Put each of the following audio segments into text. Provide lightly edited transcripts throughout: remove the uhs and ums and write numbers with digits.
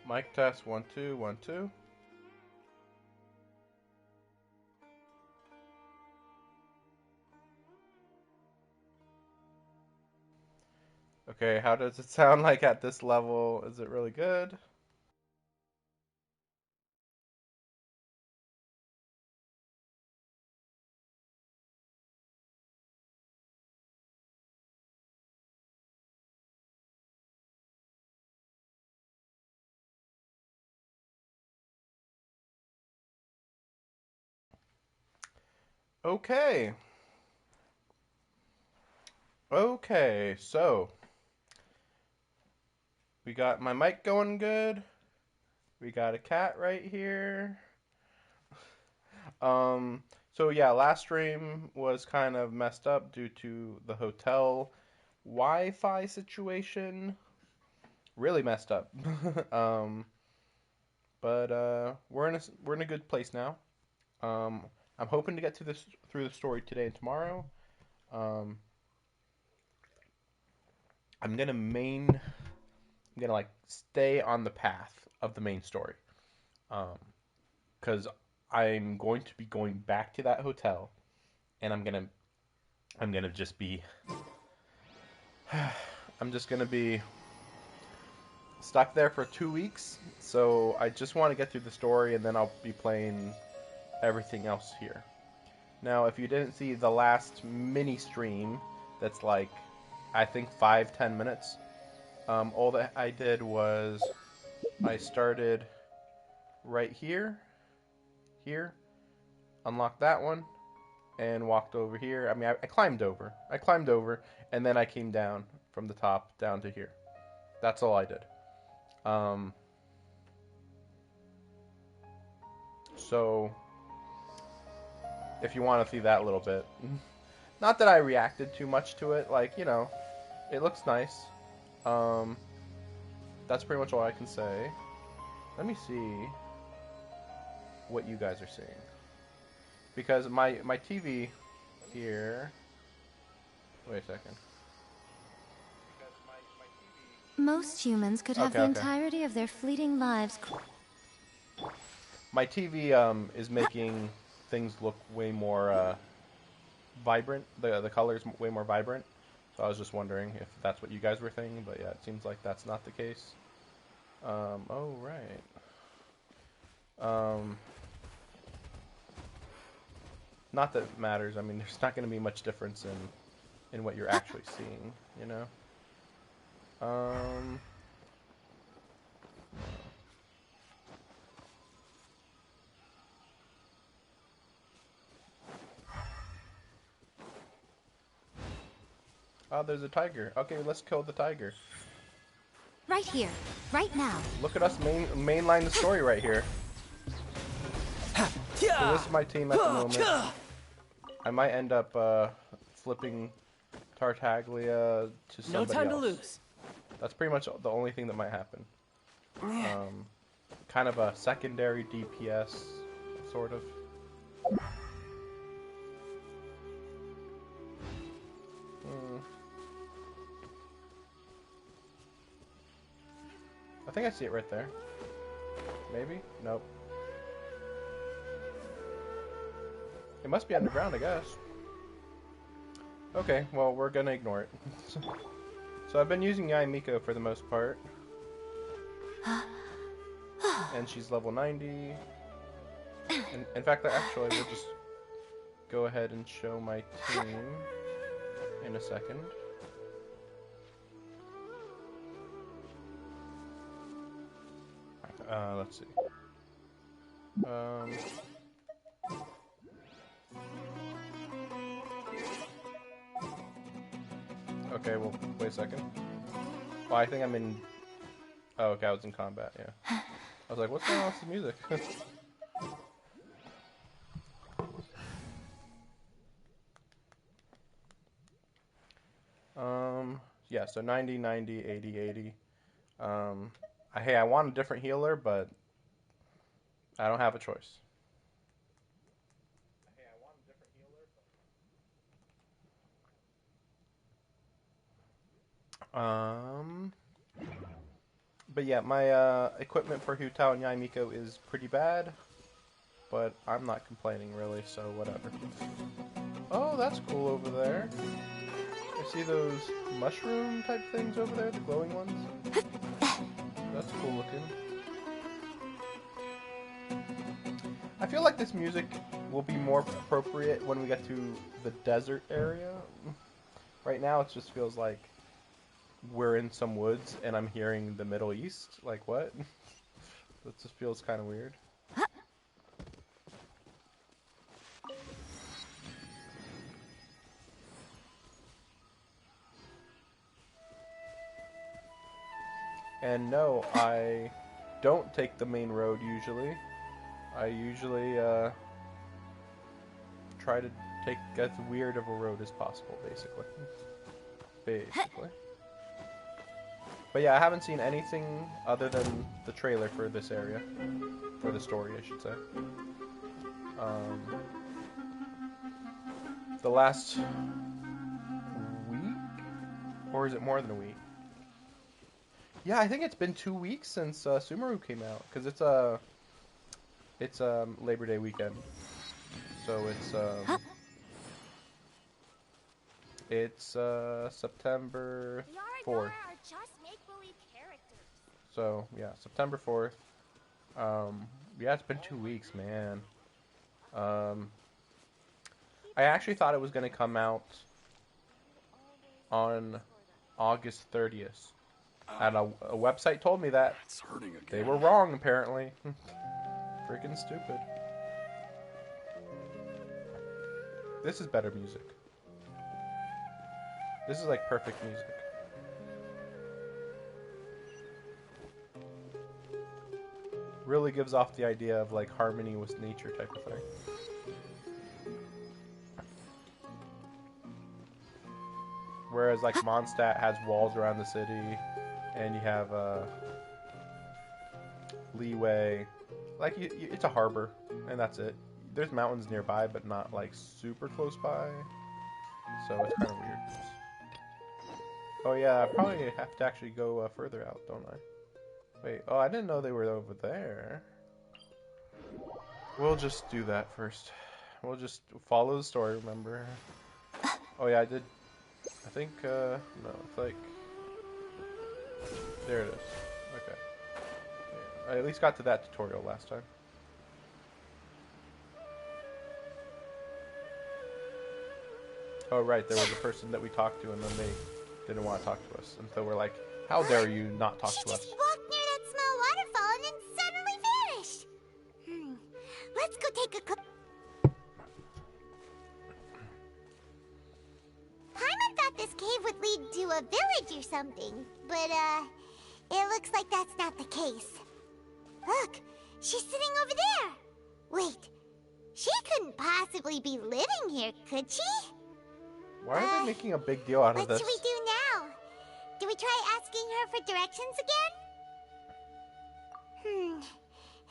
Mic test 1 2 1 2. Okay, how does it sound like at this level? Is it really good? Okay. Okay, so we got my mic going good. We got a cat right here. So yeah, last stream was kind of messed up due to the hotel Wi-Fi situation. Really messed up. um, but we're in a good place now. Um, I'm hoping to get to this through the story today and tomorrow. Um, I'm gonna like stay on the path of the main story. Um, because I'm going to be going back to that hotel, and I'm gonna just be I'm just gonna be stuck there for 2 weeks. So I just want to get through the story, and then I'll be playing everything else here. Now, if you didn't see the last mini stream, that's like I think 5-10 minutes. All that I did was I started right here, unlocked that one, and walked over here. I mean, I climbed over. I climbed over, and then I came down from the top down to here. That's all I did. Um, so if you want to see that a little bit, not that I reacted too much to it. Like it looks nice. Um, that's pretty much all I can say. Let me see what you guys are seeing because my TV here. Wait a second. Most humans could have Okay, the okay. entirety of their fleeting lives. My TV is making things look way more vibrant. The colors way more vibrant. So I was just wondering if that's what you guys were thinking, but yeah, it seems like that's not the case. Oh right. Um, not that it matters. I mean, there's not going to be much difference in what you're actually seeing, you know. Um, oh, there's a tiger. Okay, let's kill the tiger. Right here, right now. Look at us mainline the story right here. So this is my team at the moment. I might end up flipping Tartaglia to No somebody time to else. lose. That's pretty much the only thing that might happen. Kind of a secondary DPS, sort of. I think I see it right there. Maybe? Nope. It must be underground, I guess. Okay, well, we're gonna ignore it. So I've been using Yai Miko for the most part. And she's level 90. In fact, actually, we'll just go ahead and show my team in a second. Let's see. Okay, well, wait a second. Well, I think I'm in... Oh, okay, I was in combat, yeah. I was like, what's going on with the music? Yeah, so 90, 90, 80, 80. Hey, I want a different healer, but I don't have a choice. Um, But yeah, my equipment for Hutao and Yaimiko is pretty bad, but I'm not complaining really, so whatever. Oh, that's cool over there. I see those mushroom type things over there, the glowing ones. That's cool looking. I feel like this music will be more appropriate when we get to the desert area. Right now it just feels like we're in some woods and I'm hearing the Middle East. Like, what? That just feels kind of weird. And no, I don't take the main road usually. I usually try to take as weird of a road as possible, basically. But yeah, I haven't seen anything other than the trailer for this area. For the story, I should say. The last week? Or is it more than a week? Yeah, I think it's been 2 weeks since Sumeru came out. Because it's Labor Day weekend. So it's September 4th. So, yeah, September 4th. Yeah, it's been 2 weeks, man. I actually thought it was going to come out on August 30th. And a website told me that. They were wrong, apparently. Freaking stupid. This is better music. This is like perfect music. Really gives off the idea of like harmony with nature type of thing. Whereas like Mondstadt has walls around the city, and you have Leeway, like it's a harbor, and that's it. There's mountains nearby, but not like super close by, so it's kind of weird. Oh yeah, I probably have to actually go further out, don't I? Wait, oh I didn't know they were over there. We'll just do that first. We'll just follow the story, remember? Oh yeah, I did. I think, no, it's like... There it is. Okay. I at least got to that tutorial last time. Oh right, there was a person that we talked to and then they didn't want to talk to us. And so we're like, how dare you not talk to us? She just walked near that small waterfall and then suddenly vanished. Let's go take a Paimon thought this cave would lead to a village or something, but it looks like that's not the case. Look, she's sitting over there. Wait, she couldn't possibly be living here, could she? Why are they making a big deal out of this? What should we do now? Do we try asking her for directions again?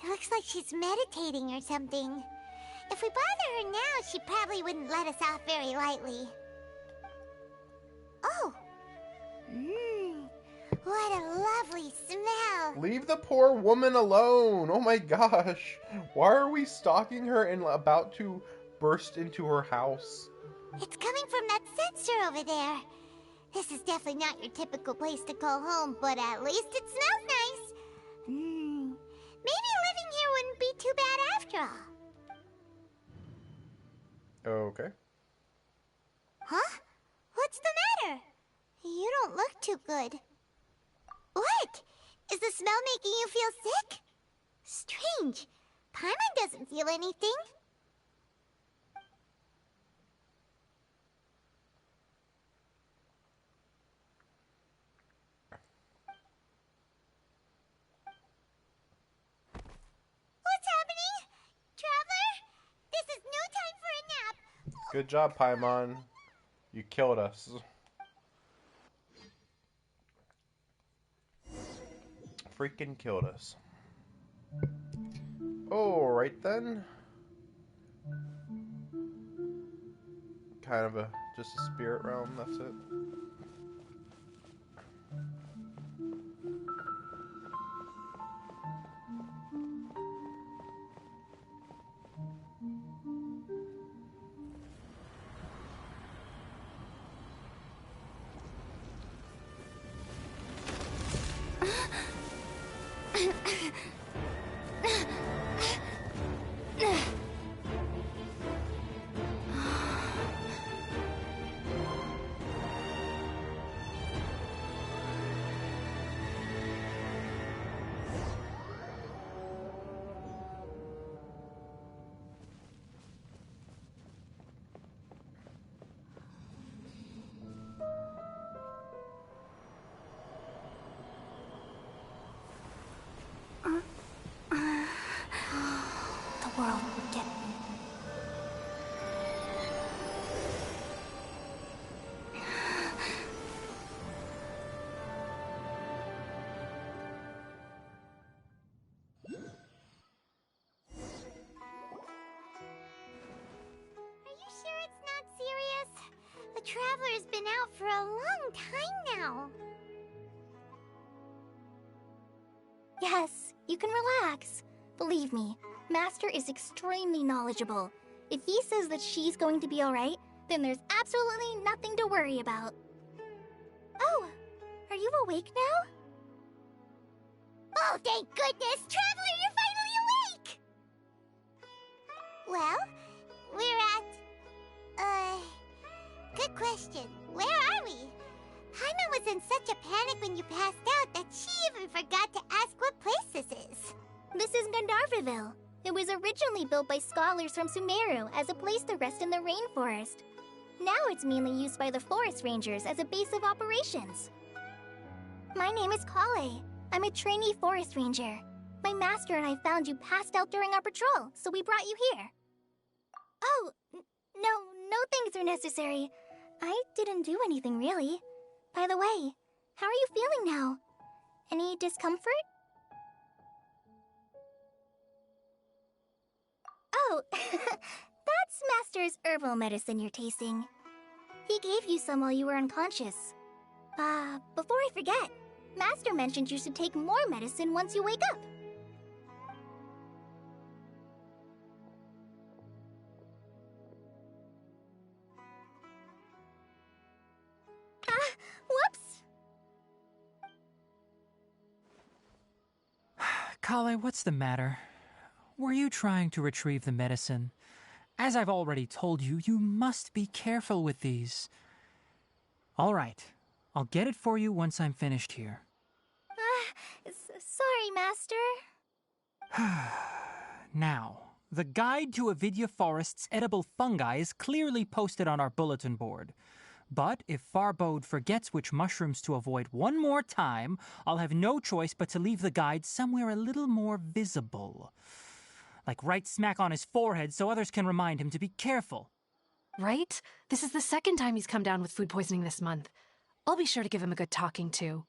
It looks like she's meditating or something. If we bother her now, she probably wouldn't let us off very lightly. Oh! What a lovely smell! Leave the poor woman alone! Oh my gosh! Why are we stalking her and about to burst into her house? It's coming from that sensor over there. This is definitely not your typical place to call home, but at least it smells nice. Maybe living here wouldn't be too bad after all. Okay. Huh? What's the matter? You don't look too good. What? Is the smell making you feel sick? Strange. Paimon doesn't feel anything. What's happening? Traveler? This is no time for a nap. Good job, Paimon. You killed us. Freaking killed us. Alright then. Kind of just a spirit realm, that's it. The world would get me. Are you sure it's not serious? The Traveler's been out for a long time now. Yes, you can relax. Believe me, Master is extremely knowledgeable. If he says that she's going to be alright, then there's absolutely nothing to worry about. Oh, are you awake now? Oh, thank goodness! Traveler, you're finally awake! Well, we're at... Good question. Where are we? Paimon was in such a panic when you passed out that she even forgot to ask what place this is. This is Gandharvaville. It was originally built by scholars from Sumeru as a place to rest in the rainforest. Now it's mainly used by the forest rangers as a base of operations. My name is Kale. I'm a trainee forest ranger. My master and I found you passed out during our patrol, so we brought you here. Oh, no things are necessary. I didn't do anything, really. By the way, how are you feeling now? Any discomfort? Oh, that's Master's herbal medicine you're tasting. He gave you some while you were unconscious. Before I forget, Master mentioned you should take more medicine once you wake up. Whoops! Kale, what's the matter? Were you trying to retrieve the medicine? As I've already told you, you must be careful with these. All right, I'll get it for you once I'm finished here. Sorry, Master. Now, the guide to Avidya Forest's edible fungi is clearly posted on our bulletin board. But if Farbode forgets which mushrooms to avoid one more time, I'll have no choice but to leave the guide somewhere a little more visible. Like right smack on his forehead so others can remind him to be careful. Right? This is the second time he's come down with food poisoning this month. I'll be sure to give him a good talking to.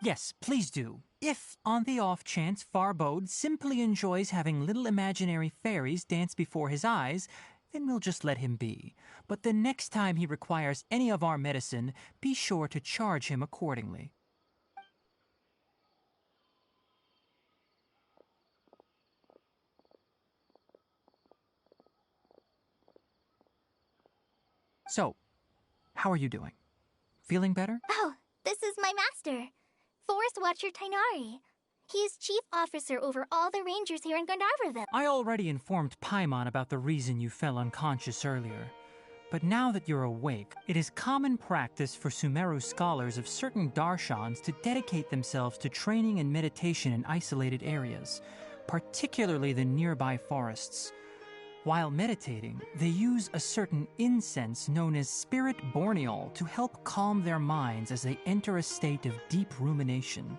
Yes, please do. If, on the off chance, Farbode simply enjoys having little imaginary fairies dance before his eyes, then we'll just let him be. But the next time he requires any of our medicine, be sure to charge him accordingly. So, how are you doing? Feeling better? Oh, this is my master, Forest Watcher Tainari. He is chief officer over all the rangers here in Gandharvaville. I already informed Paimon about the reason you fell unconscious earlier. But now that you're awake, it is common practice for Sumeru scholars of certain darshans to dedicate themselves to training and meditation in isolated areas, particularly the nearby forests. While meditating, they use a certain incense known as spirit borneol to help calm their minds as they enter a state of deep rumination.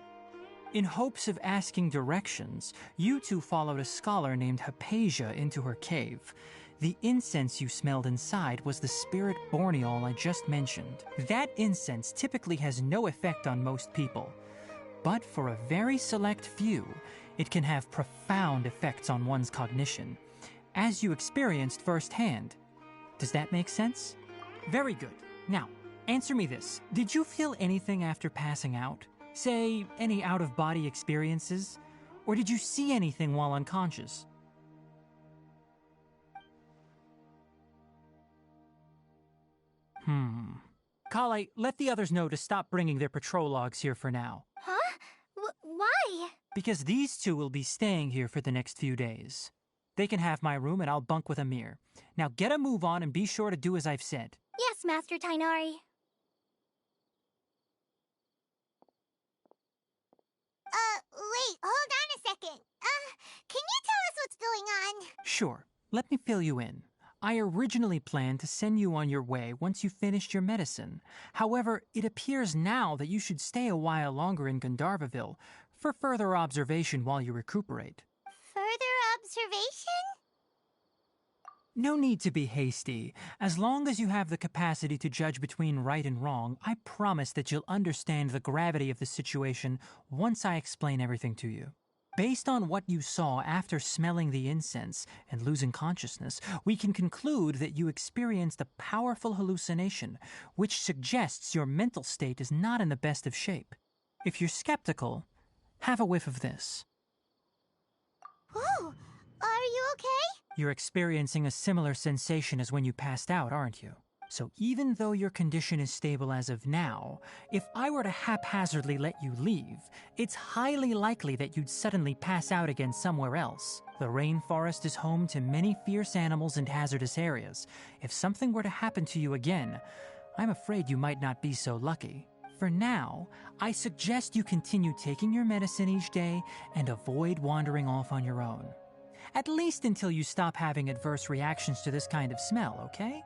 In hopes of asking directions, you two followed a scholar named Hypatia into her cave. The incense you smelled inside was the spirit borneol I just mentioned. That incense typically has no effect on most people, but for a very select few, it can have profound effects on one's cognition, as you experienced firsthand. Does that make sense? Very good. Now, answer me this. Did you feel anything after passing out? Say, any out-of-body experiences? Or did you see anything while unconscious? Kale, let the others know to stop bringing their patrol logs here for now. Huh? Why? Because these two will be staying here for the next few days. They can have my room and I'll bunk with Amir. Now get a move on and be sure to do as I've said. Yes, Master Tainari. Wait, hold on a second. Can you tell us what's going on? Sure, let me fill you in. I originally planned to send you on your way once you finished your medicine. However, it appears now that you should stay a while longer in Gandharvaville, for further observation while you recuperate. Further observation? No need to be hasty. As long as you have the capacity to judge between right and wrong, I promise that you'll understand the gravity of the situation once I explain everything to you. Based on what you saw after smelling the incense and losing consciousness, we can conclude that you experienced a powerful hallucination, which suggests your mental state is not in the best of shape. If you're skeptical, have a whiff of this. Whoa! Are you okay? You're experiencing a similar sensation as when you passed out, aren't you? So even though your condition is stable as of now, if I were to haphazardly let you leave, it's highly likely that you'd suddenly pass out again somewhere else. The rainforest is home to many fierce animals and hazardous areas. If something were to happen to you again, I'm afraid you might not be so lucky. For now, I suggest you continue taking your medicine each day and avoid wandering off on your own. At least until you stop having adverse reactions to this kind of smell, okay?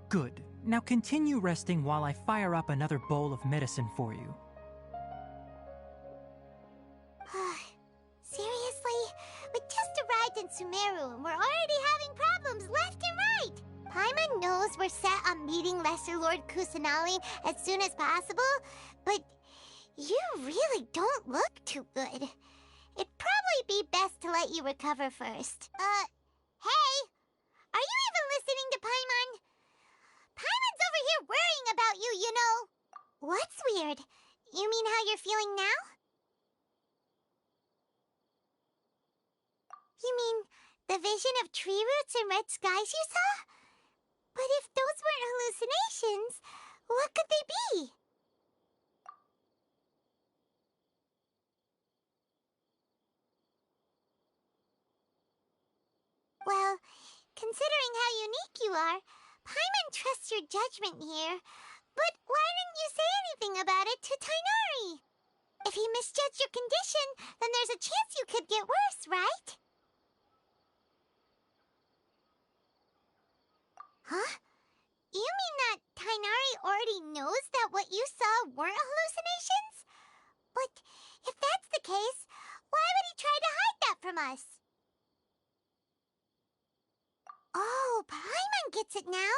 Good. Now continue resting while I fire up another bowl of medicine for you. Seriously? We just arrived in Sumeru and we're already having problems left and right! Paimon knows we're set on meeting Lesser Lord Kusanali as soon as possible, but you really don't look too good. It'd probably be best to let you recover first. Hey! Are you even listening to Paimon? Paimon's over here worrying about you, you know! What's weird? You mean how you're feeling now? You mean the vision of tree roots and red skies you saw? But if those weren't hallucinations, what could they be? Well, considering how unique you are, Paimon trusts your judgment here. But why didn't you say anything about it to Tainari? If he misjudged your condition, then there's a chance you could get worse, right? Huh? You mean that Tainari already knows that what you saw weren't hallucinations? But if that's the case, why would he try to hide that from us? Oh, Paimon gets it now.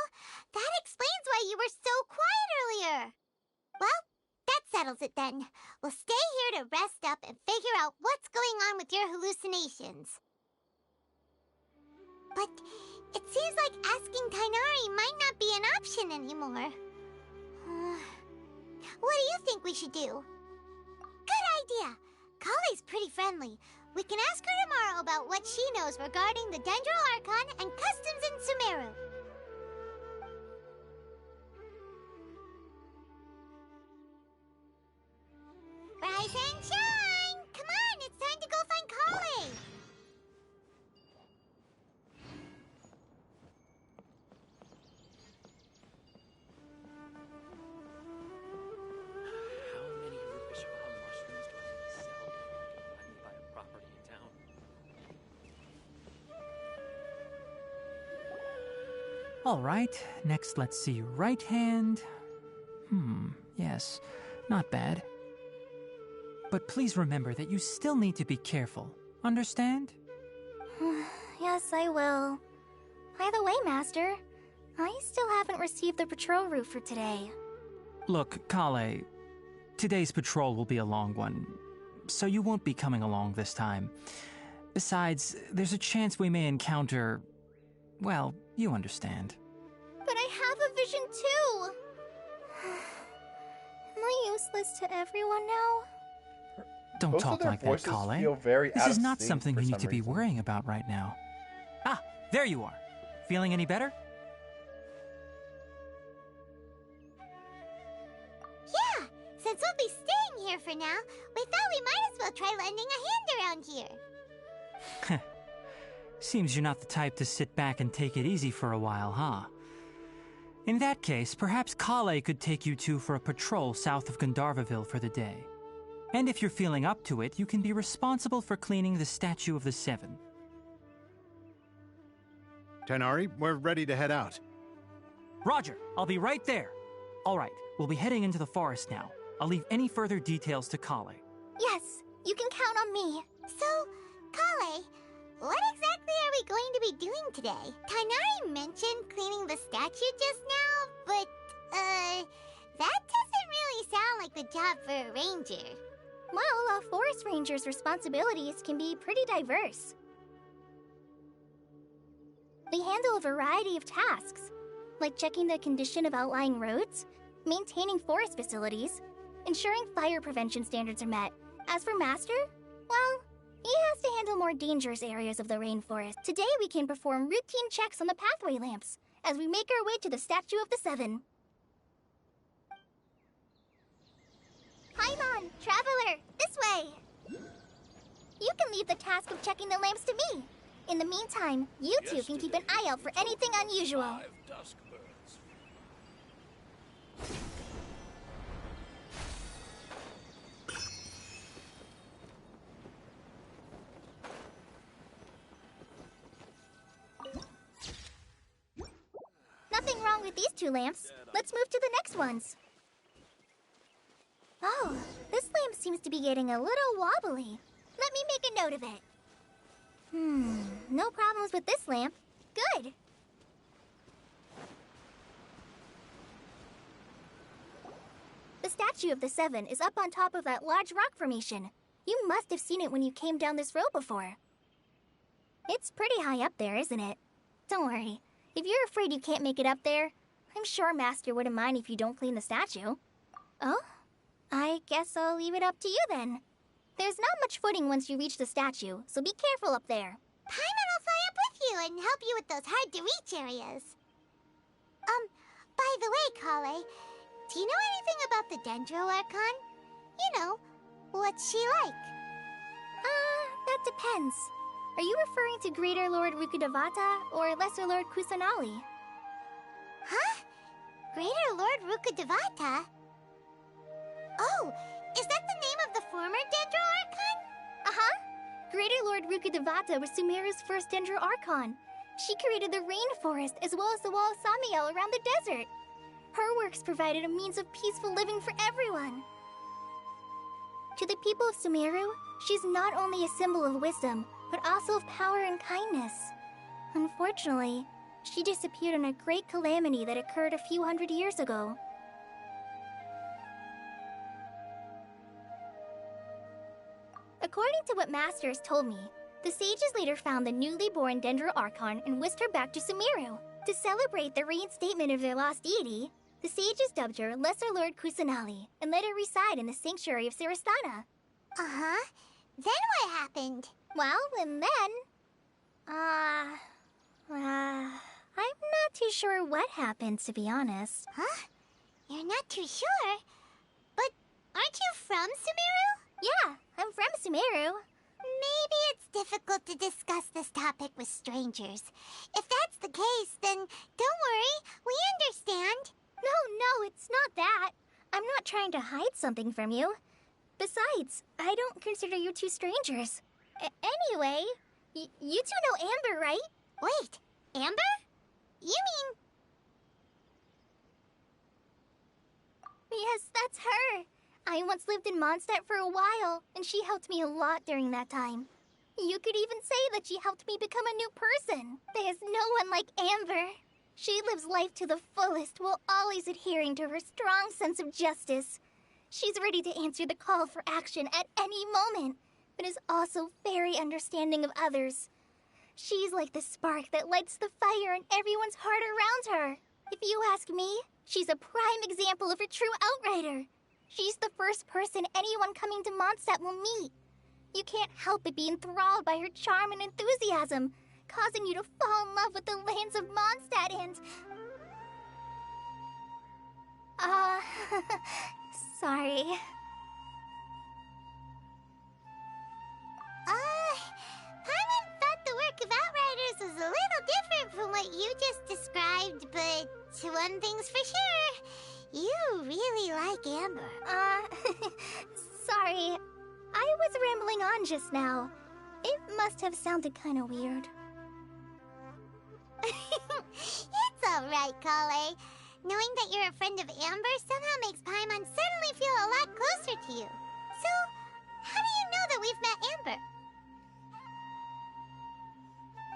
That explains why you were so quiet earlier. Well, that settles it then. We'll stay here to rest up and figure out what's going on with your hallucinations. But it seems like asking Tainari might not be an option anymore. What do you think we should do? Good idea. Kale's pretty friendly. We can ask her tomorrow about what she knows regarding the Dendro Archon and customs in Sumeru. Rise and shine! Come on, it's time to go find Kale! How many Rupeshwa mushrooms do I need to sell before I can buy a property in town? All right, next let's see. Right hand. Yes, not bad. But please remember that you still need to be careful. Understand? Yes, I will. By the way, Master, I still haven't received the patrol route for today. Look, Kale, today's patrol will be a long one, so you won't be coming along this time. Besides, there's a chance we may encounter... well, you understand. But I have a vision too! Am I useless to everyone now? Don't Both of talk their like that, voices Kale. feel very This out is of not sync something for you need some to be reason. worrying about right now. Ah, there you are. Feeling any better? Yeah, since we'll be staying here for now, we thought we might as well try lending a hand around here. Seems you're not the type to sit back and take it easy for a while, huh? In that case, perhaps Kale could take you two for a patrol south of Gandharvaville for the day. And if you're feeling up to it, you can be responsible for cleaning the Statue of the Seven. Tainari, we're ready to head out. Roger, I'll be right there. All right, we'll be heading into the forest now. I'll leave any further details to Kale. Yes, you can count on me. So, Kale, what exactly are we going to be doing today? Tainari mentioned cleaning the statue just now, but, that doesn't really sound like the job for a ranger. Well, a forest ranger's responsibilities can be pretty diverse. They handle a variety of tasks, like checking the condition of outlying roads, maintaining forest facilities, ensuring fire prevention standards are met. As for Master, well, he has to handle more dangerous areas of the rainforest. Today we can perform routine checks on the pathway lamps as we make our way to the Statue of the Seven. Paimon, Traveler, this way! You can leave the task of checking the lamps to me. In the meantime, you two can keep an eye out for anything unusual. 5 dusk birds. Nothing wrong with these 2 lamps. Let's move to the next ones. Oh, this lamp seems to be getting a little wobbly. Let me make a note of it. No problems with this lamp. Good. The Statue of the Seven is up on top of that large rock formation. You must have seen it when you came down this road before. It's pretty high up there, isn't it? Don't worry. If you're afraid you can't make it up there, I'm sure Master wouldn't mind if you don't clean the statue. Oh? I guess I'll leave it up to you then. There's not much footing once you reach the statue, so be careful up there. Paimon will fly up with you and help you with those hard-to-reach areas. By the way, Kale, do you know anything about the Dendro Archon? You know, what's she like? That depends. Are you referring to Greater Lord Rukkhadevata or Lesser Lord Kusanali? Huh? Greater Lord Rukkhadevata? Oh, is that the name of the former Dendro Archon? Uh-huh. Greater Lord Rukkhadevata was Sumeru's first Dendro Archon. She created the rainforest as well as the wall of Samiel around the desert. Her works provided a means of peaceful living for everyone. To the people of Sumeru, she's not only a symbol of wisdom, but also of power and kindness. Unfortunately, she disappeared in a great calamity that occurred a few hundred years ago. According to what Master has told me, the sages later found the newly born Dendro Archon and whisked her back to Sumeru. To celebrate the reinstatement of their lost deity, the sages dubbed her Lesser Lord Kusanali and let her reside in the sanctuary of Sarastana. Uh-huh. Then what happened? Well, and then... I'm not too sure what happened, to be honest. Huh? You're not too sure? But aren't you from Sumeru? Yeah, I'm from Sumeru. Maybe it's difficult to discuss this topic with strangers. If that's the case, then don't worry, we understand. No, it's not that. I'm not trying to hide something from you. Besides, I don't consider you two strangers. Anyway, you two know Amber, right? Wait, Amber? You mean... Yes, that's her. I once lived in Mondstadt for a while, and she helped me a lot during that time. You could even say that she helped me become a new person. There's no one like Amber. She lives life to the fullest while always adhering to her strong sense of justice. She's ready to answer the call for action at any moment, but is also very understanding of others. She's like the spark that lights the fire in everyone's heart around her. If you ask me, she's a prime example of a true outrider. She's the first person anyone coming to Mondstadt will meet. You can't help but be enthralled by her charm and enthusiasm, causing you to fall in love with the lands of Mondstadt and... sorry. Paimon thought the work of Outriders was a little different from what you just described, but one thing's for sure. You really like Amber. Sorry. I was rambling on just now. It must have sounded kind of weird. It's alright, Kale. Knowing that you're a friend of Amber somehow makes Paimon suddenly feel a lot closer to you. So, we've met Amber.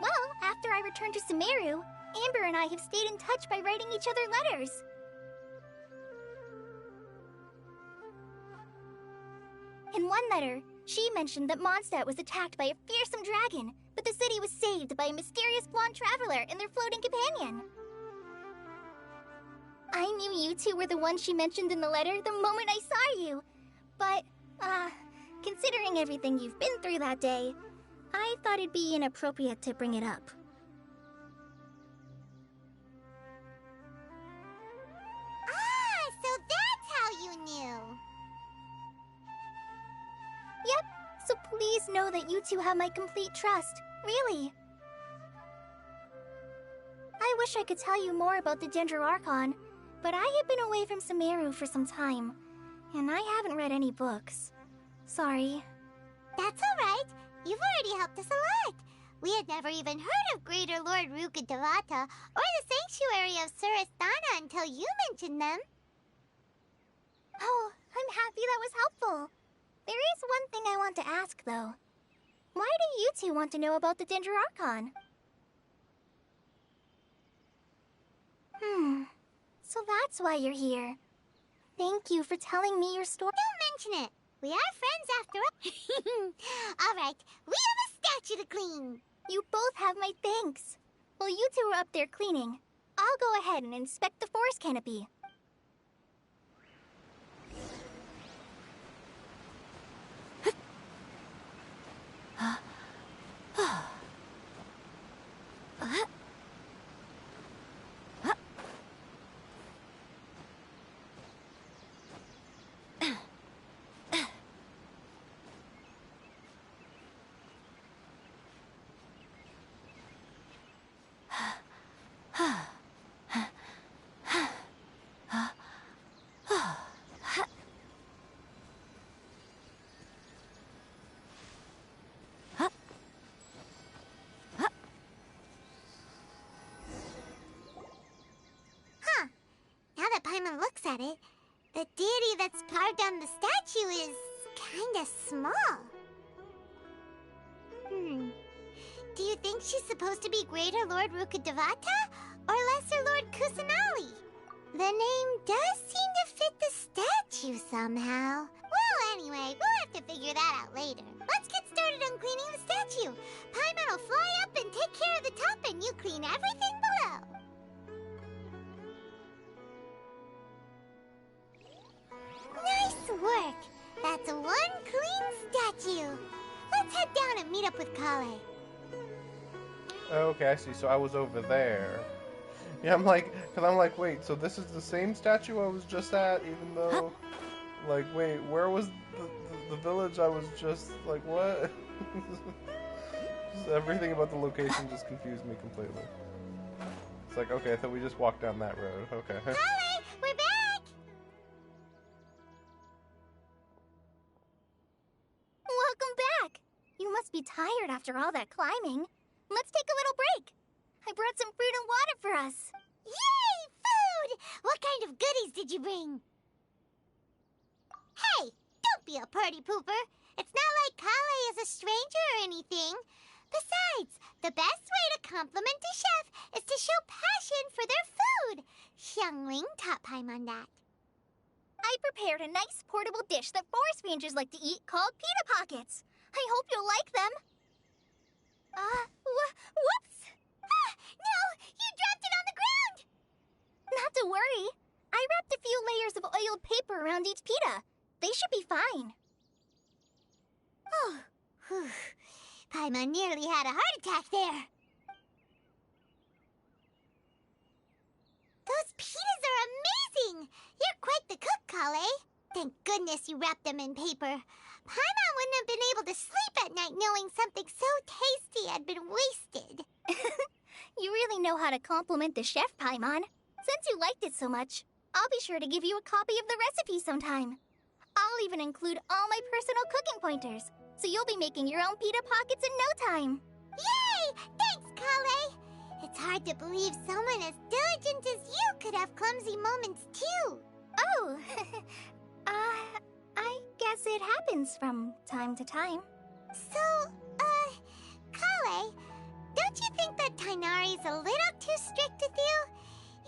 Well, after I returned to Sumeru, Amber and I have stayed in touch by writing each other letters. In one letter, she mentioned that Mondstadt was attacked by a fearsome dragon, but the city was saved by a mysterious blonde traveler and their floating companion. I knew you two were the ones she mentioned in the letter the moment I saw you. But, considering everything you've been through that day, I thought it'd be inappropriate to bring it up. Ah, so that's how you knew. Yep, so please know that you two have my complete trust. Really. I wish I could tell you more about the Ginger Archon, but I have been away from Sumeru for some time, and I haven't read any books. Sorry. That's alright. You've already helped us a lot. We had never even heard of Greater Lord Rukkhadevata or the Sanctuary of Surasthana until you mentioned them. Oh, I'm happy that was helpful. There is one thing I want to ask, though. Why do you two want to know about the Ginger Archon? So that's why you're here. Thank you for telling me your story. Don't mention it. We are friends after all. Alright, we have a statue to clean. You both have my thanks. While you two are up there cleaning, I'll go ahead and inspect the forest canopy. Now that Paimon looks at it, the deity that's carved on the statue is kinda small. Do you think she's supposed to be Greater Lord Rukkhadevata or Lesser Lord Kusanali? The name does seem to fit the statue somehow. Well, anyway, we'll have to figure that out later. Let's get started on cleaning the statue. Paimon will fly up and take care of the top, and you clean everything below. Nice work! That's one clean statue. Let's head down and meet up with Kale. Okay, I see. So I was over there. Yeah, I'm like, wait, so this is the same statue I was just at, even though, like, wait, where was the village I was just, like, what? Just everything about the location just confused me completely. It's like, okay, I thought we just walked down that road. Okay. Kale, we're back! Welcome back! You must be tired after all that climbing. Let's take a little break. I brought some fruit and water for us. Yay! Food! What kind of goodies did you bring? Hey! Don't be a party pooper. It's not like Kale is a stranger or anything. Besides, the best way to compliment a chef is to show passion for their food. Xiangling taught Paimon that. I prepared a nice portable dish that forest rangers like to eat called pita pockets. I hope you'll like them. Whoops! Ah, no! You dropped it on the ground! Not to worry. I wrapped a few layers of oiled paper around each pita. They should be fine. Oh, whew. Paimon nearly had a heart attack there. Those pitas are amazing! You're quite the cook, Kale. Thank goodness you wrapped them in paper. Paimon wouldn't have been able to sleep at night knowing something so tasty had been wasted. You really know how to compliment the chef, Paimon. Since you liked it so much, I'll be sure to give you a copy of the recipe sometime. I'll even include all my personal cooking pointers, so you'll be making your own pita pockets in no time. Yay! Thanks, Kale! It's hard to believe someone as diligent as you could have clumsy moments, too. Oh, I guess it happens from time to time. So, Kale, don't you think that Tainari's a little too strict with you?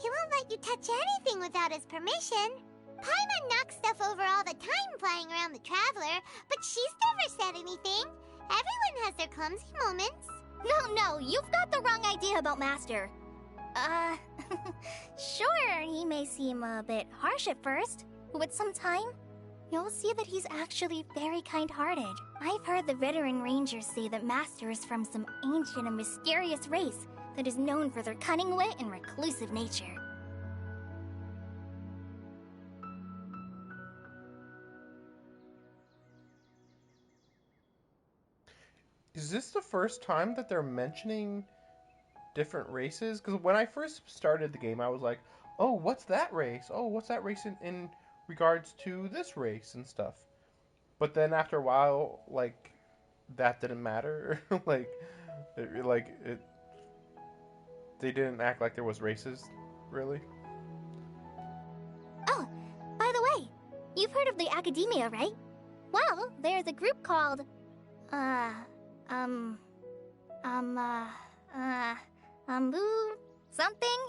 He won't let you touch anything without his permission. Paimon knocks stuff over all the time flying around the Traveler, but she's never said anything. Everyone has their clumsy moments. No, you've got the wrong idea about Master. Sure, he may seem a bit harsh at first, but with some time, you'll see that he's actually very kind-hearted. I've heard the veteran rangers say that Master is from some ancient and mysterious race that is known for their cunning wit and reclusive nature. Is this the first time that they're mentioning different races? Because when I first started the game, I was like, oh, what's that race? Oh, what's that race in regards to this race and stuff? But then after a while, like, that didn't matter. They didn't act like there was races, really. Oh, by the way, you've heard of the Academia, right? Well, there's a group called, something?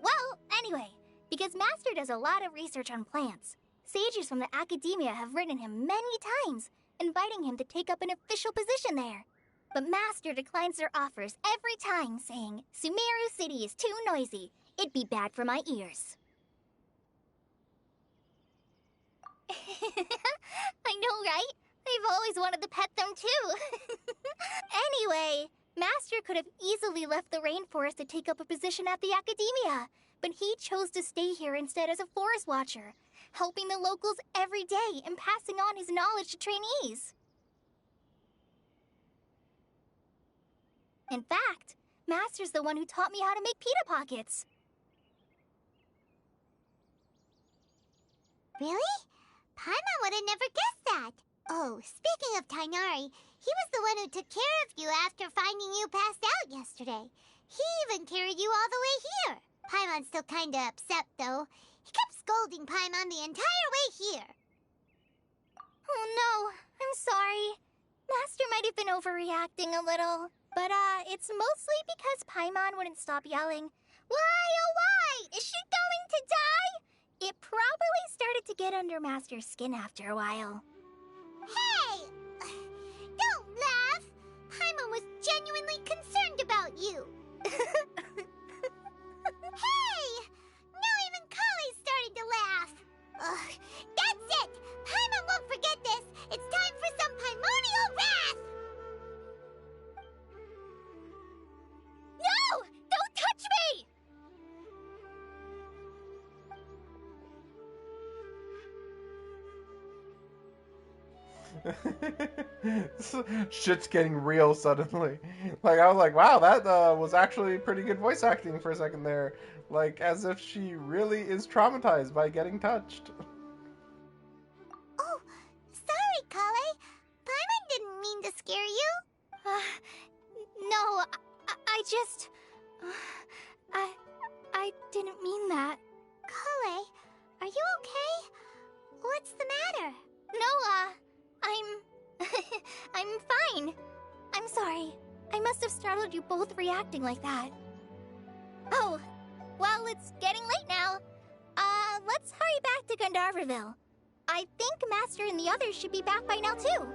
Well, anyway, because Master does a lot of research on plants, sages from the Academia have written him many times, inviting him to take up an official position there. But Master declines their offers every time, saying, Sumeru City is too noisy. It'd be bad for my ears. I know, right? I've always wanted to pet them too. Anyway, Master could have easily left the rainforest to take up a position at the Academia, but he chose to stay here instead as a forest watcher, helping the locals every day and passing on his knowledge to trainees. In fact, Master's the one who taught me how to make pita pockets. Really? Paimon would have never guessed that. Oh, speaking of Tainari, he was the one who took care of you after finding you passed out yesterday. He even carried you all the way here. Paimon's still kinda upset, though. He kept scolding Paimon the entire way here. Oh no, I'm sorry. Master might have been overreacting a little. But, it's mostly because Paimon wouldn't stop yelling, Why, oh why? Is she going to die? It probably started to get under Master's skin after a while. Hey! Don't laugh! Paimon was genuinely concerned about you. Hey! Now even Kali's starting to laugh. Ugh, that's it! Paimon won't forget this! It's time for some Paimonial wrath! No! Don't touch me! Shit's getting real suddenly. Like, I was like, wow, that was actually pretty good voice acting for a second there. Like, as if she really is traumatized by getting touched. Oh, sorry, Kale. Paimon didn't mean to scare you. No, I just... I didn't mean that. Kale, are you okay? What's the matter? No, I'm fine. I'm sorry. I must have startled you both reacting like that. Oh, well, it's getting late now. Let's hurry back to Gandharville. I think Master and the others should be back by now, too.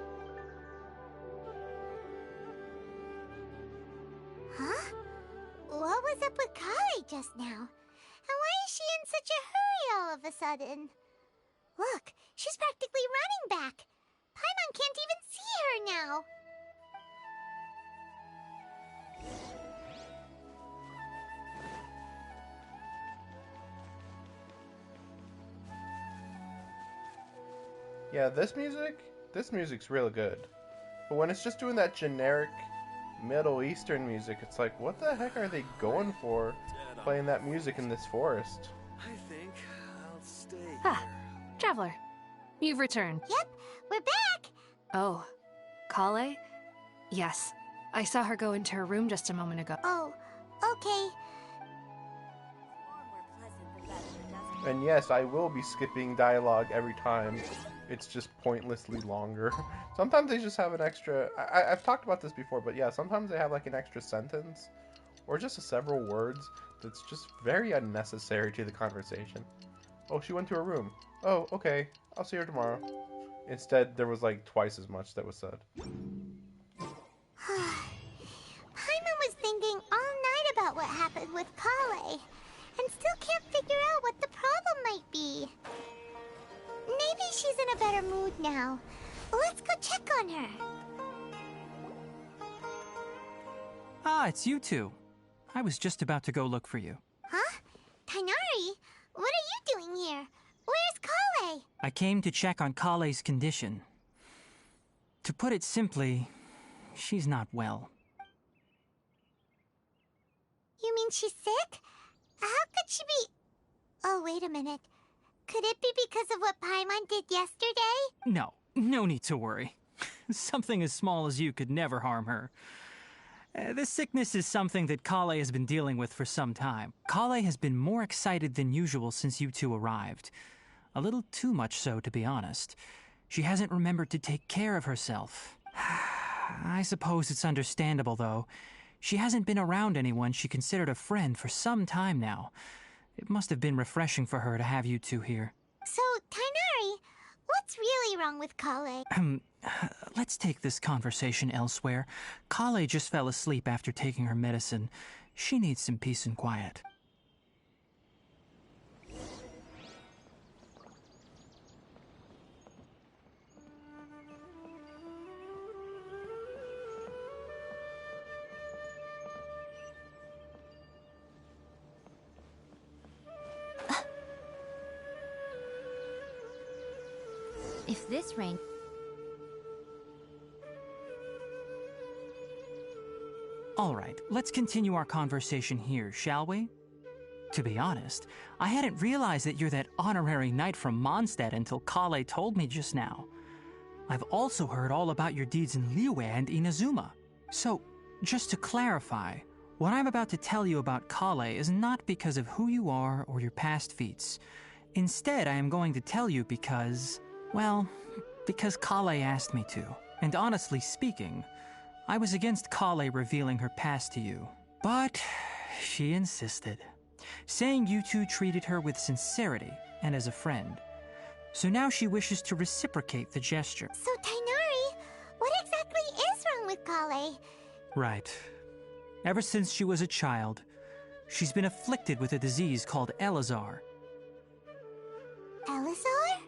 Huh? What was up with Kale just now? And why is she in such a hurry all of a sudden? Look, she's practically running back. Paimon can't even see her now. Yeah, this music's really good. But when it's just doing that generic Middle Eastern music, it's like, what the heck are they going for playing that music in this forest? I think I'll stay Ah, here. Traveler, you've returned. Yep, we're back. Oh, Kale? Yes, I saw her go into her room just a moment ago. Oh, okay. And yes, I will be skipping dialogue every time it's just pointlessly longer. Sometimes they just have an extra. I've talked about this before, but yeah, sometimes they have like an extra sentence or just several words that's just very unnecessary to the conversation. Oh, she went to her room. Oh, okay. I'll see her tomorrow. Instead, there was like twice as much that was said. Paimon was thinking all night about what happened with Kale, and still can't figure out what the problem might be. Maybe she's in a better mood now. Let's go check on her. Ah, it's you two. I was just about to go look for you. Huh? Tighnari? What are you doing here? Where's Kale? I came to check on Kale's condition. To put it simply, she's not well. You mean she's sick? How could she be... Oh, wait a minute. Could it be because of what Paimon did yesterday? No need to worry. Something as small as you could never harm her. This sickness is something that Kale has been dealing with for some time. Kale has been more excited than usual since you two arrived. A little too much so, to be honest. She hasn't remembered to take care of herself. I suppose it's understandable, though. She hasn't been around anyone she considered a friend for some time now. It must have been refreshing for her to have you two here. So, Tighnari, what's really wrong with Kale? Let's take this conversation elsewhere. Kale just fell asleep after taking her medicine. She needs some peace and quiet. If this rain... All right, let's continue our conversation here, shall we? To be honest, I hadn't realized that you're that honorary knight from Mondstadt until Kale told me just now. I've also heard all about your deeds in Liyue and Inazuma. So, just to clarify, what I'm about to tell you about Kale is not because of who you are or your past feats. Instead, I am going to tell you because... well, because Kale asked me to. And honestly speaking, I was against Kale revealing her past to you. But she insisted, saying you two treated her with sincerity and as a friend. So now she wishes to reciprocate the gesture. So, Tighnari, what exactly is wrong with Kale? Right. Ever since she was a child, she's been afflicted with a disease called Elazar. Elazar?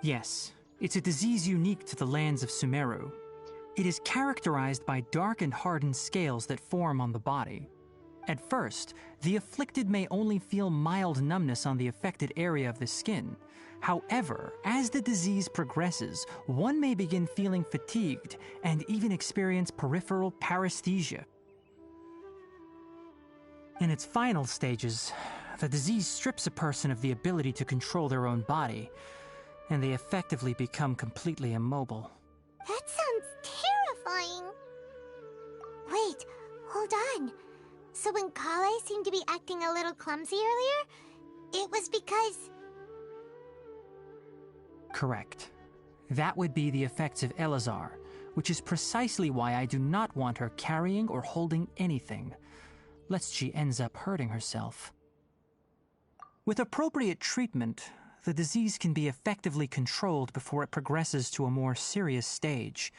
Yes, it's a disease unique to the lands of Sumeru. It is characterized by dark and hardened scales that form on the body. At first, the afflicted may only feel mild numbness on the affected area of the skin. However, as the disease progresses, one may begin feeling fatigued and even experience peripheral paresthesia. In its final stages, the disease strips a person of the ability to control their own body, and they effectively become completely immobile. That sounds terrifying. Wait, hold on. So when Kale seemed to be acting a little clumsy earlier, it was because... Correct. That would be the effects of Elazar, which is precisely why I do not want her carrying or holding anything, lest she ends up hurting herself. With appropriate treatment, the disease can be effectively controlled before it progresses to a more serious stage.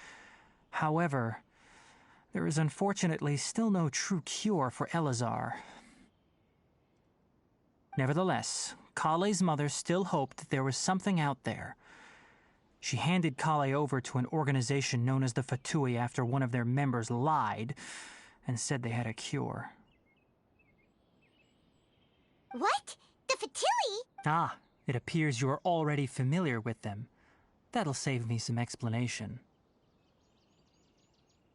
However, there is unfortunately still no true cure for Elazar. Nevertheless, Kale's mother still hoped that there was something out there. She handed Kale over to an organization known as the Fatui after one of their members lied and said they had a cure. What? The Fatui? Ah, it appears you are already familiar with them. That'll save me some explanation.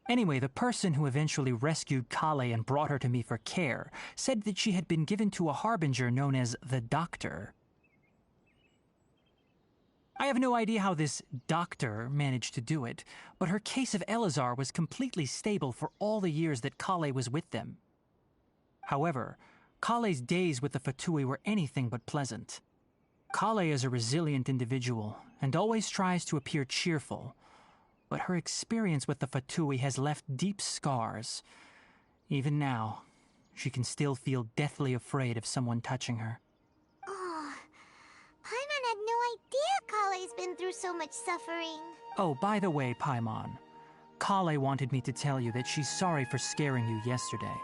Anyway, the person who eventually rescued Kale and brought her to me for care said that she had been given to a harbinger known as the Doctor. I have no idea how this doctor managed to do it, but her case of Elazar was completely stable for all the years that Kale was with them. However, Kale's days with the Fatui were anything but pleasant. Kale is a resilient individual and always tries to appear cheerful, but her experience with the Fatui has left deep scars. Even now, she can still feel deathly afraid of someone touching her. Oh, Paimon had no idea Kale's been through so much suffering. Oh, by the way, Paimon, Kale wanted me to tell you that she's sorry for scaring you yesterday.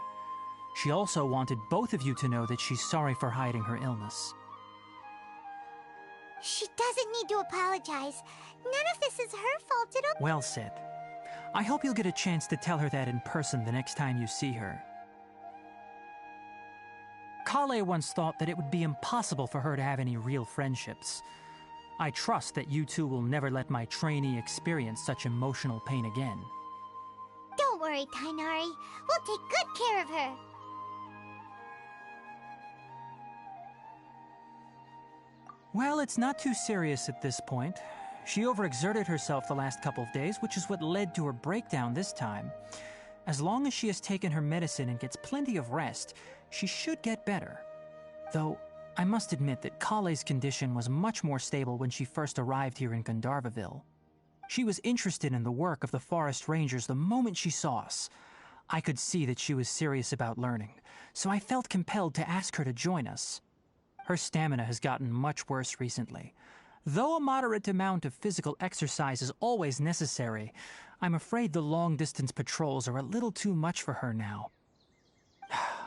She also wanted both of you to know that she's sorry for hiding her illness. She doesn't need to apologize. None of this is her fault at all. Well said. I hope you'll get a chance to tell her that in person the next time you see her. Kale once thought that it would be impossible for her to have any real friendships. I trust that you two will never let my trainee experience such emotional pain again. Don't worry, Tainari. We'll take good care of her. Well, it's not too serious at this point. She overexerted herself the last couple of days, which is what led to her breakdown this time. As long as she has taken her medicine and gets plenty of rest, she should get better. Though, I must admit that Kale's condition was much more stable when she first arrived here in Gandharvaville. She was interested in the work of the forest rangers the moment she saw us. I could see that she was serious about learning, so I felt compelled to ask her to join us. Her stamina has gotten much worse recently. Though a moderate amount of physical exercise is always necessary, I'm afraid the long-distance patrols are a little too much for her now.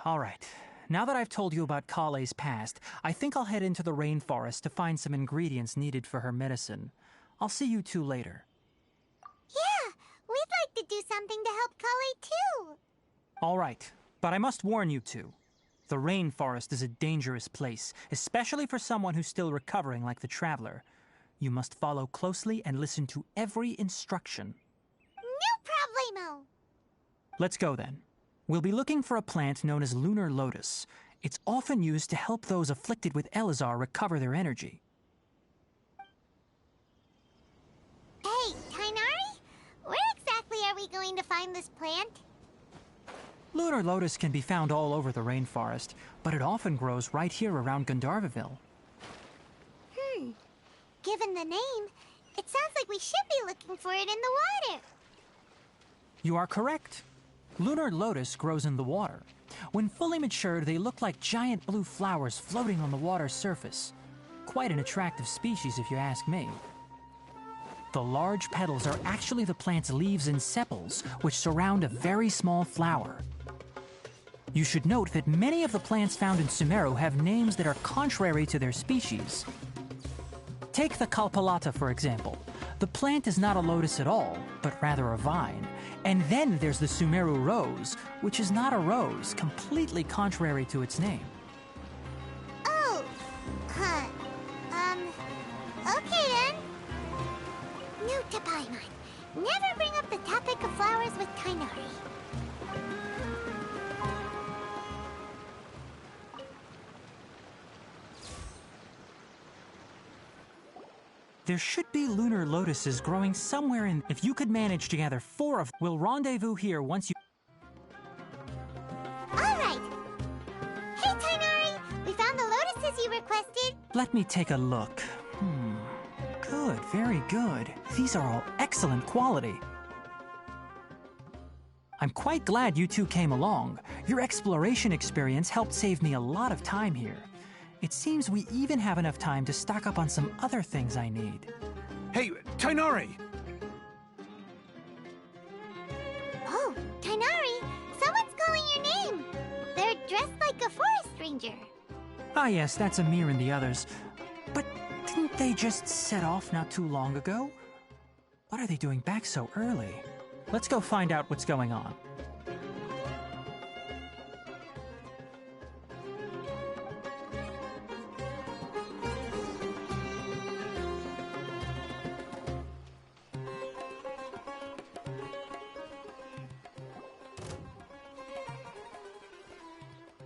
All right, now that I've told you about Kale's past, I think I'll head into the rainforest to find some ingredients needed for her medicine. I'll see you two later. Yeah, we'd like to do something to help Kale too. All right, but I must warn you two. The rainforest is a dangerous place, especially for someone who's still recovering like the Traveler. You must follow closely and listen to every instruction. No problemo. Let's go then. We'll be looking for a plant known as lunar lotus. It's often used to help those afflicted with Elazar recover their energy. Hey, Tainari? Where exactly are we going to find this plant? Lunar lotus can be found all over the rainforest, but it often grows right here around Gandharvaville. Given the name, it sounds like we should be looking for it in the water. You are correct. Lunar lotus grows in the water. When fully matured, they look like giant blue flowers floating on the water's surface. Quite an attractive species, if you ask me. The large petals are actually the plant's leaves and sepals, which surround a very small flower. You should note that many of the plants found in Sumeru have names that are contrary to their species. Take the Kalpalata, for example. The plant is not a lotus at all, but rather a vine. And then there's the Sumeru rose, which is not a rose, completely contrary to its name. Oh, huh. Okay then. Note to Paimon. Never bring up the topic of flowers with Tainari. There should be lunar lotuses growing somewhere in... If you could manage to gather 4 of... We'll rendezvous here once you... All right. Hey, Tainari! We found the lotuses you requested. Let me take a look. Good, very good. These are all excellent quality. I'm quite glad you two came along. Your exploration experience helped save me a lot of time here. It seems we even have enough time to stock up on some other things I need. Hey, Tainari! Oh, Tainari! Someone's calling your name. They're dressed like a forest ranger. Ah yes, that's Amir and the others. But didn't they just set off not too long ago? What are they doing back so early? Let's go find out what's going on.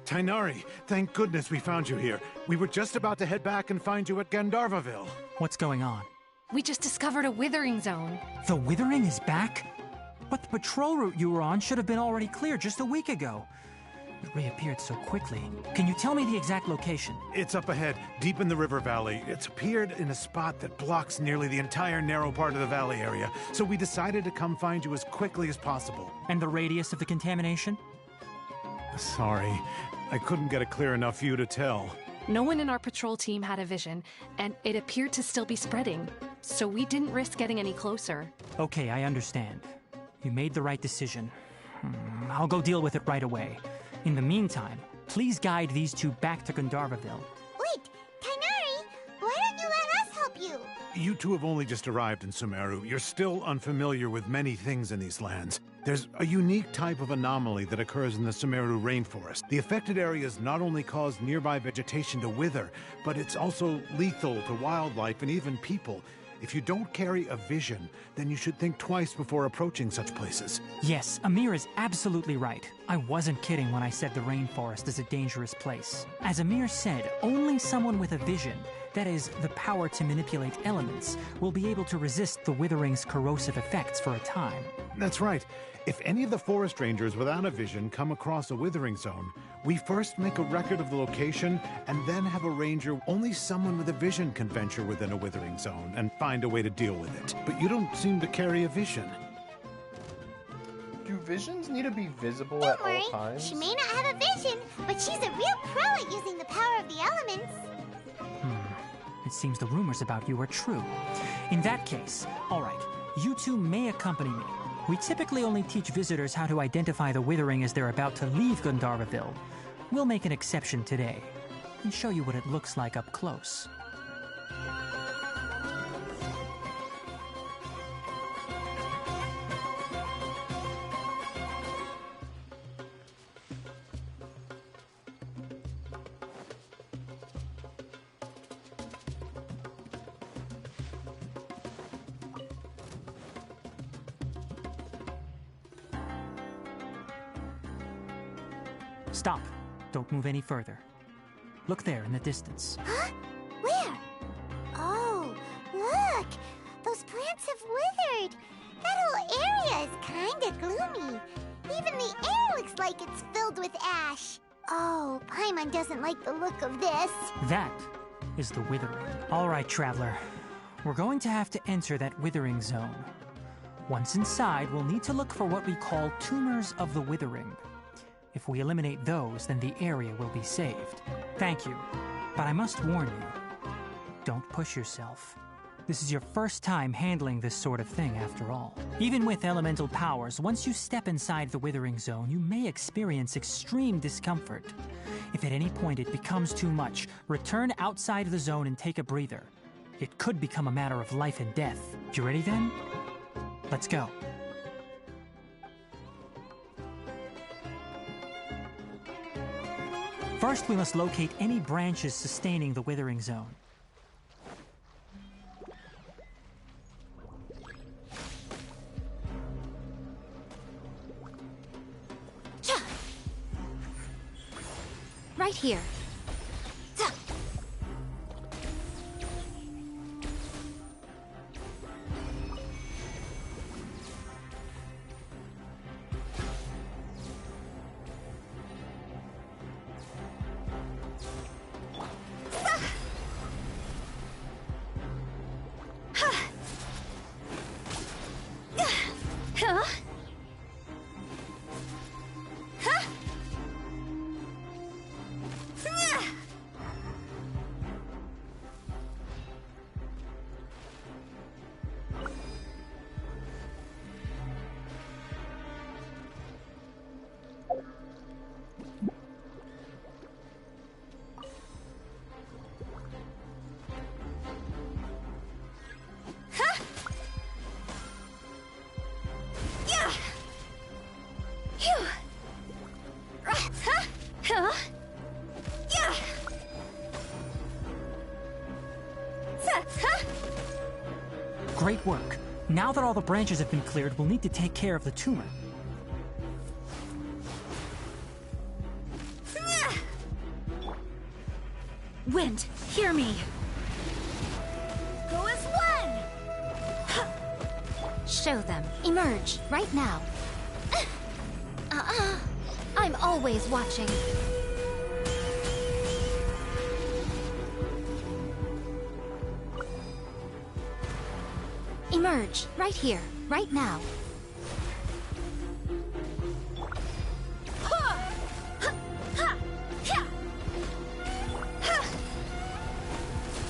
Tainari, thank goodness we found you here. We were just about to head back and find you at Gandharvaville. What's going on? We just discovered a withering zone. The withering is back? But the patrol route you were on should have been already clear just a week ago. It reappeared so quickly. Can you tell me the exact location? It's up ahead, deep in the river valley. It's appeared in a spot that blocks nearly the entire narrow part of the valley area, so we decided to come find you as quickly as possible. And the radius of the contamination? Sorry, I couldn't get a clear enough view to tell. No one in our patrol team had a vision, and it appeared to still be spreading, so we didn't risk getting any closer. Okay, I understand. You made the right decision. I'll go deal with it right away. In the meantime, please guide these two back to Gandharvaville. Wait, Kainari, why don't you let us help you? You two have only just arrived in Sumeru. You're still unfamiliar with many things in these lands. There's a unique type of anomaly that occurs in the Sumeru rainforest. The affected areas not only cause nearby vegetation to wither, but it's also lethal to wildlife and even people. If you don't carry a vision, then you should think twice before approaching such places. Yes, Amir is absolutely right. I wasn't kidding when I said the rainforest is a dangerous place. As Amir said, only someone with a vision, that is, the power to manipulate elements, will be able to resist the withering's corrosive effects for a time. That's right. If any of the forest rangers without a vision come across a withering zone, we first make a record of the location and then have a ranger. Only someone with a vision can venture within a withering zone and find a way to deal with it. But you don't seem to carry a vision. Do visions need to be visible Don't at worry, all times? she may not have a vision, but she's a real pro at using the power of the elements. It seems the rumors about you are true. In that case, all right, you two may accompany me. We typically only teach visitors how to identify the withering as they're about to leave Gandharvaville. We'll make an exception today and show you what it looks like up close. Stop. Don't move any further. Look there in the distance. Huh? Where? Oh, look! Those plants have withered! That whole area is kinda gloomy. Even the air looks like it's filled with ash. Oh, Paimon doesn't like the look of this. That is the withering. All right, traveler. We're going to have to enter that withering zone. Once inside, we'll need to look for what we call tumors of the withering. If we eliminate those, then the area will be saved. Thank you. But I must warn you, don't push yourself. This is your first time handling this sort of thing, after all. Even with elemental powers, once you step inside the withering zone, you may experience extreme discomfort. If at any point it becomes too much, return outside the zone and take a breather. It could become a matter of life and death. You ready then? Let's go. First, we must locate any branches sustaining the withering zone. Right here. Great work. Now that all the branches have been cleared, we'll need to take care of the tumor. Wind, hear me. Go as one! Show them. Emerge, right now. I'm always watching. Emerge, right here, right now.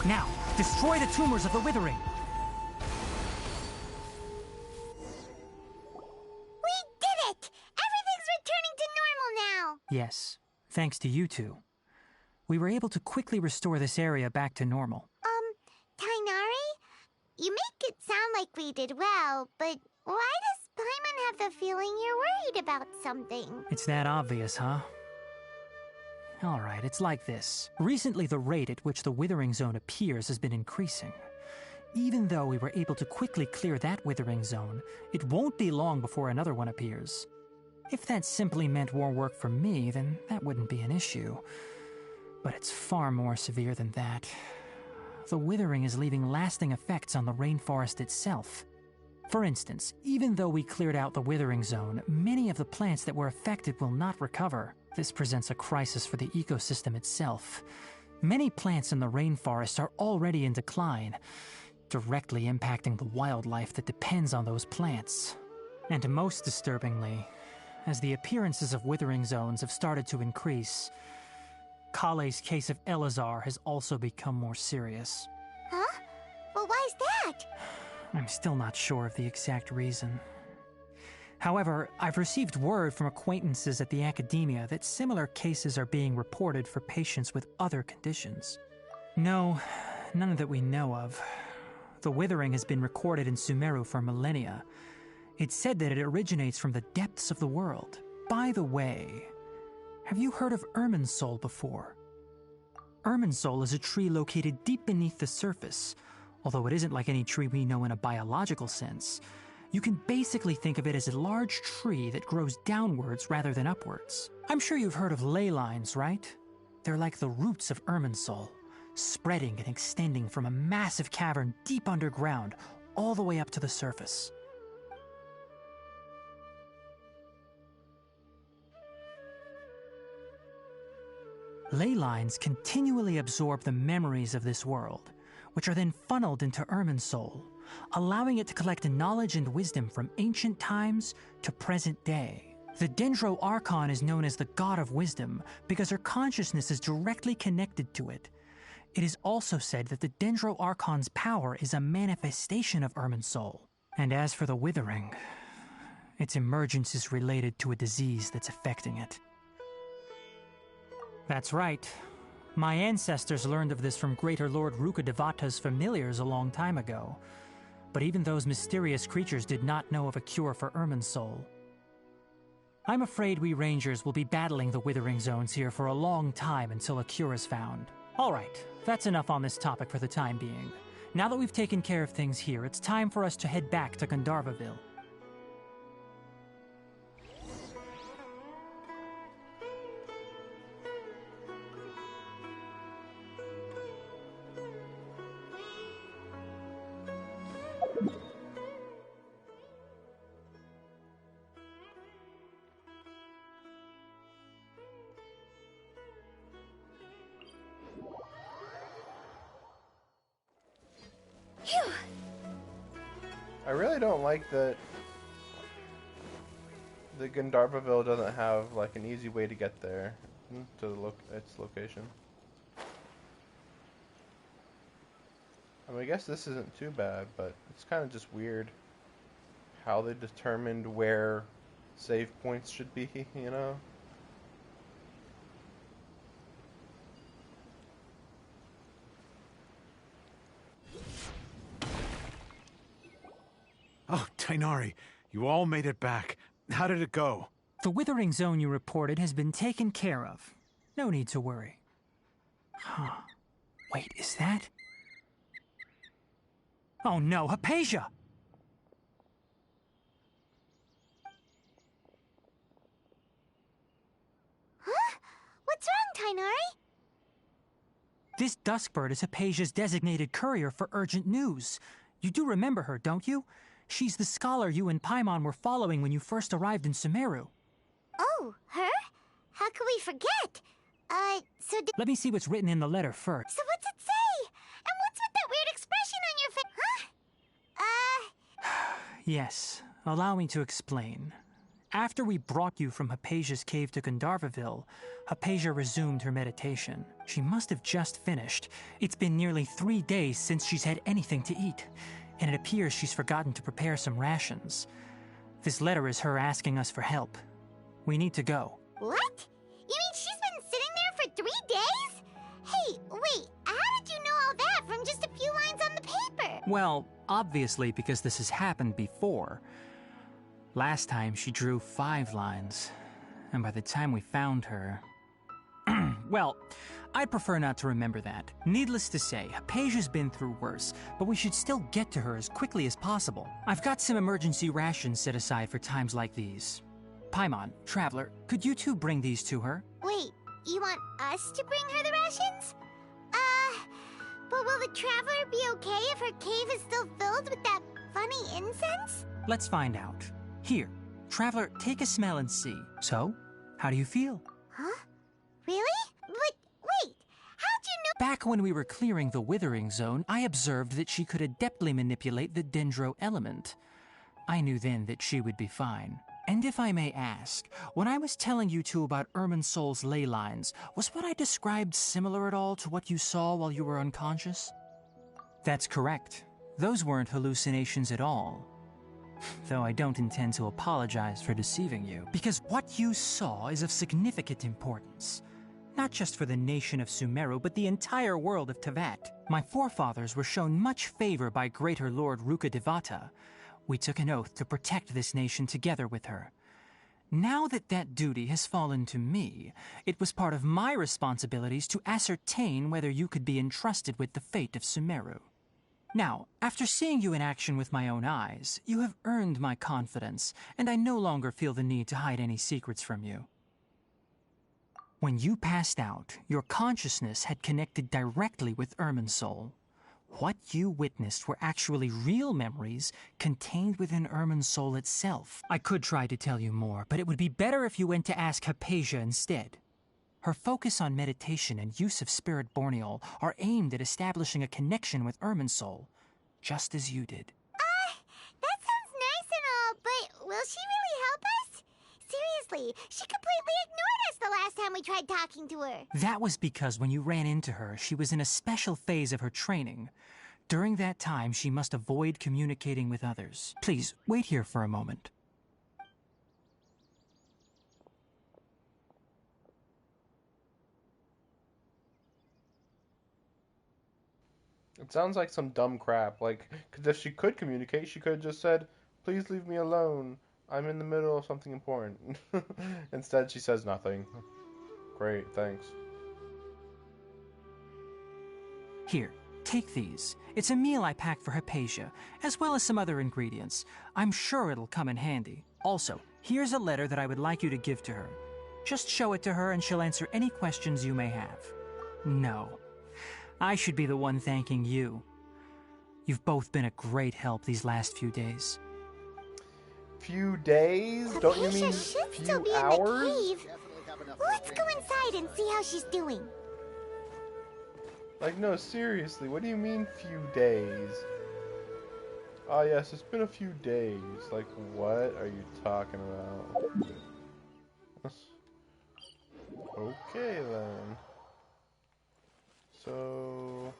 Now, destroy the tumors of the withering. We did it! Everything's returning to normal now! Yes, thanks to you two. We were able to quickly restore this area back to normal. Tainari? You make it sound like we did well, but why does Paimon have the feeling you're worried about something? It's that obvious, huh? Alright, it's like this. Recently, the rate at which the withering zone appears has been increasing. Even though we were able to quickly clear that withering zone, it won't be long before another one appears. If that simply meant more work for me, then that wouldn't be an issue. But it's far more severe than that. The withering is leaving lasting effects on the rainforest itself. For instance, even though we cleared out the withering zone, many of the plants that were affected will not recover. This presents a crisis for the ecosystem itself. Many plants in the rainforest are already in decline, directly impacting the wildlife that depends on those plants. And most disturbingly, as the appearances of withering zones have started to increase, Kale's case of Elazar has also become more serious. Huh? Well, why's that? I'm still not sure of the exact reason. However, I've received word from acquaintances at the academia that similar cases are being reported for patients with other conditions. No, none that we know of. The withering has been recorded in Sumeru for millennia. It's said that it originates from the depths of the world. By the way, have you heard of Irminsul before? Irminsul is a tree located deep beneath the surface. Although it isn't like any tree we know in a biological sense, you can basically think of it as a large tree that grows downwards rather than upwards. I'm sure you've heard of ley lines, right? They're like the roots of Irminsul, spreading and extending from a massive cavern deep underground all the way up to the surface. Ley lines continually absorb the memories of this world, which are then funneled into Irminsul, allowing it to collect knowledge and wisdom from ancient times to present day. The Dendro Archon is known as the God of Wisdom because her consciousness is directly connected to it. It is also said that the Dendro Archon's power is a manifestation of Irminsul. And as for the Withering, its emergence is related to a disease that's affecting it. That's right. My ancestors learned of this from Greater Lord Rukkhadevata's familiars a long time ago. But even those mysterious creatures did not know of a cure for Irminsul. I'm afraid we Rangers will be battling the Withering Zones here for a long time until a cure is found. Alright, that's enough on this topic for the time being. Now that we've taken care of things here, it's time for us to head back to Gandharvaville. I really don't like that the Gandharvaville doesn't have like an easy way to get there to its location. I mean, I guess this isn't too bad, but it's kind of just weird how they determined where save points should be, you know? Oh, Tainari, you all made it back. How did it go? The Withering Zone you reported has been taken care of. No need to worry. Huh. Wait, is that? Oh no, Hypatia! Huh? What's wrong, Tainari? This Duskbird is Hypatia's designated courier for urgent news. You do remember her, don't you? She's the scholar you and Paimon were following when you first arrived in Sumeru. Oh, her? How could we forget? So did... Let me see what's written in the letter first. So what's it say? And what's with that weird expression on your face? Huh? Yes, allow me to explain. After we brought you from Hypatia's cave to Gandharvaville, Hypatia resumed her meditation. She must have just finished. It's been nearly 3 days since she's had anything to eat, and it appears she's forgotten to prepare some rations. This letter is her asking us for help. We need to go. What? You mean she's been sitting there for 3 days? Hey, wait, how did you know all that from just a few lines on the paper? Well, obviously because this has happened before. Last time she drew 5 lines, and by the time we found her... Well, I'd prefer not to remember that. Needless to say, Hypatia's been through worse, but we should still get to her as quickly as possible. I've got some emergency rations set aside for times like these. Paimon, Traveler, could you two bring these to her? Wait, you want us to bring her the rations? But will the Traveler be okay if her cave is still filled with that funny incense? Let's find out. Here, Traveler, take a smell and see. So, how do you feel? Huh? Really? But wait, how'd you know? Back when we were clearing the Withering Zone, I observed that she could adeptly manipulate the Dendro element. I knew then that she would be fine. And if I may ask, when I was telling you two about Irminsol's ley lines, was what I described similar at all to what you saw while you were unconscious? That's correct. Those weren't hallucinations at all. Though I don't intend to apologize for deceiving you, because what you saw is of significant importance. Not just for the nation of Sumeru, but the entire world of Tevat. My forefathers were shown much favor by Greater Lord Rukkhadevata. We took an oath to protect this nation together with her. Now that that duty has fallen to me, it was part of my responsibilities to ascertain whether you could be entrusted with the fate of Sumeru. Now, after seeing you in action with my own eyes, you have earned my confidence, and I no longer feel the need to hide any secrets from you. When you passed out, your consciousness had connected directly with Irminsul. What you witnessed were actually real memories contained within Irminsul itself. I could try to tell you more, but it would be better if you went to ask Hypatia instead. Her focus on meditation and use of Spirit Borneol are aimed at establishing a connection with Irminsul, just as you did. That sounds nice and all, but will she really help us? Seriously, she completely ignored us the last time we tried talking to her. That was because when you ran into her, she was in a special phase of her training. During that time, she must avoid communicating with others. Please, wait here for a moment. It sounds like some dumb crap. Like, because if she could communicate, she could have just said, "Please leave me alone. I'm in the middle of something important." Instead, she says nothing. Great, thanks. Here, take these. It's a meal I packed for Hypatia, as well as some other ingredients. I'm sure it'll come in handy. Also, here's a letter that I would like you to give to her. Just show it to her and she'll answer any questions you may have. No, I should be the one thanking you. You've both been a great help these last few days. Few days? Don't you Hypatia mean should few still be hours? in the cave. Let's go inside and see how she's doing. Like, no, seriously, what do you mean few days? Ah, yes, it's been a few days. Like, what are you talking about? Okay, then. So...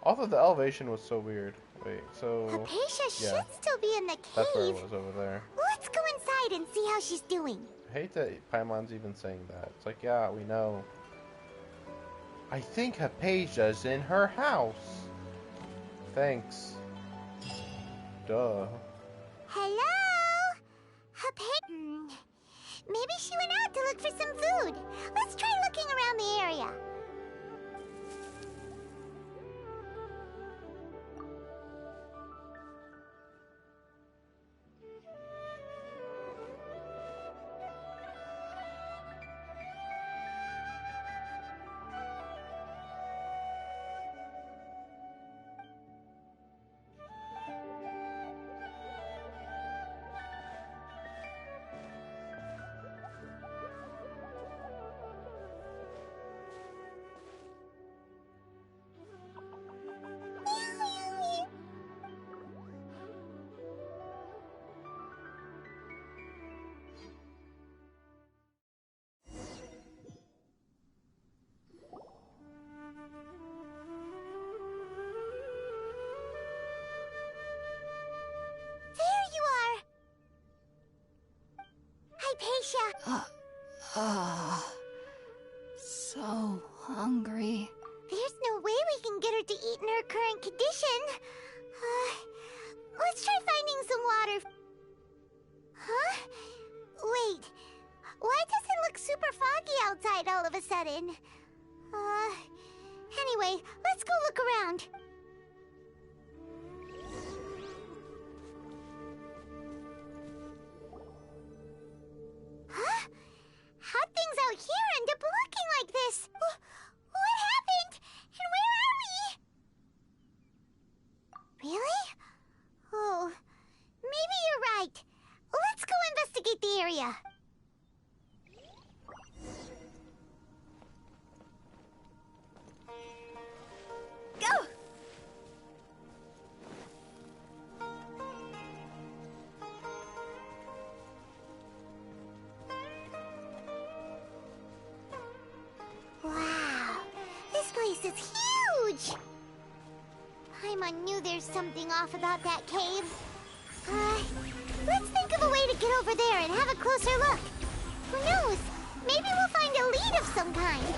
Although the elevation was so weird. Wait, so... Hypatia yeah, should still be in the cave. that's where it was over there. Let's go inside and see how she's doing. I hate that Paimon's even saying that. It's like, yeah, we know. I think Hypatia's in her house. Thanks. Duh. Hello? Maybe she went out to look for some food. Let's try looking around the area. Hypatia! So hungry. There's no way we can get her to eat in her current condition. Let's try finding some water. Huh? Wait. Why does it look super foggy outside all of a sudden? Anyway, let's go look around. Huh? How'd things out here end up looking like this? What happened? And where are we? Really? Oh, maybe you're right. Let's go investigate the area. Go! Wow, this place is huge! Paimon knew there's something off about that cave. Let's think of a way to get over there and have a closer look. Who knows? Maybe we'll find a lead of some kind.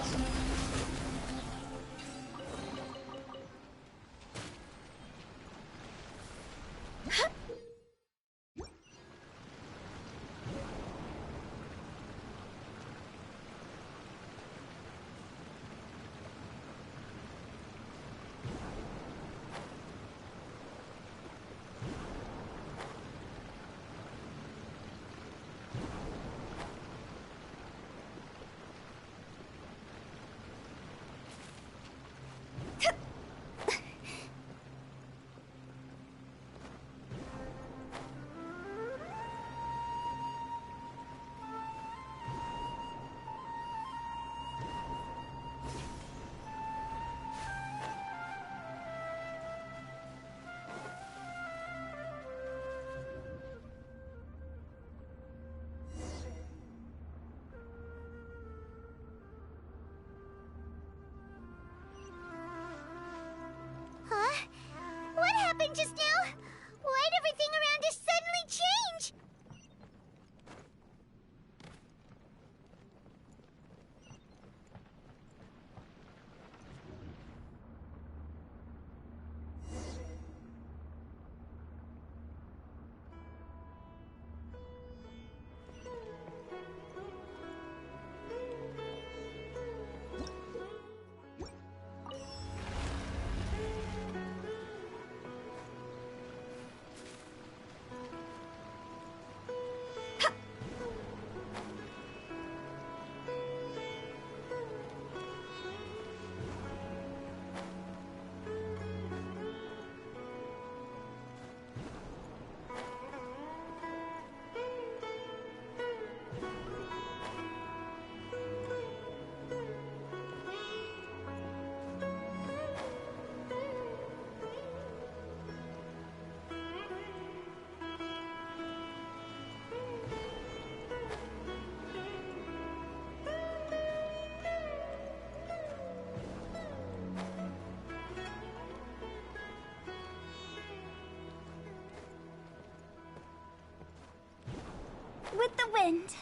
Huh? What happened just now? Why'd everything around us suddenly change? With the wind.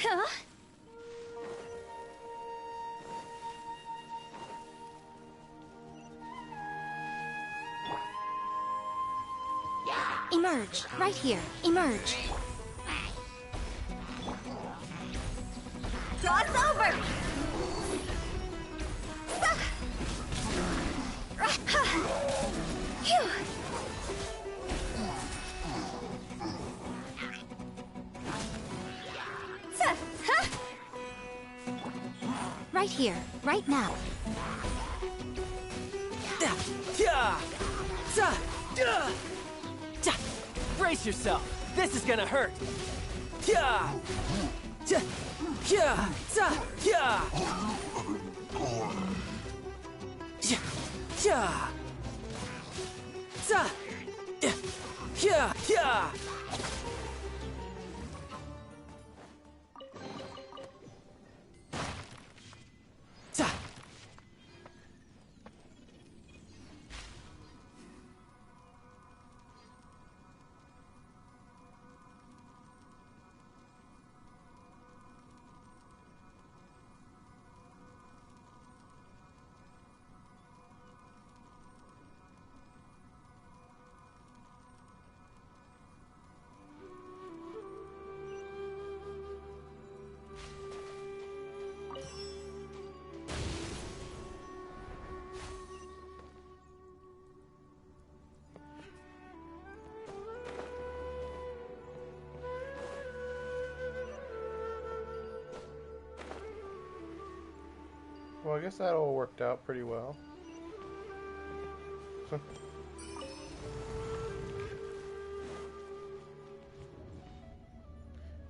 Huh? Emerge. Right here. Emerge. Cross over! Phew. here, right now. Brace yourself. This is gonna hurt. Well, I guess that all worked out pretty well. But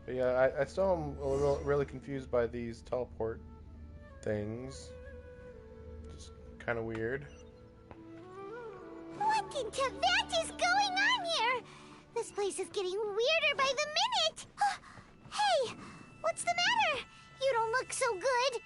yeah, I still am a little, really confused by these teleport things. Just kind of weird. What in Tibet is going on here? This place is getting weirder by the minute. Hey, what's the matter? You don't look so good.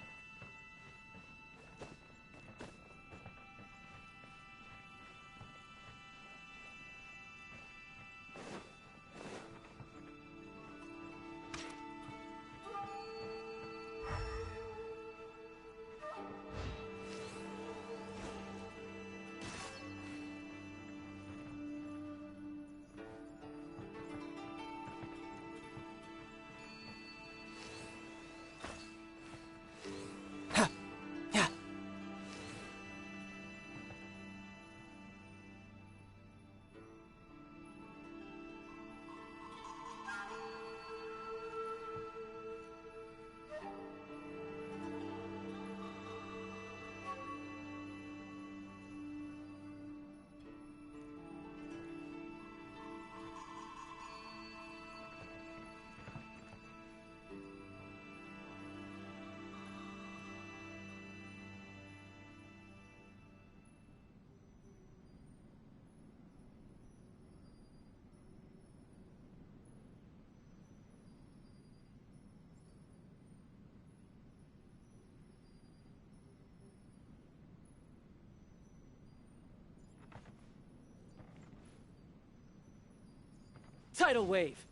Tidal wave.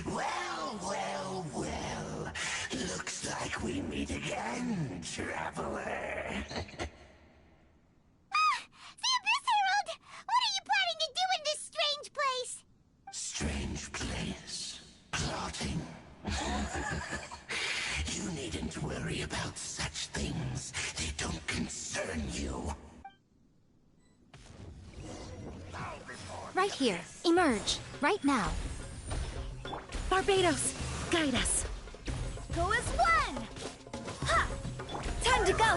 Well. Looks like we meet again, traveler. The Abyss Herald! What are you planning to do in this strange place? Strange place. Plotting. You needn't worry about such things. They don't concern you. Right here. Emerge. Right now. Barbados, guide us. Go as one! Ha! Time to go!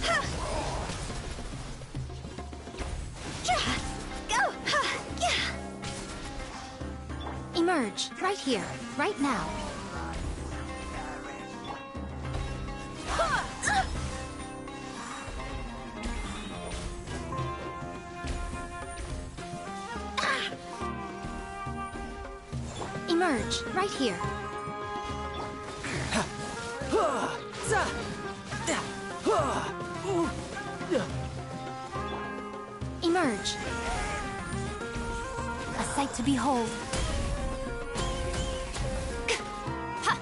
Ha! Go! Ha! Yeah! Emerge, right here, right now. Emerge, right here. Emerge. A sight to behold. Huh?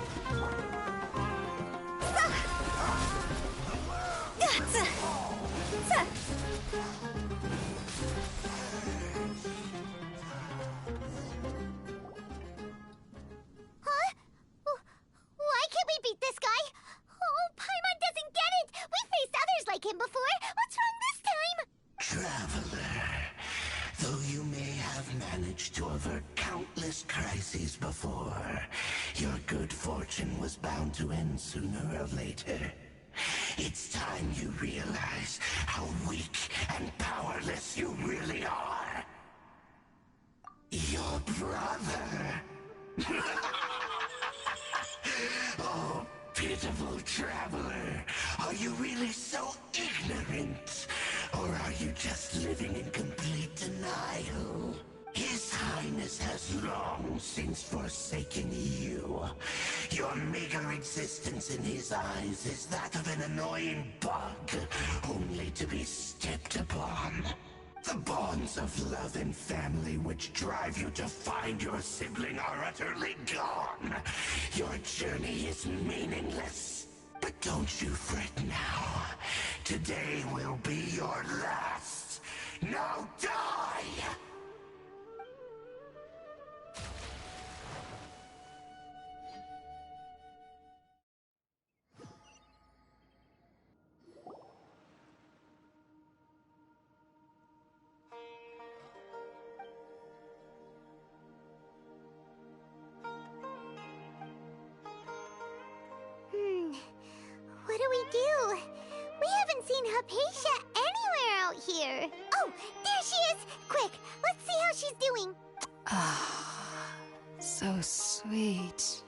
Why can't we beat this guy? Oh, Paimon doesn't get it! We faced others like him before! What's wrong this time? Traveler, though you may have managed to avert countless crises before, your good fortune was bound to end sooner or later. It's time you realize how weak and powerless you really are. Your brother. Oh, pitiful traveler. Are you really so ignorant? Or are you just living in complete denial? His Highness has long since forsaken you. Your meager existence in his eyes is that of an annoying bug, only to be stepped upon. The bonds of love and family which drive you to find your sibling are utterly gone. Your journey is meaningless. But don't you fret now. Today will be your last. Now die! What do we do? We haven't seen Hypatia anywhere out here. Oh, there she is! Quick, let's see how she's doing. So sweet.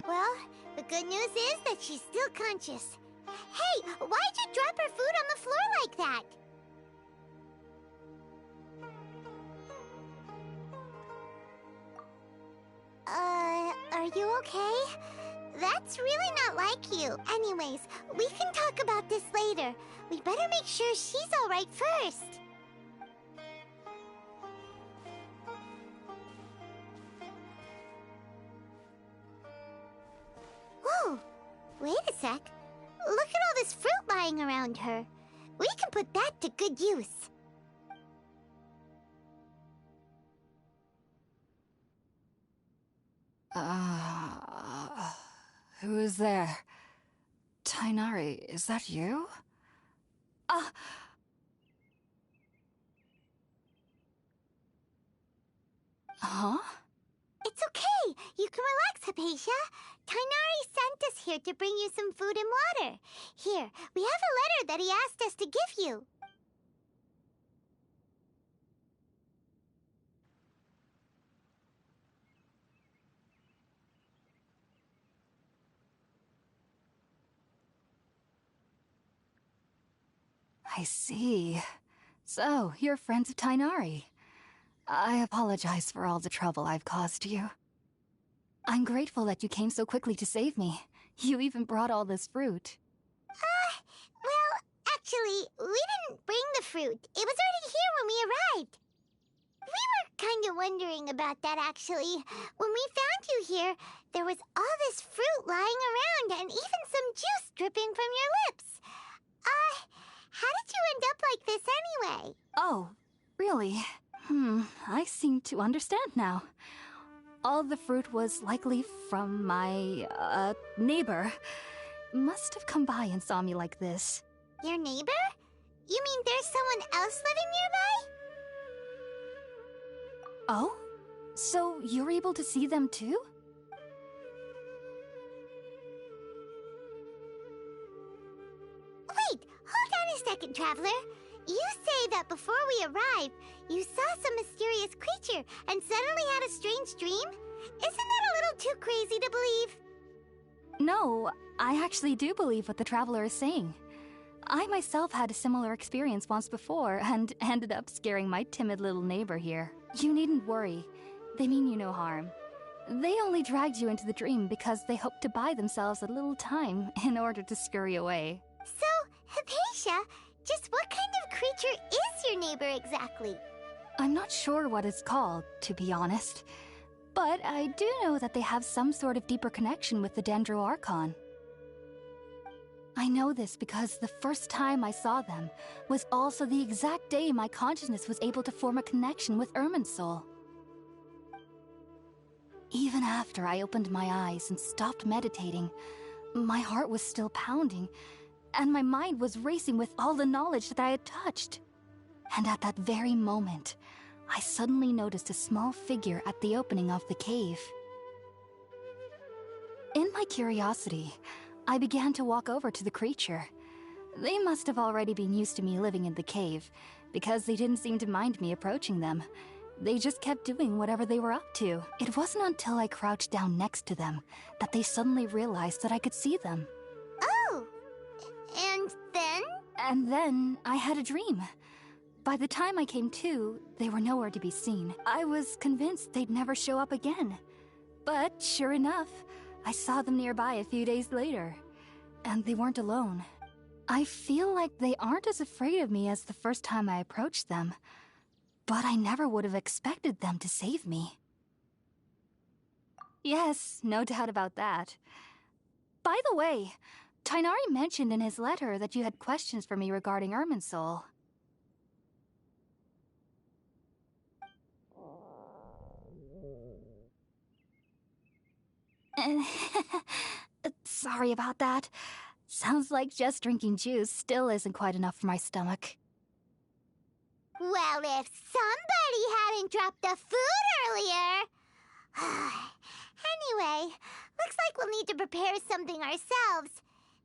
Well, the good news is that she's still conscious. Hey, why'd you drop her food on the floor like that? Are you okay? That's really not like you. Anyways, we can talk about this later. We better make sure she's alright first. Whoa! Wait a sec. Look at all this fruit lying around her. We can put that to good use. Who is there? Tainari, is that you? Huh? It's okay. You can relax, Hypatia. Tainari sent us here to bring you some food and water. Here, we have a letter that he asked us to give you. I see. So, you're friends of Tainari. I apologize for all the trouble I've caused you. I'm grateful that you came so quickly to save me. You even brought all this fruit. Well, actually, we didn't bring the fruit. It was already here when we arrived. We were kind of wondering about that, actually. When we found you here, there was all this fruit lying around and even some juice dripping from your lips. How did you end up like this anyway? Oh, really? I seem to understand now. All the fruit was likely from my, neighbor. Must have come by and saw me like this. Your neighbor? You mean there's someone else living nearby? Oh? So you're able to see them too? second, Traveler. You say that before we arrived, you saw some mysterious creature and suddenly had a strange dream? Isn't that a little too crazy to believe? No, I actually do believe what the Traveler is saying. I myself had a similar experience once before and ended up scaring my timid little neighbor here. You needn't worry. They mean you no harm. They only dragged you into the dream because they hoped to buy themselves a little time in order to scurry away. So, Hypatia, just what kind of creature is your neighbor exactly? I'm not sure what it's called, to be honest. But I do know that they have some sort of deeper connection with the Dendro Archon. I know this because the first time I saw them was also the exact day my consciousness was able to form a connection with Irminsul. Even after I opened my eyes and stopped meditating, my heart was still pounding, and my mind was racing with all the knowledge that I had touched. And at that very moment, I suddenly noticed a small figure at the opening of the cave. In my curiosity, I began to walk over to the creature. They must have already been used to me living in the cave, because they didn't seem to mind me approaching them. They just kept doing whatever they were up to. It wasn't until I crouched down next to them that they suddenly realized that I could see them. Oh! And then? And then I had a dream. By the time I came to, they were nowhere to be seen. I was convinced they'd never show up again. But sure enough, I saw them nearby a few days later. And they weren't alone. I feel like they aren't as afraid of me as the first time I approached them. But I never would have expected them to save me. Yes, no doubt about that. By the way, Tighnari mentioned in his letter that you had questions for me regarding Irminsul. Sorry about that. Sounds like just drinking juice still isn't quite enough for my stomach. Well, if somebody hadn't dropped the food earlier... Anyway, looks like we'll need to prepare something ourselves.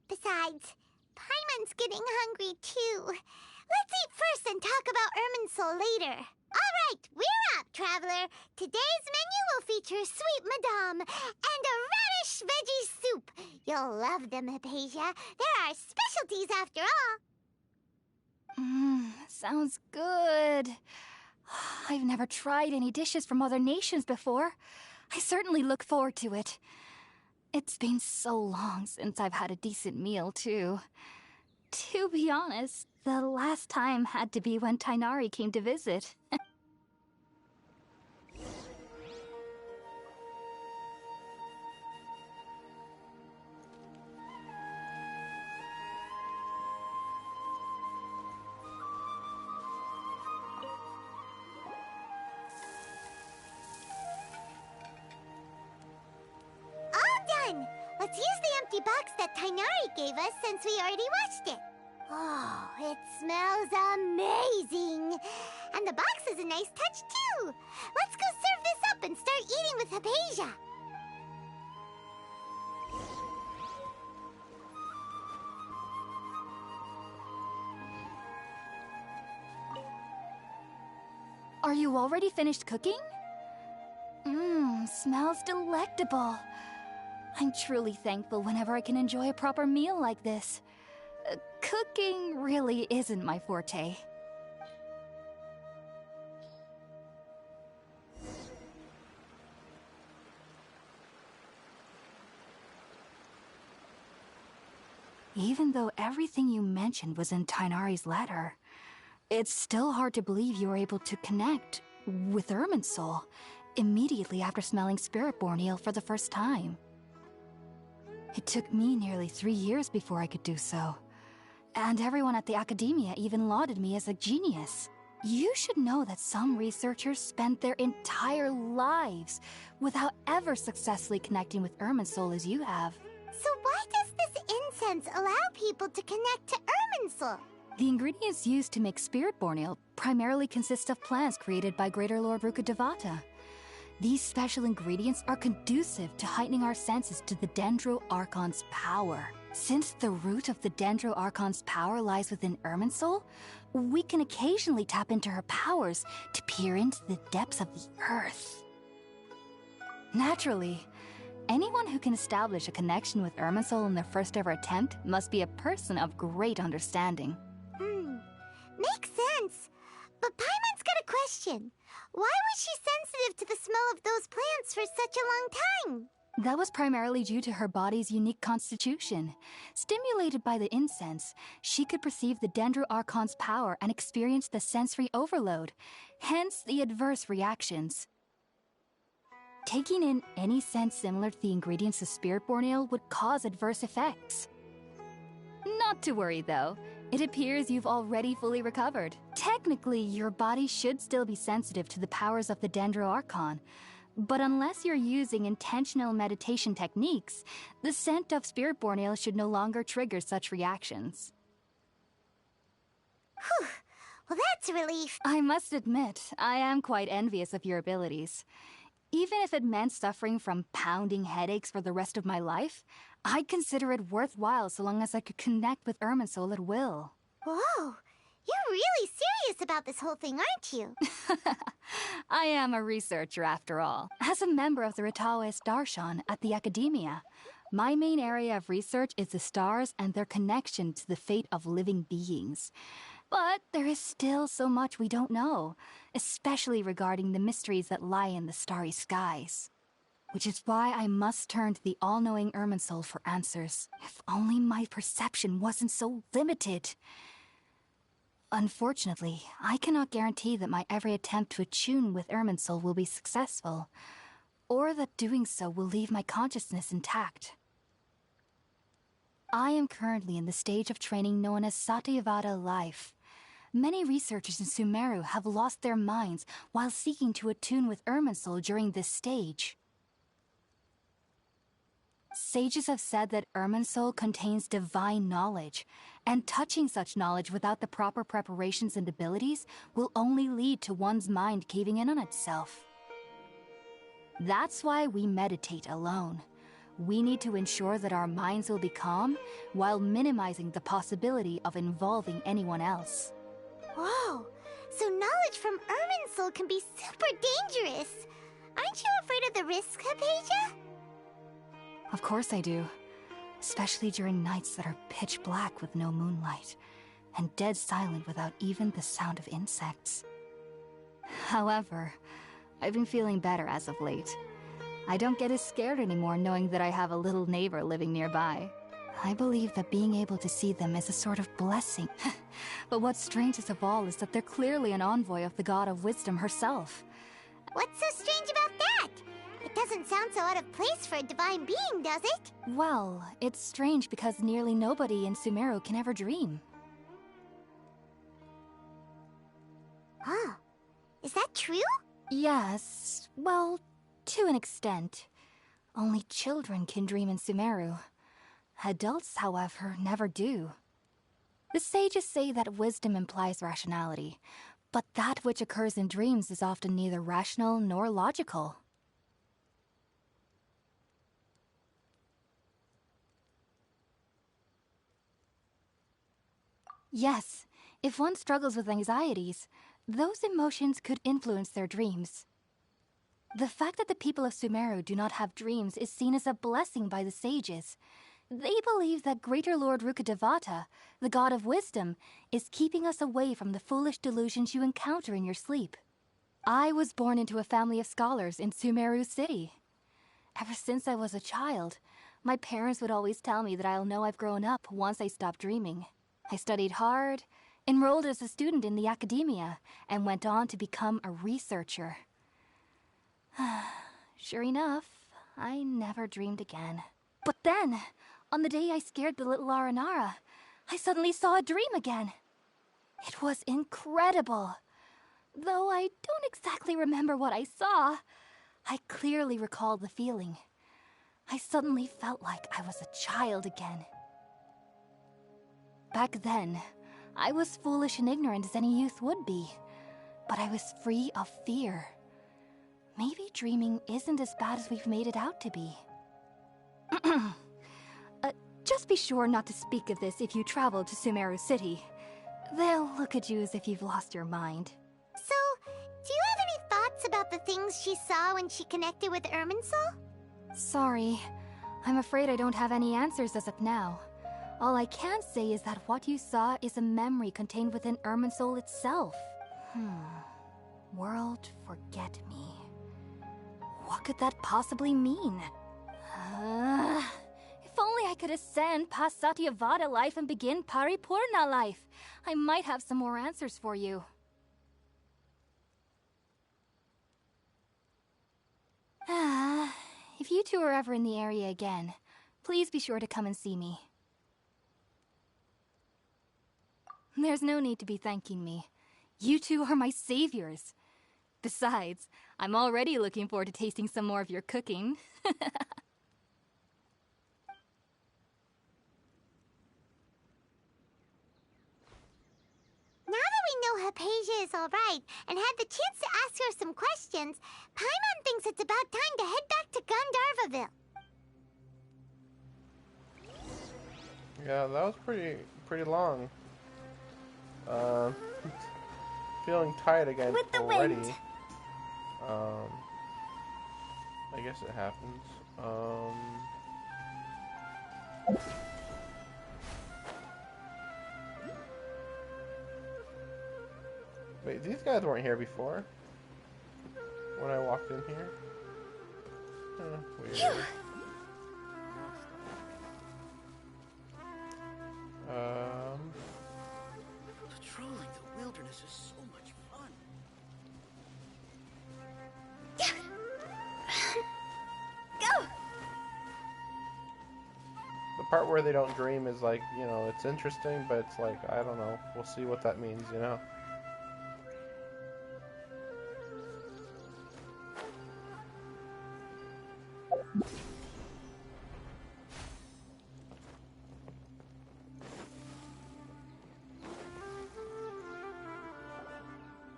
Besides, Paimon's getting hungry too. Let's eat first and talk about Irminsul later. All right, we're up, Traveler. Today's menu will feature sweet madame and a radish veggie soup. You'll love them, Hypatia. They're our specialties after all. Sounds good. I've never tried any dishes from other nations before. I certainly look forward to it. It's been so long since I've had a decent meal, too. To be honest, the last time had to be when Tighnari came to visit. Let's use the empty box that Tighnari gave us since we already watched it. Oh, it smells amazing. And the box is a nice touch, too. Let's go serve this up and start eating with Hypatia. Are you already finished cooking? Smells delectable. I'm truly thankful whenever I can enjoy a proper meal like this. Cooking really isn't my forte. Even though everything you mentioned was in Tighnari's letter, it's still hard to believe you were able to connect with Irminsul immediately after smelling Spiritborn eel for the first time. It took me nearly 3 years before I could do so. And everyone at the Academia even lauded me as a genius. You should know that some researchers spend their entire lives without ever successfully connecting with Irminsul as you have. So why does this incense allow people to connect to Irminsul? The ingredients used to make Spiritborn eel primarily consist of plants created by Greater Lord Rukkhadevata. These special ingredients are conducive to heightening our senses to the Dendro Archon's power. Since the root of the Dendro Archon's power lies within Irminsul, we can occasionally tap into her powers to peer into the depths of the earth. Naturally, anyone who can establish a connection with Irminsul in their first ever attempt must be a person of great understanding. Makes sense. But Paimon's got a question. Why was she sensitive to the smell of those plants for such a long time? That was primarily due to her body's unique constitution. Stimulated by the incense, she could perceive the Dendro Archon's power and experience the sensory overload, hence the adverse reactions. Taking in any scent similar to the ingredients of Spiritborn Ale would cause adverse effects. Not to worry though, it appears you've already fully recovered. Technically, your body should still be sensitive to the powers of the Dendro Archon, but unless you're using intentional meditation techniques, the scent of Spiritborn Ale should no longer trigger such reactions. Whew. Well, that's a relief. I must admit, I am quite envious of your abilities. Even if it meant suffering from pounding headaches for the rest of my life, I'd consider it worthwhile so long as I could connect with Irminsul at will. Whoa! You're really serious about this whole thing, aren't you? I am a researcher after all. As a member of the Ritaoist Darshan at the Academia, my main area of research is the stars and their connection to the fate of living beings. But there is still so much we don't know, especially regarding the mysteries that lie in the starry skies. Which is why I must turn to the all-knowing Irminsul for answers. If only my perception wasn't so limited. Unfortunately, I cannot guarantee that my every attempt to attune with Irminsul will be successful, or that doing so will leave my consciousness intact. I am currently in the stage of training known as Satyavada life. Many researchers in Sumeru have lost their minds while seeking to attune with Irminsul during this stage. Sages have said that Irminsul contains divine knowledge, and touching such knowledge without the proper preparations and abilities will only lead to one's mind caving in on itself. That's why we meditate alone. We need to ensure that our minds will be calm while minimizing the possibility of involving anyone else. Whoa! So knowledge from Irminsul can be super dangerous. Aren't you afraid of the risks, Hypatia? Of course I do. Especially during nights that are pitch black with no moonlight, and dead silent without even the sound of insects. However, I've been feeling better as of late. I don't get as scared anymore knowing that I have a little neighbor living nearby. I believe that being able to see them is a sort of blessing. But what's strangest of all is that they're clearly an envoy of the God of Wisdom herself. What's so strange about that? It doesn't sound so out of place for a divine being, does it? Well, it's strange because nearly nobody in Sumeru can ever dream. Huh. Is that true? Yes, well, to an extent. Only children can dream in Sumeru. Adults, however, never do. The sages say that wisdom implies rationality, but that which occurs in dreams is often neither rational nor logical. Yes, if one struggles with anxieties, those emotions could influence their dreams. The fact that the people of Sumeru do not have dreams is seen as a blessing by the sages. They believe that Greater Lord Rukkhadevata, the God of Wisdom, is keeping us away from the foolish delusions you encounter in your sleep. I was born into a family of scholars in Sumeru City. Ever since I was a child, my parents would always tell me that I'll know I've grown up once I stop dreaming. I studied hard, enrolled as a student in the Academia, and went on to become a researcher. Sure enough, I never dreamed again. But then, on the day I scared the little Aranara, I suddenly saw a dream again. It was incredible. Though I don't exactly remember what I saw, I clearly recall the feeling. I suddenly felt like I was a child again. Back then, I was foolish and ignorant as any youth would be, but I was free of fear. Maybe dreaming isn't as bad as we've made it out to be. Just be sure not to speak of this if you travel to Sumeru City. They'll look at you as if you've lost your mind. So, do you have any thoughts about the things she saw when she connected with Irminsul? Sorry. I'm afraid I don't have any answers as of now. All I can say is that what you saw is a memory contained within Irminsul itself. World forget me. What could that possibly mean? If only I could ascend past Satyavada life and begin Paripurna life. I might have some more answers for you. If you two are ever in the area again, please be sure to come and see me. There's no need to be thanking me. You two are my saviors. Besides, I'm already looking forward to tasting some more of your cooking. Now that we know Hypatia is alright and had the chance to ask her some questions, Paimon thinks it's about time to head back to Gandharvaville. Yeah, that was pretty long. Feeling tired again With the already. wind. I guess it happens. Wait, these guys weren't here before. When I walked in here. Weird. Patrolling the wilderness is so much fun. Go! The part where they don't dream is like, you know, it's interesting, but it's like, I don't know. We'll see what that means, you know?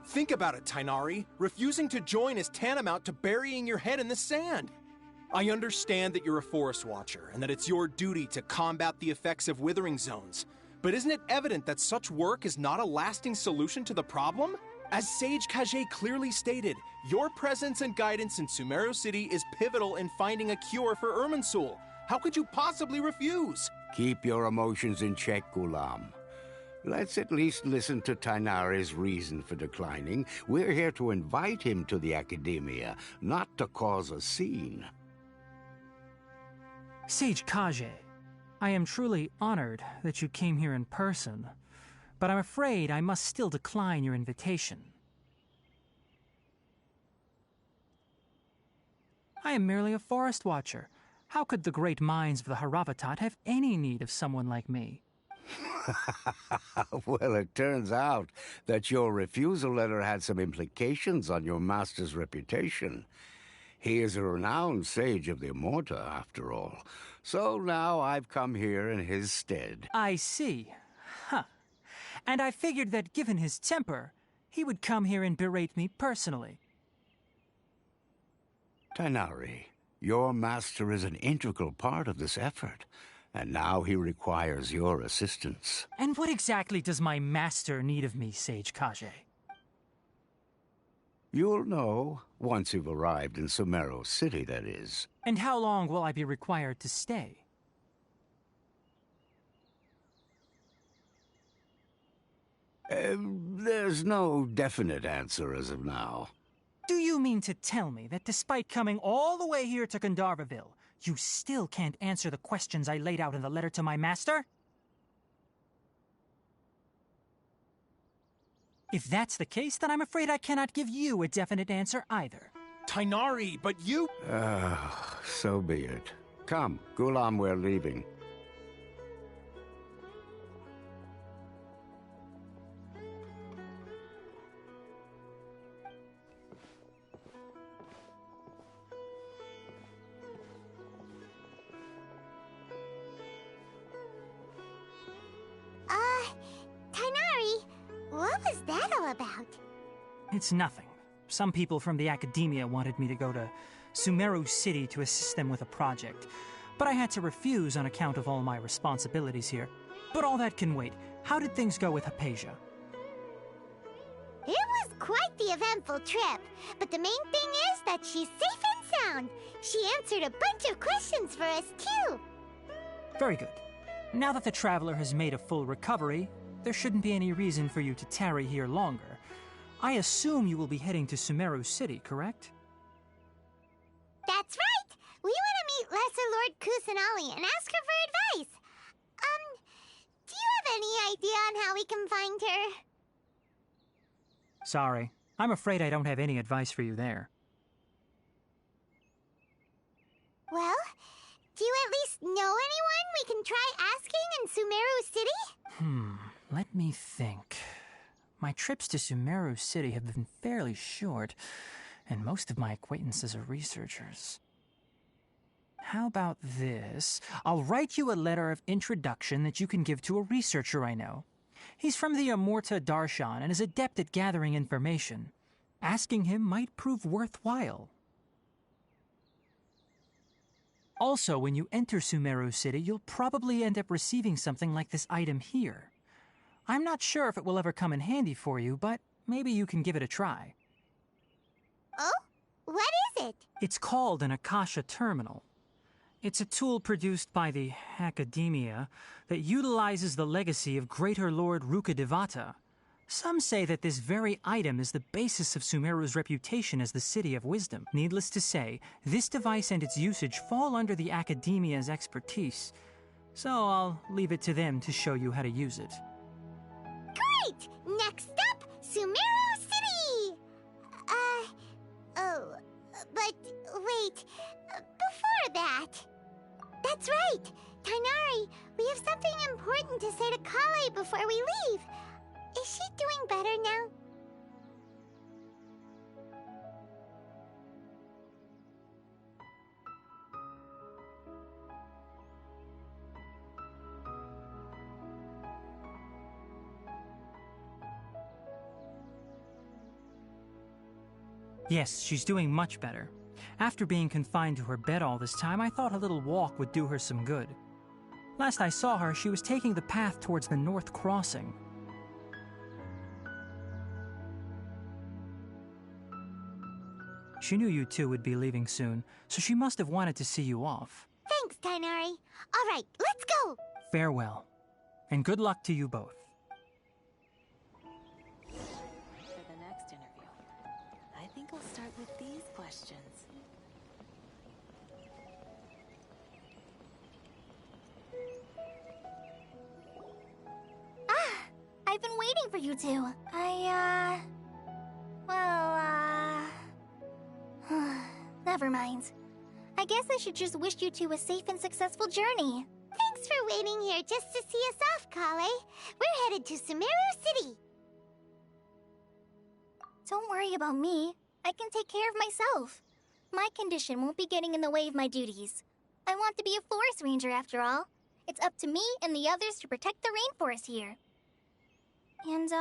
Think about it, Tainari. Refusing to join is tantamount to burying your head in the sand. I understand that you're a forest watcher, and that it's your duty to combat the effects of withering zones. But isn't it evident that such work is not a lasting solution to the problem? As Sage Kage clearly stated, your presence and guidance in Sumeru City is pivotal in finding a cure for Irminsul. How could you possibly refuse? Keep your emotions in check, Gulam. Let's at least listen to Tainari's reason for declining. We're here to invite him to the Academia, not to cause a scene. Sage Kage, I am truly honored that you came here in person, but I'm afraid I must still decline your invitation. I am merely a forest watcher. How could the great minds of the Haravatat have any need of someone like me? Well, it turns out that your refusal letter had some implications on your master's reputation. He is a renowned sage of the Immorta, after all. So now I've come here in his stead. I see. Huh. And I figured that given his temper, he would come here and berate me personally. Tainari, your master is an integral part of this effort. And now he requires your assistance. And what exactly does my master need of me, Sage Kage? You'll know once you've arrived in Sumeru City, that is. And how long will I be required to stay? There's no definite answer as of now. Do you mean to tell me that despite coming all the way here to Gandharvaville, you still can't answer the questions I laid out in the letter to my master? If that's the case, then I'm afraid I cannot give you a definite answer either. Tainari, but you... So be it. Come, Gulam, we're leaving. Tainari, what was that all about? It's nothing. Some people from the Academia wanted me to go to Sumeru City to assist them with a project. but I had to refuse on account of all my responsibilities here. But all that can wait. How did things go with Hypatia? It was quite the eventful trip, but the main thing is that she's safe and sound. She answered a bunch of questions for us, too. Very good. Now that the traveler has made a full recovery, there shouldn't be any reason for you to tarry here longer. I assume you will be heading to Sumeru City, correct? That's right! We want to meet Lesser Lord Kusanali and ask her for advice. Do you have any idea on how we can find her? Sorry. I'm afraid I don't have any advice for you there. Well, do you at least know anyone we can try asking in Sumeru City? Let me think. My trips to Sumeru City have been fairly short, and most of my acquaintances are researchers. How about this? I'll write you a letter of introduction that you can give to a researcher I know. He's from the Amurta Darshan and is adept at gathering information. Asking him might prove worthwhile. Also, when you enter Sumeru City, you'll probably end up receiving something like this item here. I'm not sure if it will ever come in handy for you, but maybe you can give it a try. Oh? What is it? It's called an Akasha Terminal. It's a tool produced by the Academia that utilizes the legacy of Greater Lord Rukkhadevata. Some say that this very item is the basis of Sumeru's reputation as the City of Wisdom. Needless to say, this device and its usage fall under the Academia's expertise, so I'll leave it to them to show you how to use it. Great! Next up, Sumeru City! But wait, before that... That's right! Tainari, we have something important to say to Kale before we leave. Is she doing better now? Yes, she's doing much better. After being confined to her bed all this time, I thought a little walk would do her some good. Last I saw her, she was taking the path towards the North Crossing. She knew you two would be leaving soon, so she must have wanted to see you off. Thanks, Tainari. All right, let's go! Farewell, and good luck to you both. For the next interview, I think I'll start with these questions. I've been waiting for you two. Never mind. I guess I should just wish you two a safe and successful journey. Thanks for waiting here just to see us off, Kale. We're headed to Sumeru City. Don't worry about me. I can take care of myself. My condition won't be getting in the way of my duties. I want to be a forest ranger after all. It's up to me and the others to protect the rainforest here. And,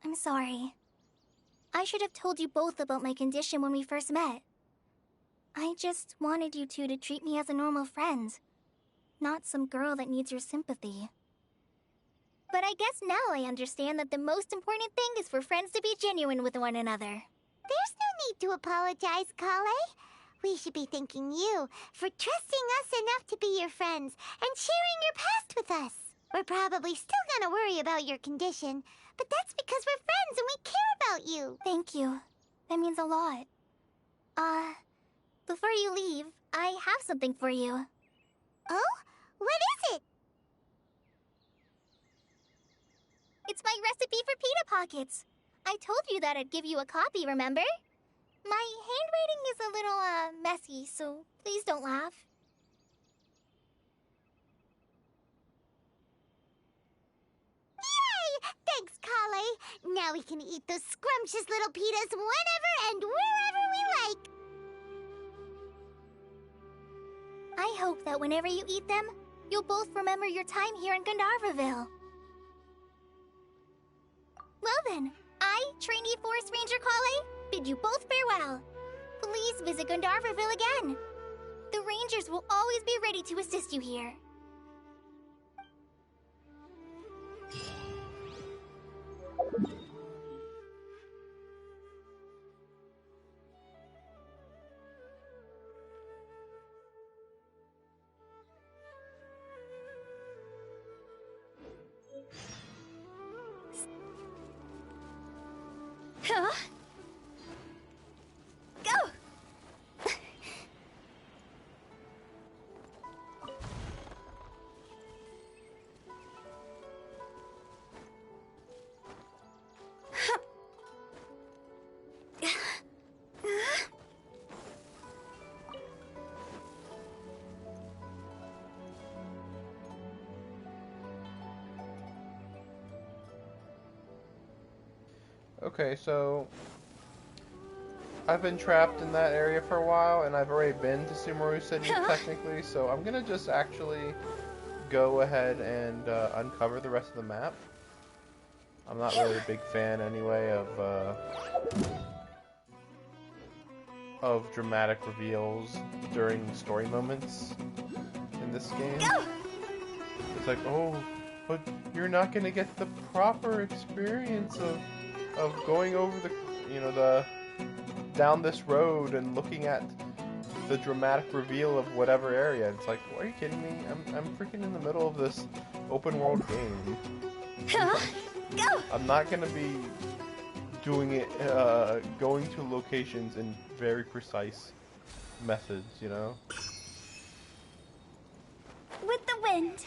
I'm sorry. I should have told you both about my condition when we first met. I just wanted you two to treat me as a normal friend, not some girl that needs your sympathy. But I guess now I understand that the most important thing is for friends to be genuine with one another. There's no need to apologize, Kale. We should be thanking you for trusting us enough to be your friends and sharing your past with us. We're probably still gonna worry about your condition, but that's because we're friends and we care about you. Thank you. That means a lot. Before you leave, I have something for you. Oh? What is it? It's my recipe for pita pockets. I told you that I'd give you a copy, remember? My handwriting is a little, messy, so please don't laugh. Yay! Thanks, Kale. Now we can eat those scrumptious little pitas whenever and wherever we like. I hope that whenever you eat them, you'll both remember your time here in Gandharvaville. Well then, I, trainee Forest Ranger Kale, bid you both farewell. Please visit Gandharvaville again. The Rangers will always be ready to assist you here. Huh? Go! Okay, so I've been trapped in that area for a while, and I've already been to Sumeru City technically, so I'm gonna just actually go ahead and uncover the rest of the map. I'm not really a big fan anyway of dramatic reveals during story moments in this game. It's like, oh, but you're not gonna get the proper experience of going over the, you know, the down this road and looking at the dramatic reveal of whatever area. It's like, are you kidding me? I'm freaking in the middle of this open world game. I'm not gonna be doing it, going to locations in very precise methods, you know? With the wind.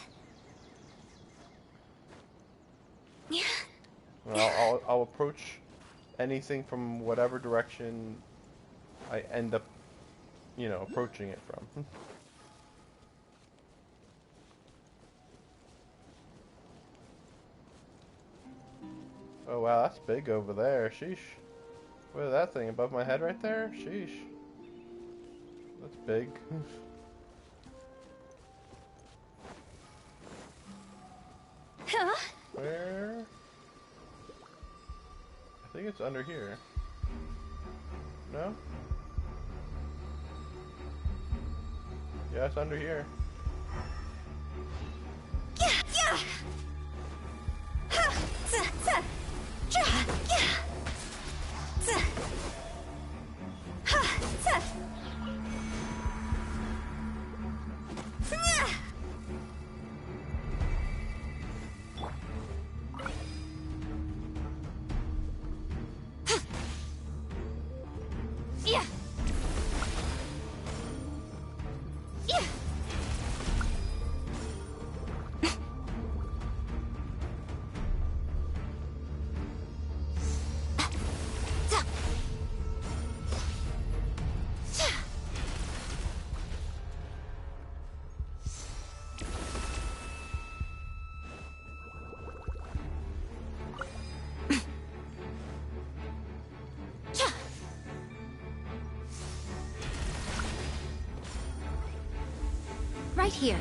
Well, I'll approach anything from whatever direction I end up, you know, approaching it from. Oh wow, that's big over there. Sheesh. What is that thing above my head right there? Sheesh. That's big. Where? I think it's under here. No? Yeah, it's under here. Right here.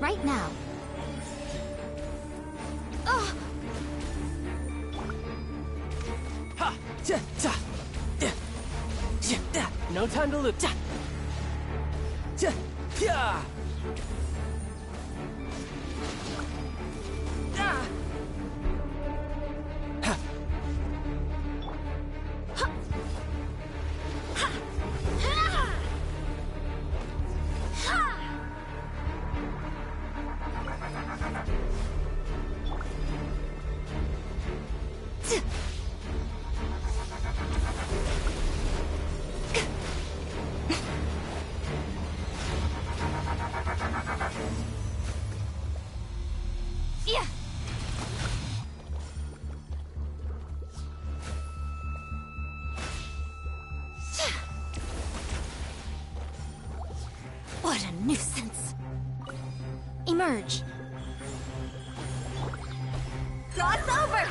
Right now. No time to lose. What a nuisance. Emerge. Cross over!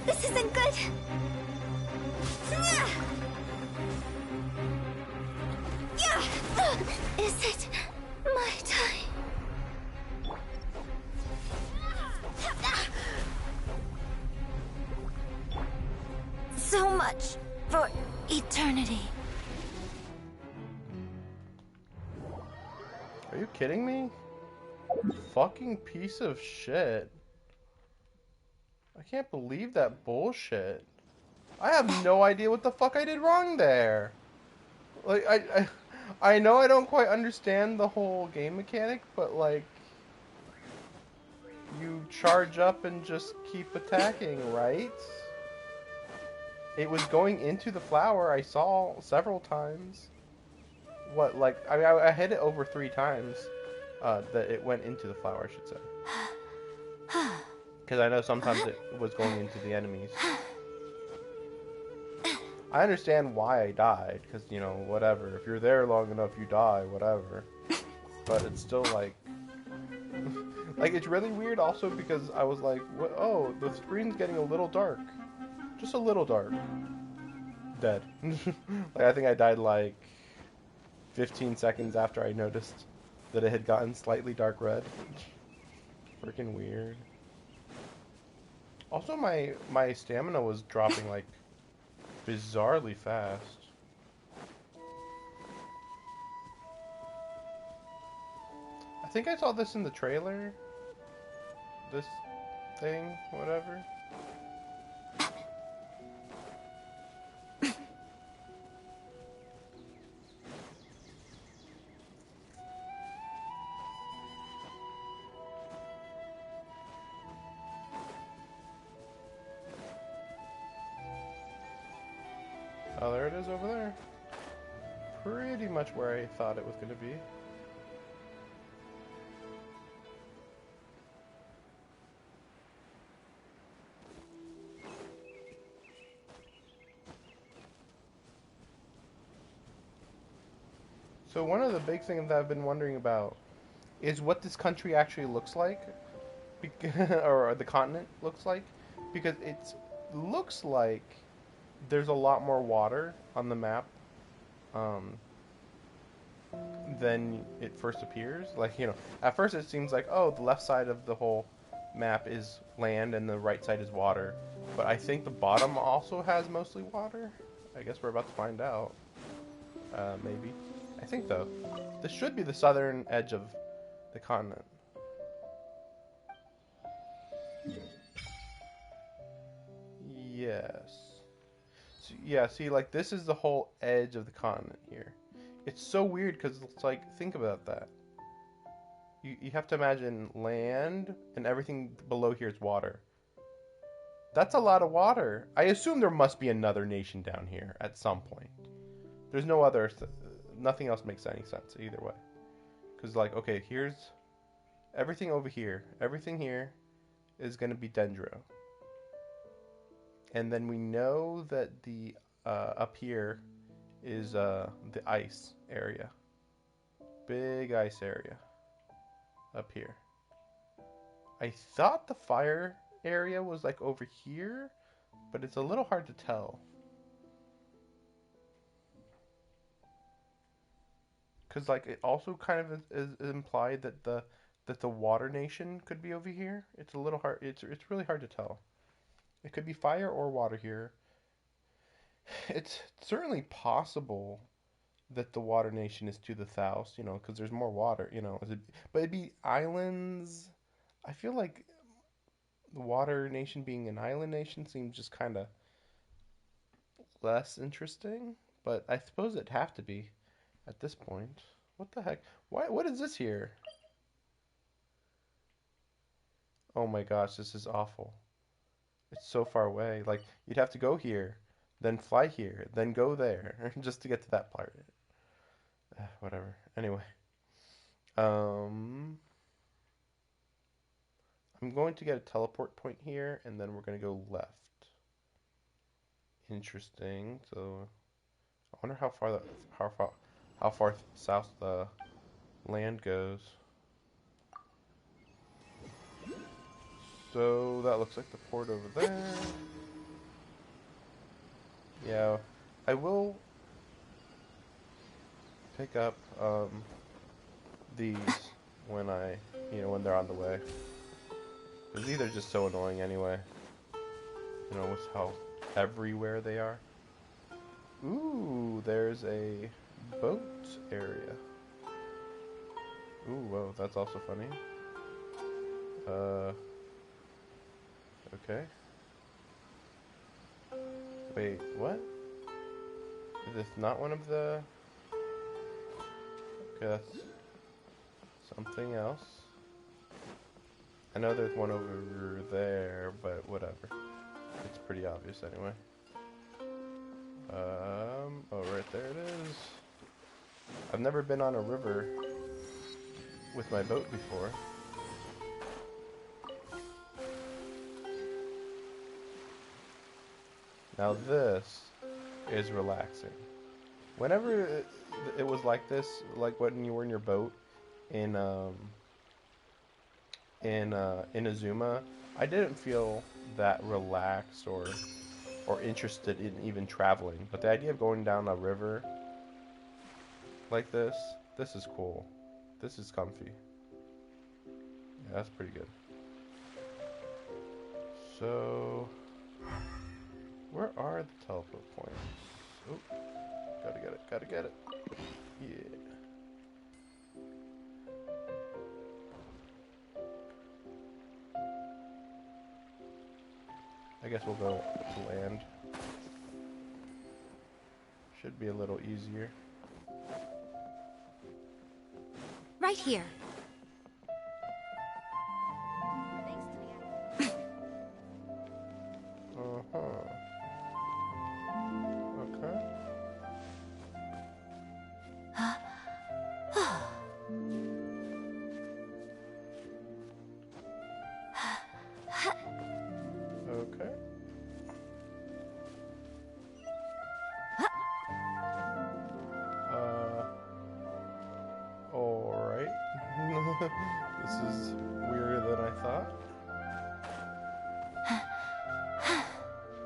This isn't good. so much for eternity. Are you kidding me? Fucking piece of shit. I can't believe that bullshit. I have no idea what the fuck I did wrong there. Like, I know I don't quite understand the whole game mechanic, but like, you charge up and just keep attacking, right? It was going into the flower, I saw several times. What, like, I mean, I hit it over 3 times. That it went into the flower, I should say. Because I know sometimes it was going into the enemies. I understand why I died, because, you know, whatever. If you're there long enough, you die, whatever. But it's still, like... like, it's really weird also because I was like, what? Oh, the screen's getting a little dark. Just a little dark. Dead. Like, I think I died, like, 15 seconds after I noticed that it had gotten slightly dark red. Freaking weird. Also, my stamina was dropping, like, bizarrely fast. I think I saw this in the trailer. This thing, whatever. Oh, there it is over there. Pretty much where I thought it was going to be. So one of the big things that I've been wondering about is what this country actually looks like, or the continent looks like, because it looks like there's a lot more water on the map than it first appears. Like, you know, at first it seems like, oh, the left side of the whole map is land and the right side is water. But I think the bottom also has mostly water. I guess we're about to find out. Maybe. I think, though. This should be the southern edge of the continent. Yes. So, yeah, see, like, this is the whole edge of the continent here. It's so weird because it's like, think about that. You have to imagine land and everything below here is water. That's a lot of water. I assume there must be another nation down here at some point. There's no other... Nothing else makes any sense either way. Because, like, okay, here's everything over here. Everything here is going to be Dendro. And then we know that the up here is the ice area. Big ice area up here. I thought the fire area was like over here, but it's a little hard to tell. Because like it also kind of is implied that the water nation could be over here. It's a little hard. It's really hard to tell. It could be fire or water here. It's certainly possible that the water nation is to the south, you know, because there's more water, you know. But it'd be islands. I feel like the water nation being an island nation seems just kind of less interesting. But I suppose it'd have to be at this point. What the heck? What is this here? Oh my gosh, this is awful. It's so far away. Like, you'd have to go here, then fly here, then go there, just to get to that part. Whatever. Anyway. I'm going to get a teleport point here, and then we're going to go left. Interesting. So, I wonder how far south the land goes. So that looks like the port over there. Yeah, I will pick up these when when they're on the way. Because these are just so annoying anyway. You know, with how everywhere they are. Ooh, there's a boat area. Ooh, whoa, that's also funny. Okay. Wait, what? Is this not one of the... Okay, that's something else. I know there's one over there, but whatever. It's pretty obvious anyway. Oh, right there it is. I've never been on a river with my boat before. Now this is relaxing. Whenever it was like this, like when you were in your boat in Inazuma, I didn't feel that relaxed or interested in even traveling. But the idea of going down a river like this is cool. This is comfy. Yeah, that's pretty good. So, where are the teleport points? Oh, gotta get it. Yeah. I guess we'll go to land. Should be a little easier. Right here. Okay. Okay. Alright. This is weirder than I thought.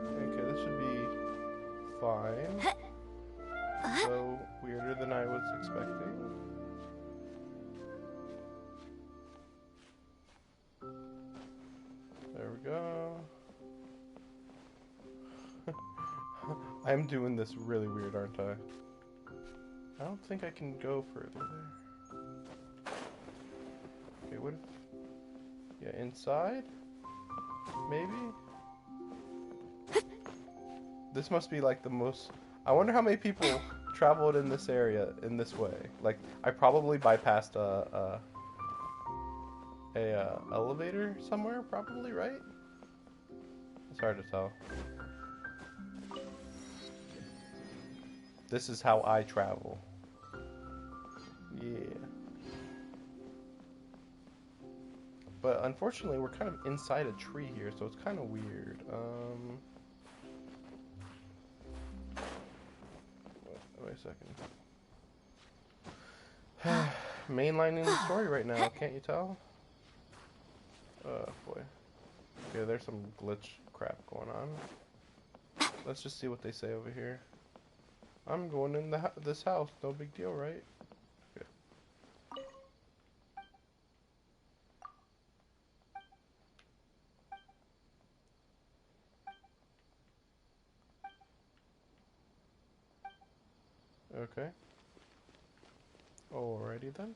Okay, this should be fine. So, weirder than I was expecting. There we go. I'm doing this really weird, aren't I? I don't think I can go further there. Okay, what if... Yeah, inside? Maybe? This must be like the most... I wonder how many people traveled in this area in this way. Like, I probably bypassed a elevator somewhere, probably, right? It's hard to tell. This is how I travel. Yeah. But unfortunately, we're kind of inside a tree here, so it's kind of weird. Wait a second. Mainlining the story right now, can't you tell? Boy. Okay, there's some glitch crap going on. Let's just see what they say over here. I'm going in this house, no big deal, right? Okay. Okay. Alrighty then.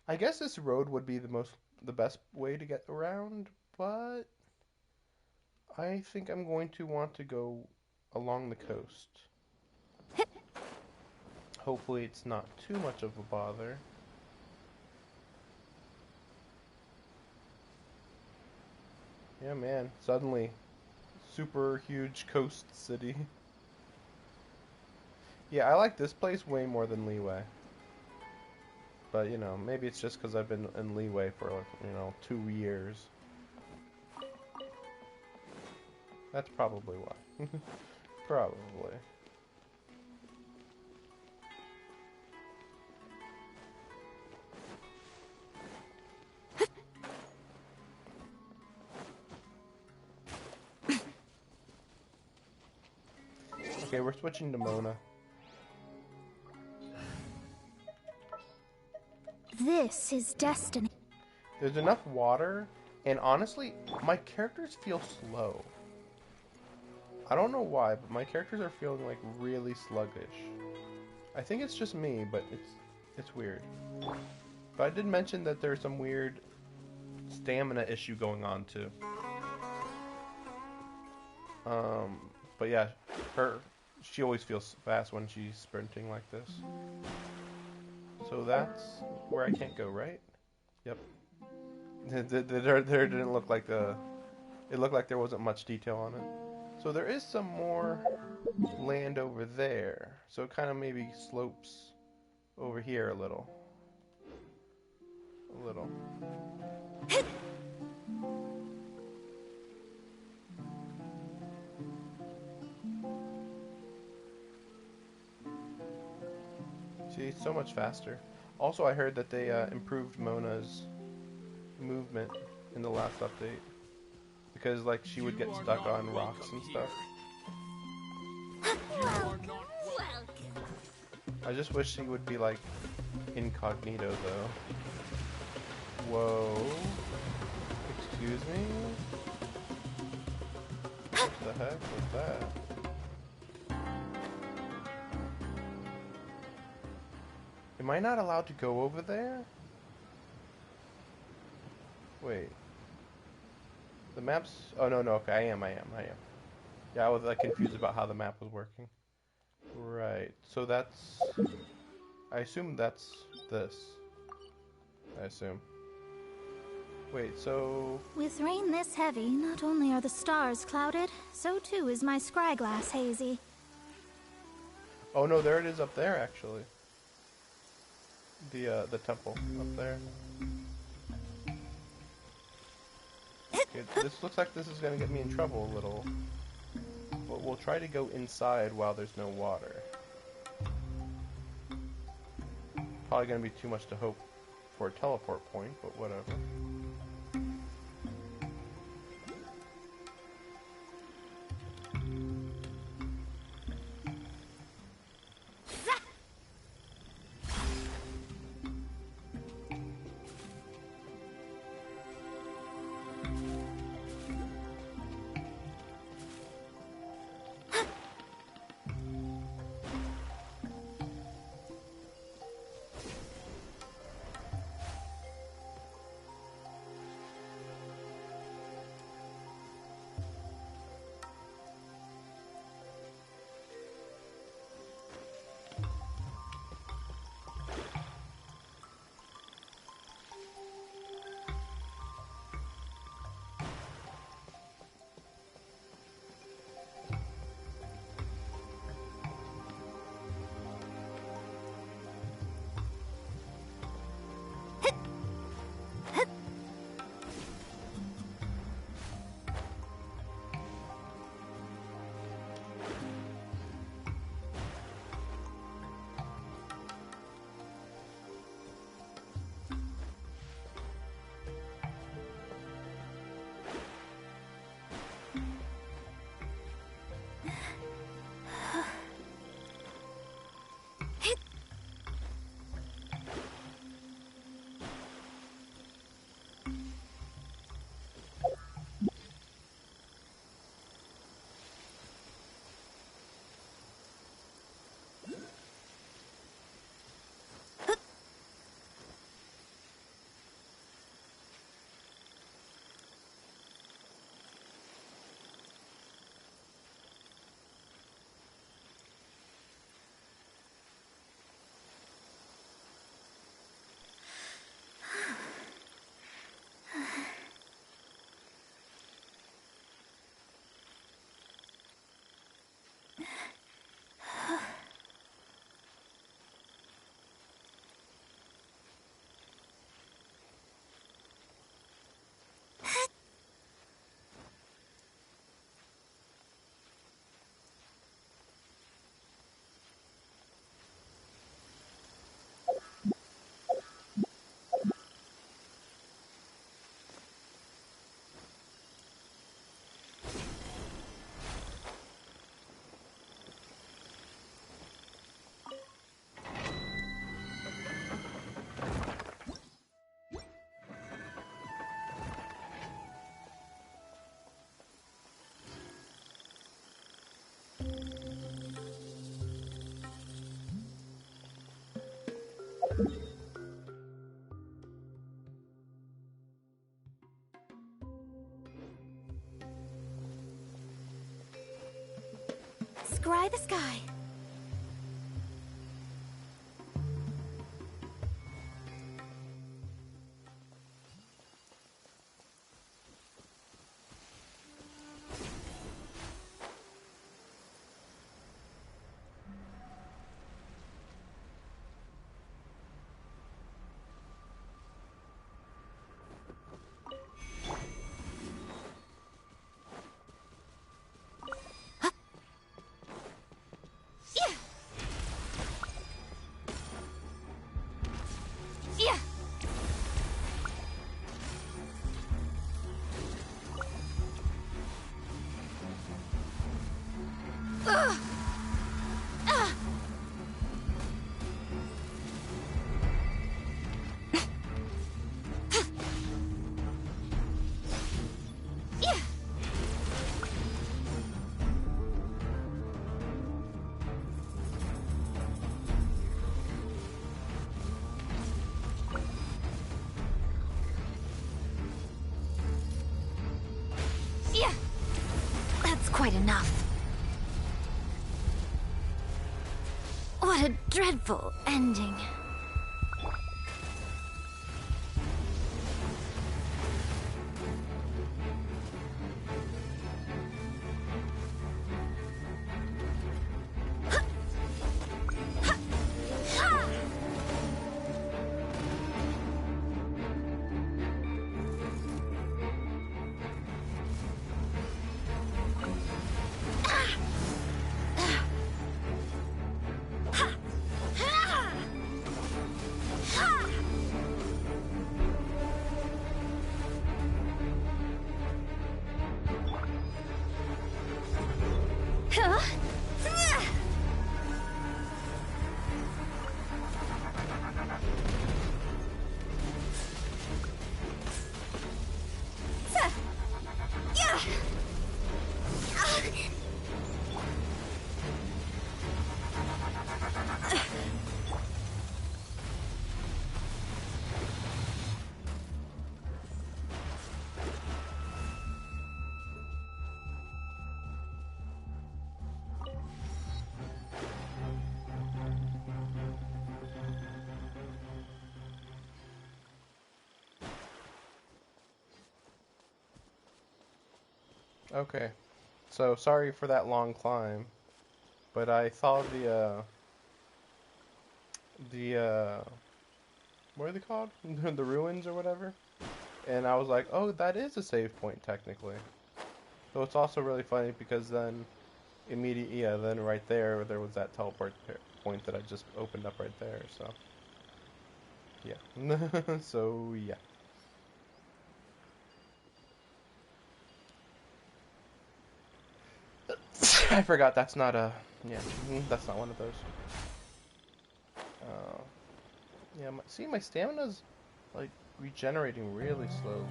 I guess this road would be the best way to get around, but I think I'm going to want to go along the coast. Hopefully it's not too much of a bother. Yeah, man, suddenly super huge coast city. Yeah, I like this place way more than Leeway. But, you know, maybe it's just because I've been in Leeway for, like, 2 years. That's probably why. Probably. Okay, we're switching to Mona. This is destiny. There's enough water, and honestly, my characters feel slow. I don't know why, but my characters are feeling like really sluggish. I think it's just me, but it's weird. But I did mention that there's some weird stamina issue going on too. But yeah, she always feels fast when she's sprinting like this. So that's where I can't go, right? Yep. There didn't look like it looked like there wasn't much detail on it. So there is some more land over there. So it kind of maybe slopes over here a little. A little. See, it's so much faster. Also, I heard that they improved Mona's movement in the last update. Because, like, she would get stuck on rocks and stuff. I just wish she would be, like, incognito, though. Whoa. Excuse me? What the heck was that? Am I not allowed to go over there? Wait. The map's... Oh, no, okay, I am. Yeah, I was, like, confused about how the map was working. Right, so that's... I assume that's this. I assume. Wait, so... With rain this heavy, not only are the stars clouded, so too is my scryglass hazy. Oh no, there it is up there, actually. The temple up there. Okay, this looks like this is gonna get me in trouble a little. But we'll try to go inside while there's no water. Probably gonna be too much to hope for a teleport point, but whatever. Scry the sky. That's quite enough. What a dreadful ending. Okay, so sorry for that long climb, but I saw what are they called? The ruins or whatever, and I was like, oh, that is a save point technically. So it's also really funny because then then right there was that teleport point that I just opened up right there. So yeah, so yeah. I forgot that's not that's not one of those. Yeah, see, my stamina's like regenerating really slowly.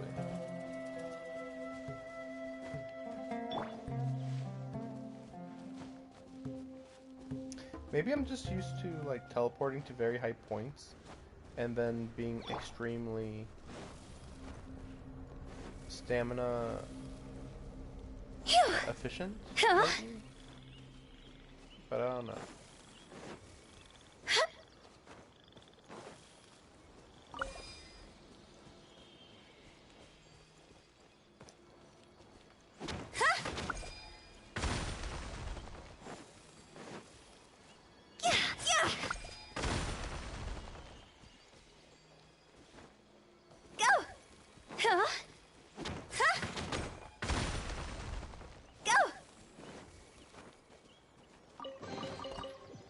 Maybe I'm just used to like teleporting to very high points and then being extremely stamina efficient, maybe? But I don't know.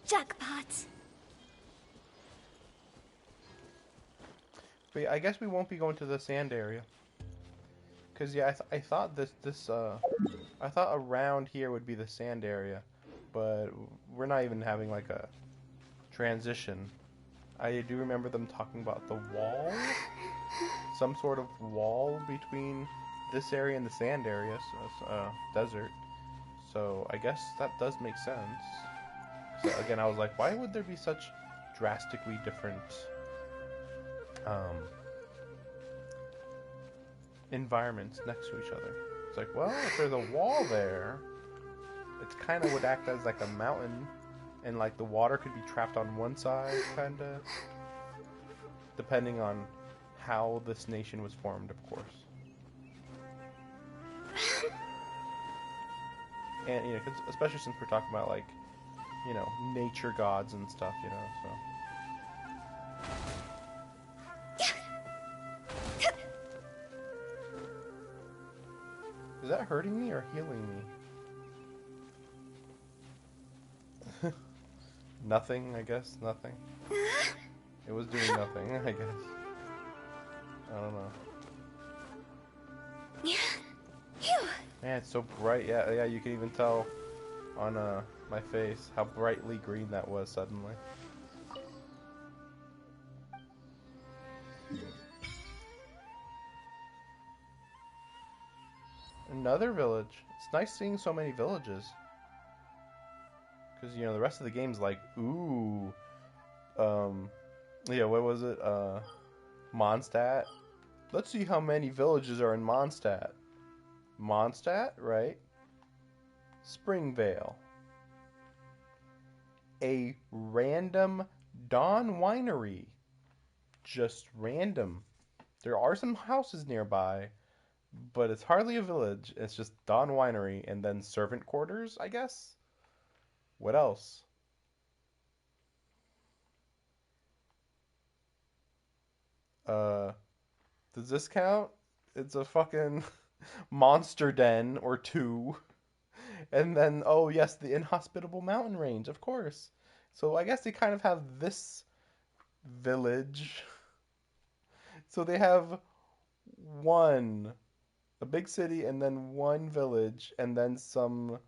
Jackpot. But yeah, I guess we won't be going to the sand area. Cause yeah, I thought I thought around here would be the sand area, but we're not even having like a transition. I do remember them talking about the wall, some sort of wall between this area and the sand area, so desert. So I guess that does make sense. So again, I was like, why would there be such drastically different environments next to each other? It's like, well, if there's a wall there, It kind of would act as like a mountain, and like the water could be trapped on one side, kind of, depending on how this nation was formed, of course. And you know, 'cause especially since we're talking about like, you know, nature gods and stuff, you know, so. Is that hurting me or healing me? Nothing, I guess. Nothing. It was doing nothing, I guess. I don't know. Man, it's so bright. Yeah, you can even tell on my face how brightly green that was suddenly. Another village. It's nice seeing so many villages. Because, you know, the rest of the game's like, ooh. Yeah, what was it? Mondstadt? Let's see how many villages are in Mondstadt. Mondstadt, right? Springvale. A random Dawn Winery. Just random. There are some houses nearby, but it's hardly a village. It's just Dawn Winery and then servant quarters, I guess? What else? Does this count? It's a fucking monster den or two. And then, oh yes, the inhospitable mountain range, of course. So I guess they kind of have this village. So they have a big city, and then one village, and then some,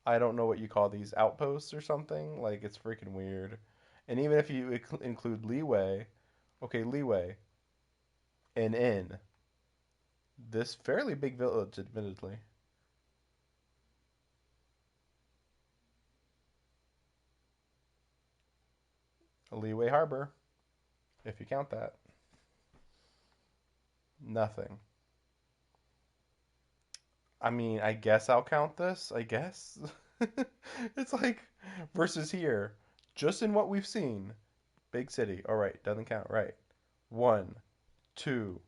I don't know what you call these, outposts or something. Like, it's freaking weird. And even if you include Leeway, okay, Leeway, an inn. This fairly big village, admittedly. Leeway Harbor, if you count that. Nothing. I mean, I guess I'll count this, I guess. It's like, versus here, just in what we've seen. Big city, alright, doesn't count, right. 1, 2,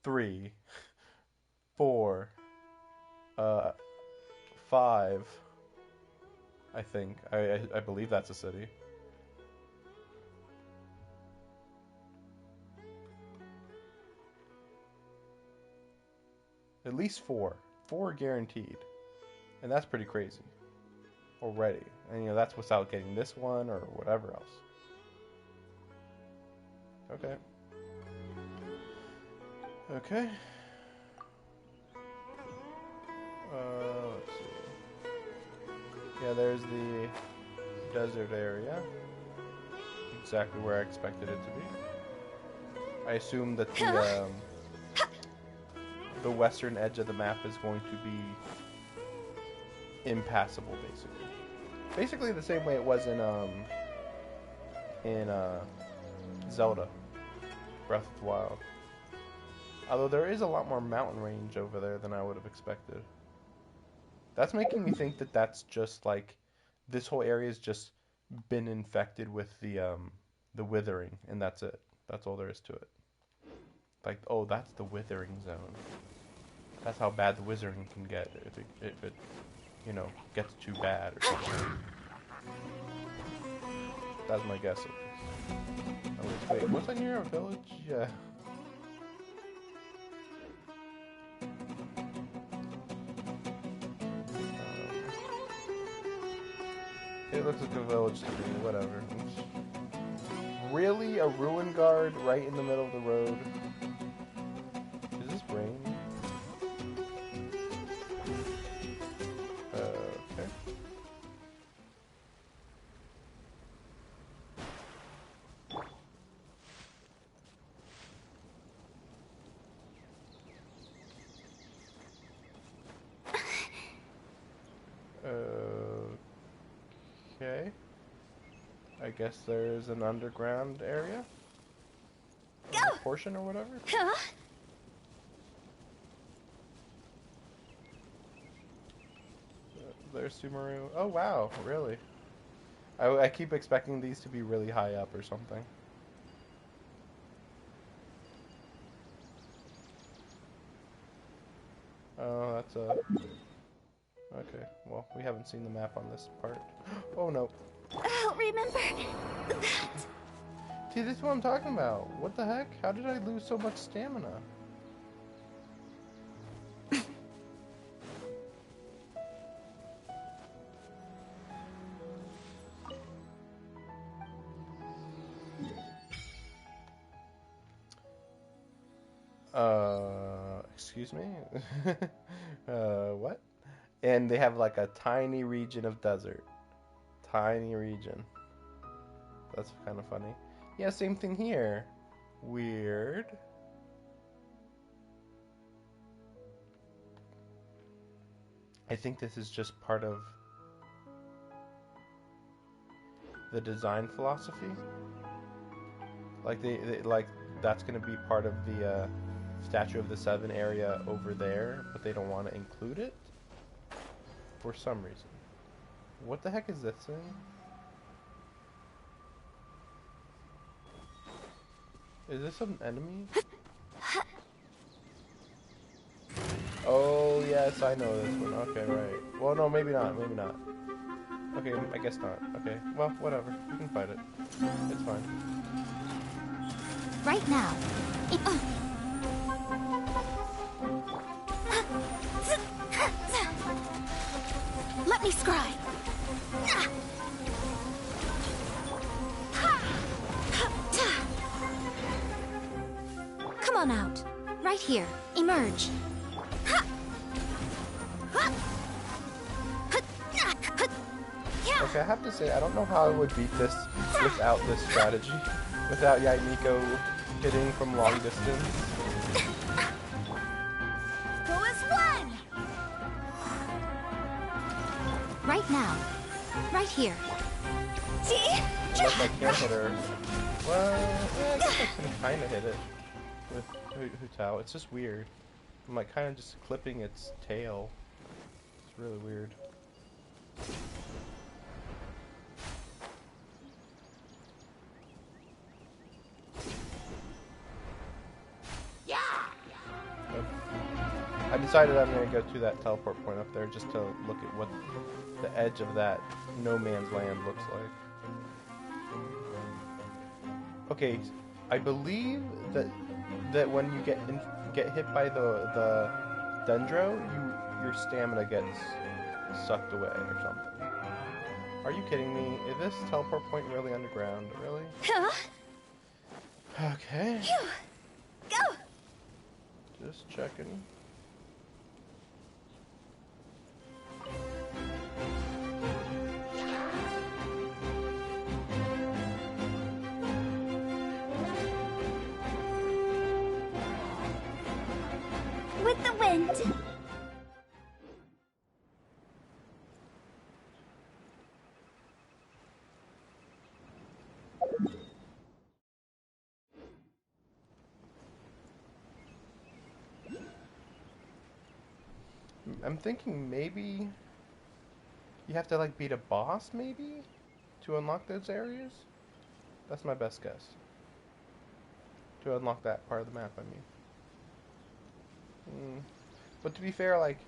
3, 4, 5, I think. I believe that's a city. At least 4. 4 guaranteed. And that's pretty crazy. Already. And you know, that's without getting this one or whatever else. Okay. Okay. Let's see. Yeah, there's the desert area. Exactly where I expected it to be. I assume that the western edge of the map is going to be impassable, basically. Basically the same way it was in Zelda Breath of the Wild. Although there is a lot more mountain range over there than I would have expected. That's making me think that that's just like this whole area's just been infected with the withering, and that's it. That's all there is to it. Like, oh, that's the withering zone. That's how bad the withering can get if it you know, gets too bad or something. That's my guess at least. Oh, wait, was I near a village? Yeah. It looks like a village to me, whatever. Really? A ruin guard right in the middle of the road? Is this rain? Okay. Okay. I guess there's an underground area? Or portion or whatever? there's Sumeru. Oh wow, really? I keep expecting these to be really high up or something. Oh, that's a... Okay, well, we haven't seen the map on this part. Oh no. I'll remember that. See, this is what I'm talking about. What the heck? How did I lose so much stamina? Excuse me? What? And they have like a tiny region of desert. Tiny region. That's kind of funny. Yeah, same thing here. Weird. I think this is just part of the design philosophy. Like like that's gonna be part of the Statue of the Seven area over there, but they don't want to include it for some reason. What the heck is this thing? Is this an enemy? Oh yes, I know this one. Okay, right. Well, no, maybe not. Maybe not. Okay, I guess not. Okay, well, whatever. We can fight it. It's fine. Right now. Let me scry. Come on out. Right here. Emerge. Okay, I have to say, I don't know how I would beat this without this strategy. Without Yaimiko hitting from long distance. Go as one. Right now. Right here. Unless I can't hit her. Well, yeah, I guess I can kind of hit it with Hu-Tao. It's just weird. I'm like kind of just clipping its tail. It's really weird. I decided I'm going to go to that teleport point up there just to look at what the edge of that no man's land looks like. Okay, I believe that when you get hit by the Dendro, your stamina gets sucked away or something. Are you kidding me? Is this teleport point really underground? Really? Okay. Go. Just checking. With the wind. I'm thinking maybe you have to like beat a boss maybe to unlock those areas. That's my best guess. To unlock that part of the map, I mean. But to be fair, like,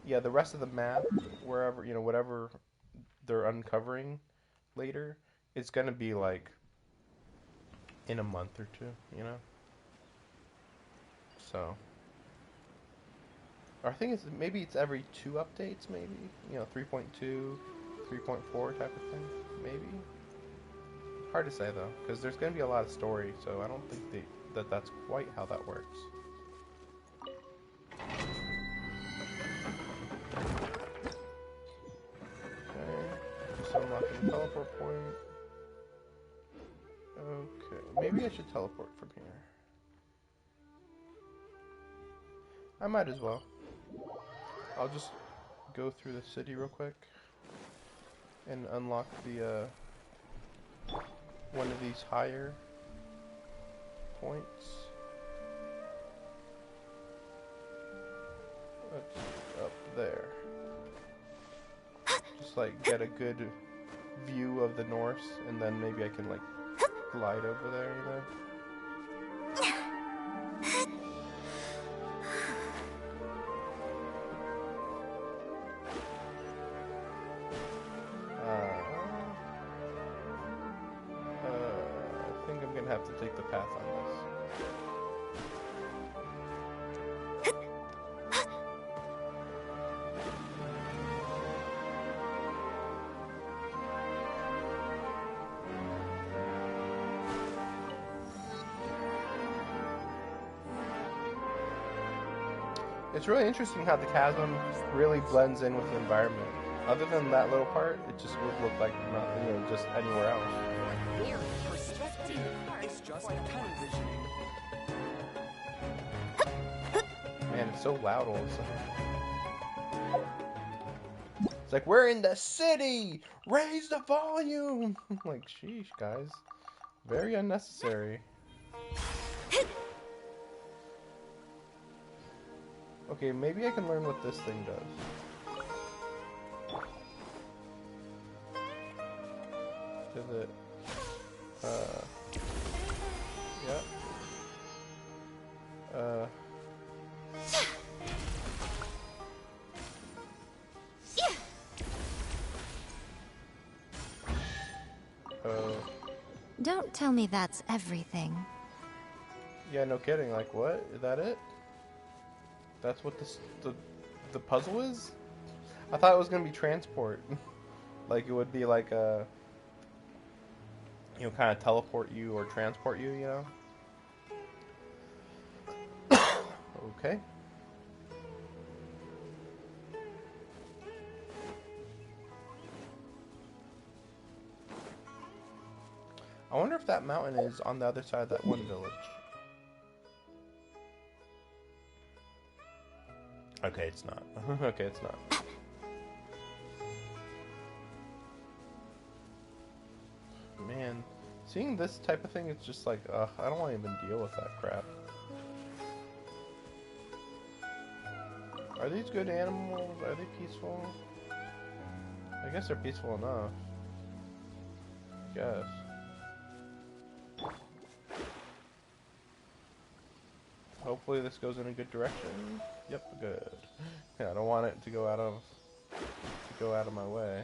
yeah, the rest of the map, wherever, you know, whatever they're uncovering later, it's gonna be like in a month or two, you know? So, or I think maybe it's every 2 updates, maybe, you know, 3.2, 3.4 type of thing, maybe. Hard to say though, because there's gonna be a lot of story, so I don't think that's quite how that works. Just unlocking the teleport point. Okay, maybe I should teleport from here. I might as well. I'll just go through the city real quick and unlock the one of these higher points. That's up there. like get a good view of the Norse, and then maybe I can like glide over there, you know? I think I'm gonna have to take the path on this. It's really interesting how the chasm really blends in with the environment. Other than that little part, it just would look like nothing, you know, just anywhere else. It's just television. Man, it's so loud all of a sudden. It's like, we're in the city! Raise the volume! I'm like, sheesh, guys. Very unnecessary. Okay, maybe I can learn what this thing does. Does it... yeah. Don't tell me that's everything. Yeah, no kidding. Like, what? Is that it? That's what the puzzle is? I thought it was gonna be transport. Like, it would be like a... you know, kind of teleport you or transport you, you know? Okay. I wonder if that mountain is on the other side of that one village. Okay, it's not. Okay, it's not. Man, seeing this type of thing, it's just like, I don't want to even deal with that crap. Are these good animals? Are they peaceful? I guess they're peaceful enough. Guess. Hopefully this goes in a good direction. Yep, good. Yeah, I don't want it to go out of my way.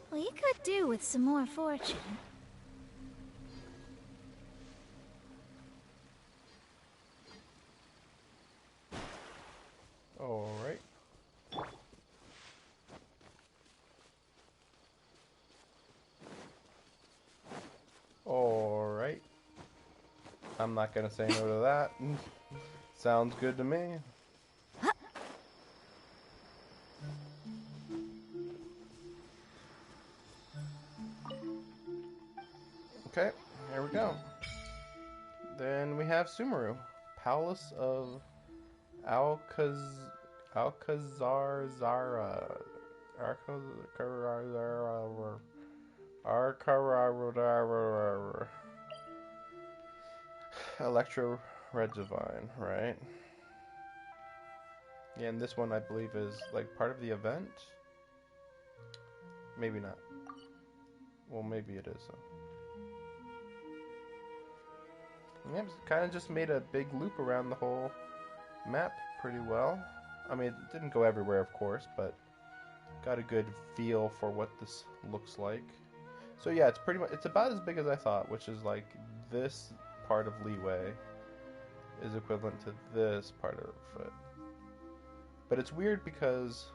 Well, you could do with some more fortune. Alright. Alright. I'm not gonna say no to that. Sounds good to me. Okay, here we go. Then we have Sumeru, Palace of Alcazarzara. Arcarazara. Electro Regivine, right? Yeah, and this one I believe is like part of the event. Maybe not. Well, maybe it is. So. Yeah, kind of just made a big loop around the whole map pretty well. I mean, it didn't go everywhere, of course, but got a good feel for what this looks like. So yeah, it's pretty much, it's about as big as I thought, which is like this part of Leeway is equivalent to this part of it. But it's weird because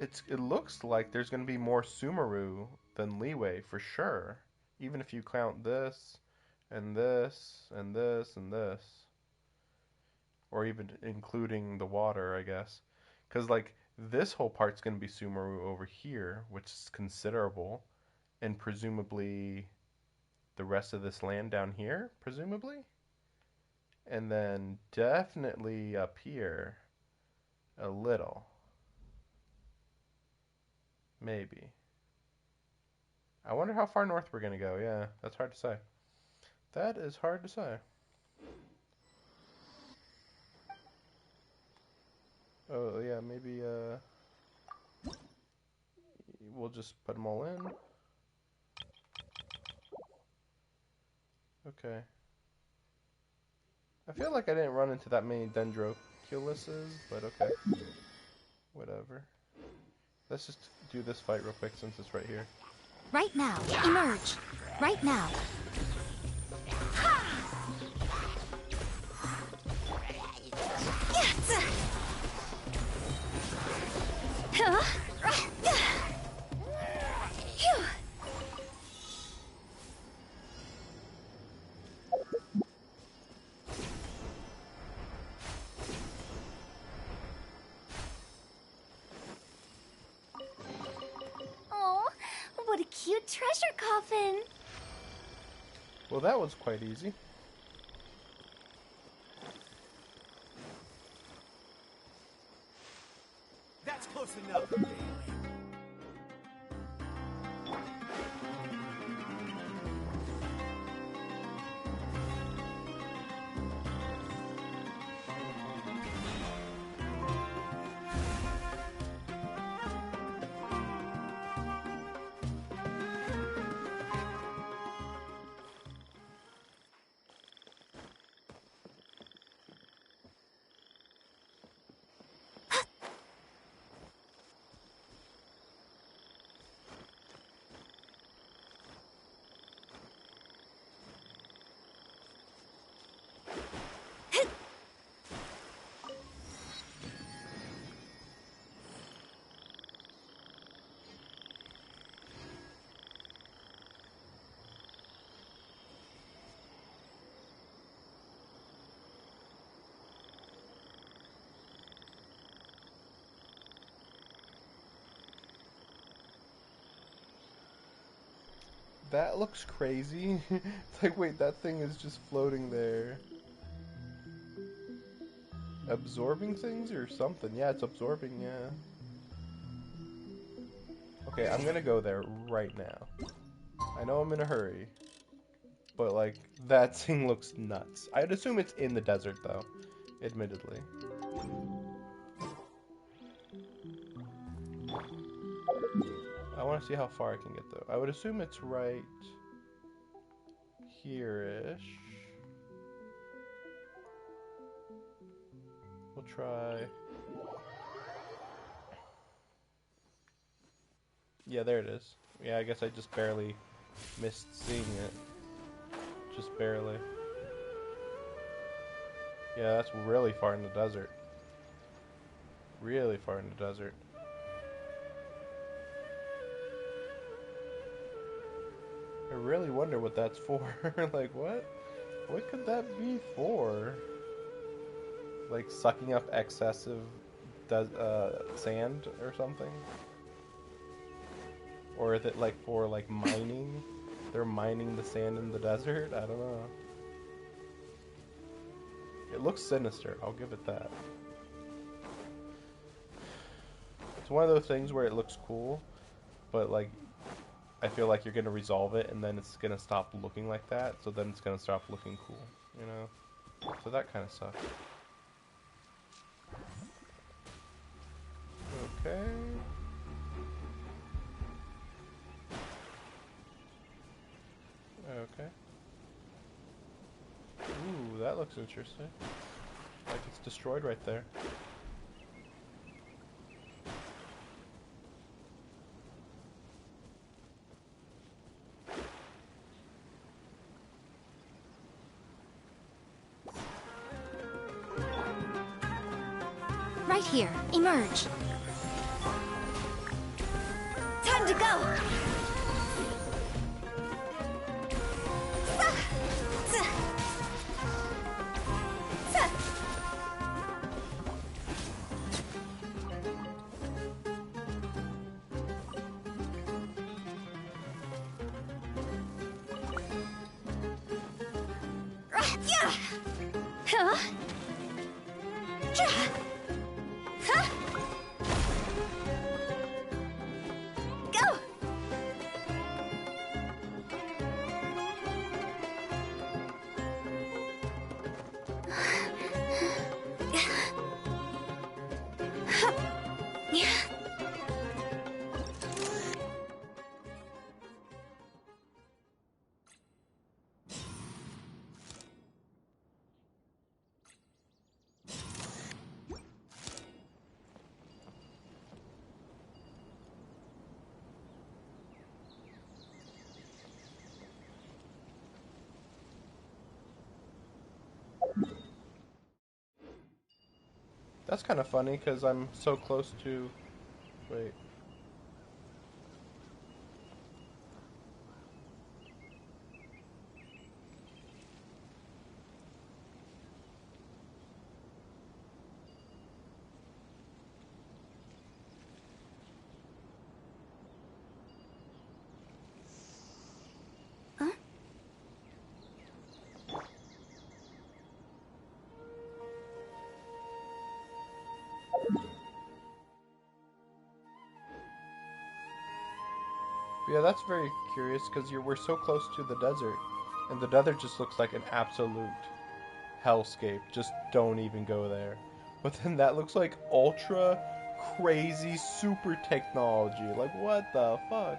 it looks like there's going to be more Sumeru than Leeway for sure. Even if you count this, and this, and this, and this. Or even including the water, I guess. Because, like, this whole part's going to be Sumeru over here, which is considerable. and presumably the rest of this land down here, presumably. And then definitely up here a little. Maybe. I wonder how far north we're going to go. Yeah, that's hard to say. That is hard to say. Oh, yeah, maybe we'll just put them all in. Okay. I feel like I didn't run into that many Dendroculuses, but okay. Whatever. Let's just do this fight real quick since it's right here. Right now. Emerge. Right now. Oh, what a cute treasure coffin. Well, that was quite easy. That's close enough. That looks crazy. It's like, wait, that thing is just floating there. Absorbing things or something? Yeah, it's absorbing, yeah. Okay, I'm gonna go there right now. I know I'm in a hurry. But, like, that thing looks nuts. I'd assume it's in the desert, though. Admittedly. I want to see how far I can get, though. I would assume it's right here-ish. We'll try... Yeah, there it is. Yeah, I guess I just barely missed seeing it. Just barely. Yeah, that's really far in the desert. Really far in the desert. I really wonder what that's for. Like, what? What could that be for? Like, sucking up excessive sand or something? Or is it, like, for, like, mining? They're mining the sand in the desert? I don't know. It looks sinister, I'll give it that. It's one of those things where it looks cool, but, like, I feel like you're gonna resolve it and then it's gonna stop looking like that, so then it's gonna stop looking cool, you know? So that kind of sucks. Okay. Okay. Ooh, that looks interesting. Like it's destroyed right there. Right here. Emerge. Time to go! That's kind of funny because I'm so close to... Wait. Yeah, that's very curious because we're so close to the desert, and the desert just looks like an absolute hellscape. Just don't even go there. But then that looks like ultra crazy super technology. Like, what the fuck?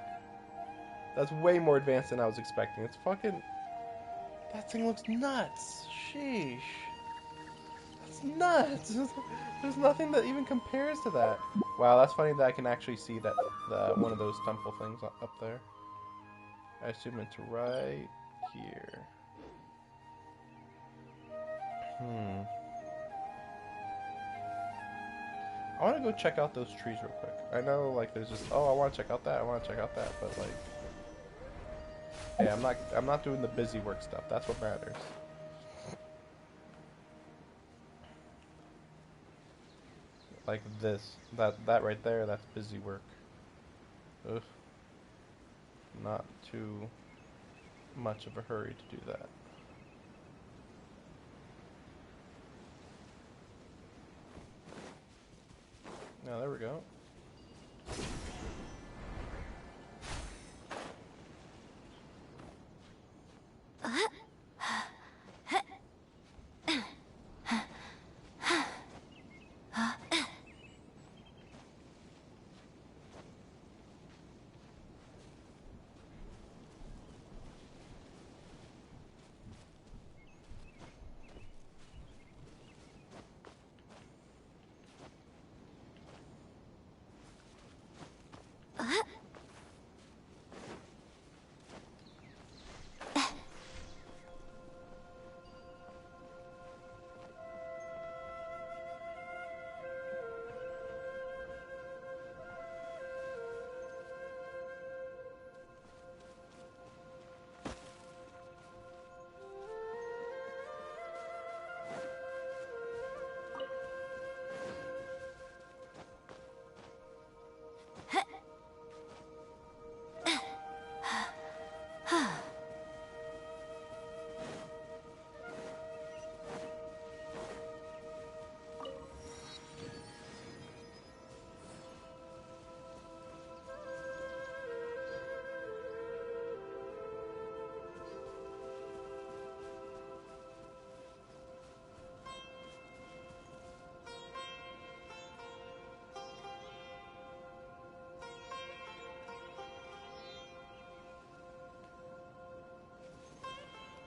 That's way more advanced than I was expecting. It's fucking... That thing looks nuts. Sheesh. That's nuts. There's nothing that even compares to that. Wow, that's funny that I can actually see that one of those temple things up there. I assume it's right here. I want to go check out those trees real quick. I know, like, there's just, oh, I want to check out that, I want to check out that, but, like, hey, I'm not doing the busy work stuff. That's what matters. Like this, that right there, that's busy work. Ugh. Not too much of a hurry to do that. Now, there we go.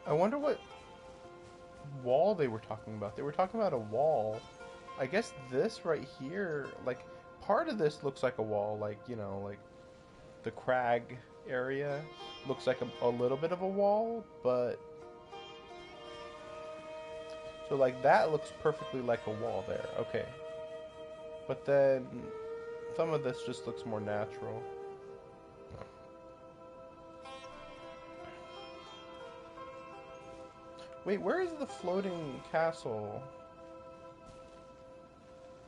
I wonder what wall they were talking about. They were talking about a wall. I guess this right here, like, part of this looks like a wall, like, you know, like, the crag area looks like a little bit of a wall, but... So, like, that looks perfectly like a wall there. Okay. But then, some of this just looks more natural. Wait, where is the floating castle?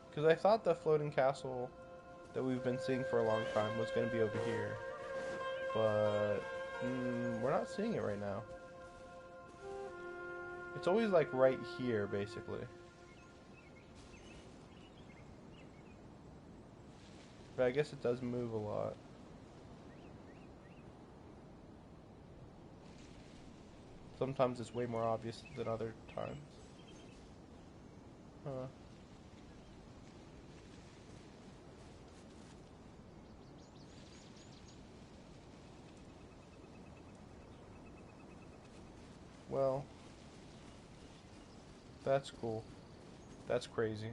Because I thought the floating castle that we've been seeing for a long time was going to be over here. But we're not seeing it right now. It's always like right here, basically. But I guess it does move a lot. Sometimes it's way more obvious than other times. Huh. Well, that's cool. That's crazy.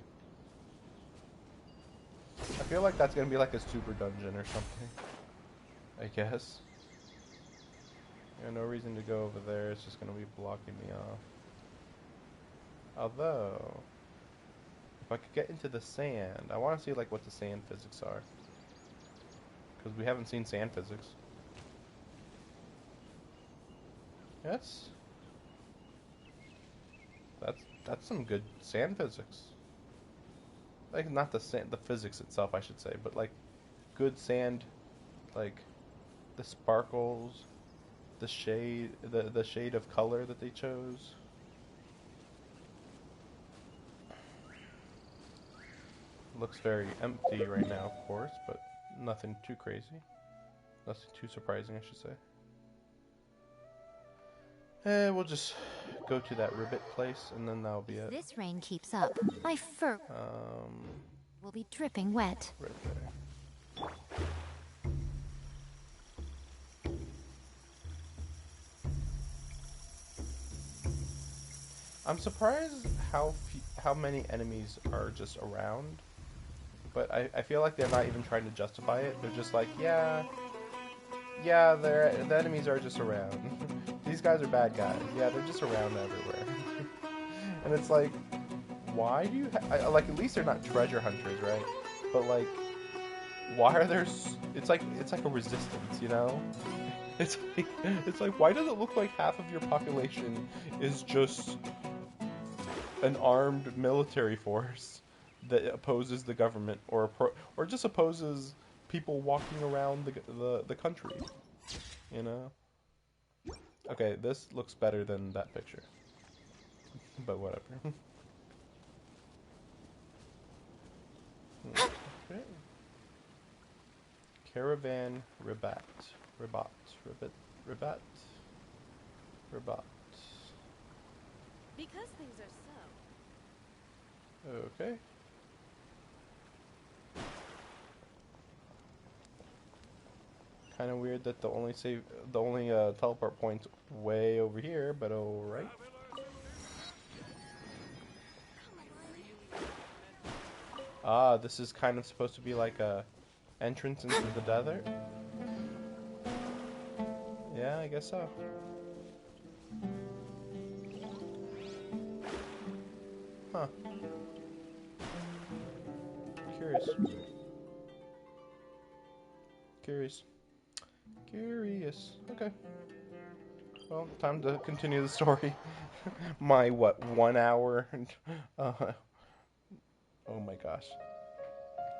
I feel like that's gonna be like a super dungeon or something. I guess. Yeah, no reason to go over there. It's just gonna be blocking me off. Although, if I could get into the sand, I want to see like what the sand physics are, because we haven't seen sand physics. That's some good sand physics. Like not the physics itself, I should say, but like good sand, like the sparkles, the shade, the shade of color that they chose. Looks very empty right now, of course, but nothing too crazy. Nothing too surprising, I should say. We'll just go to that ribbit place, and then that'll be it. This rain keeps up. My fur will be dripping wet. Right there. I'm surprised how many enemies are just around, but I feel like they're not even trying to justify it. They're just like, yeah, the enemies are just around. These guys are bad guys. Yeah, they're just around everywhere. And it's like, why do you like? At least they're not treasure hunters, right? But like, why are there? It's like a resistance, you know? It's like why does it look like half of your population is just an armed military force that opposes the government, or just opposes people walking around the country, you know? Okay, this looks better than that picture, but whatever. Okay. Caravan Ribat. Because things are so. Okay. Kind of weird that the only teleport point's way over here, but alright. Ah, this is kind of supposed to be like a entrance into the desert. Yeah, I guess so. Huh. Curious. Okay. Well, time to continue the story. My, what, 1 hour? Oh my gosh.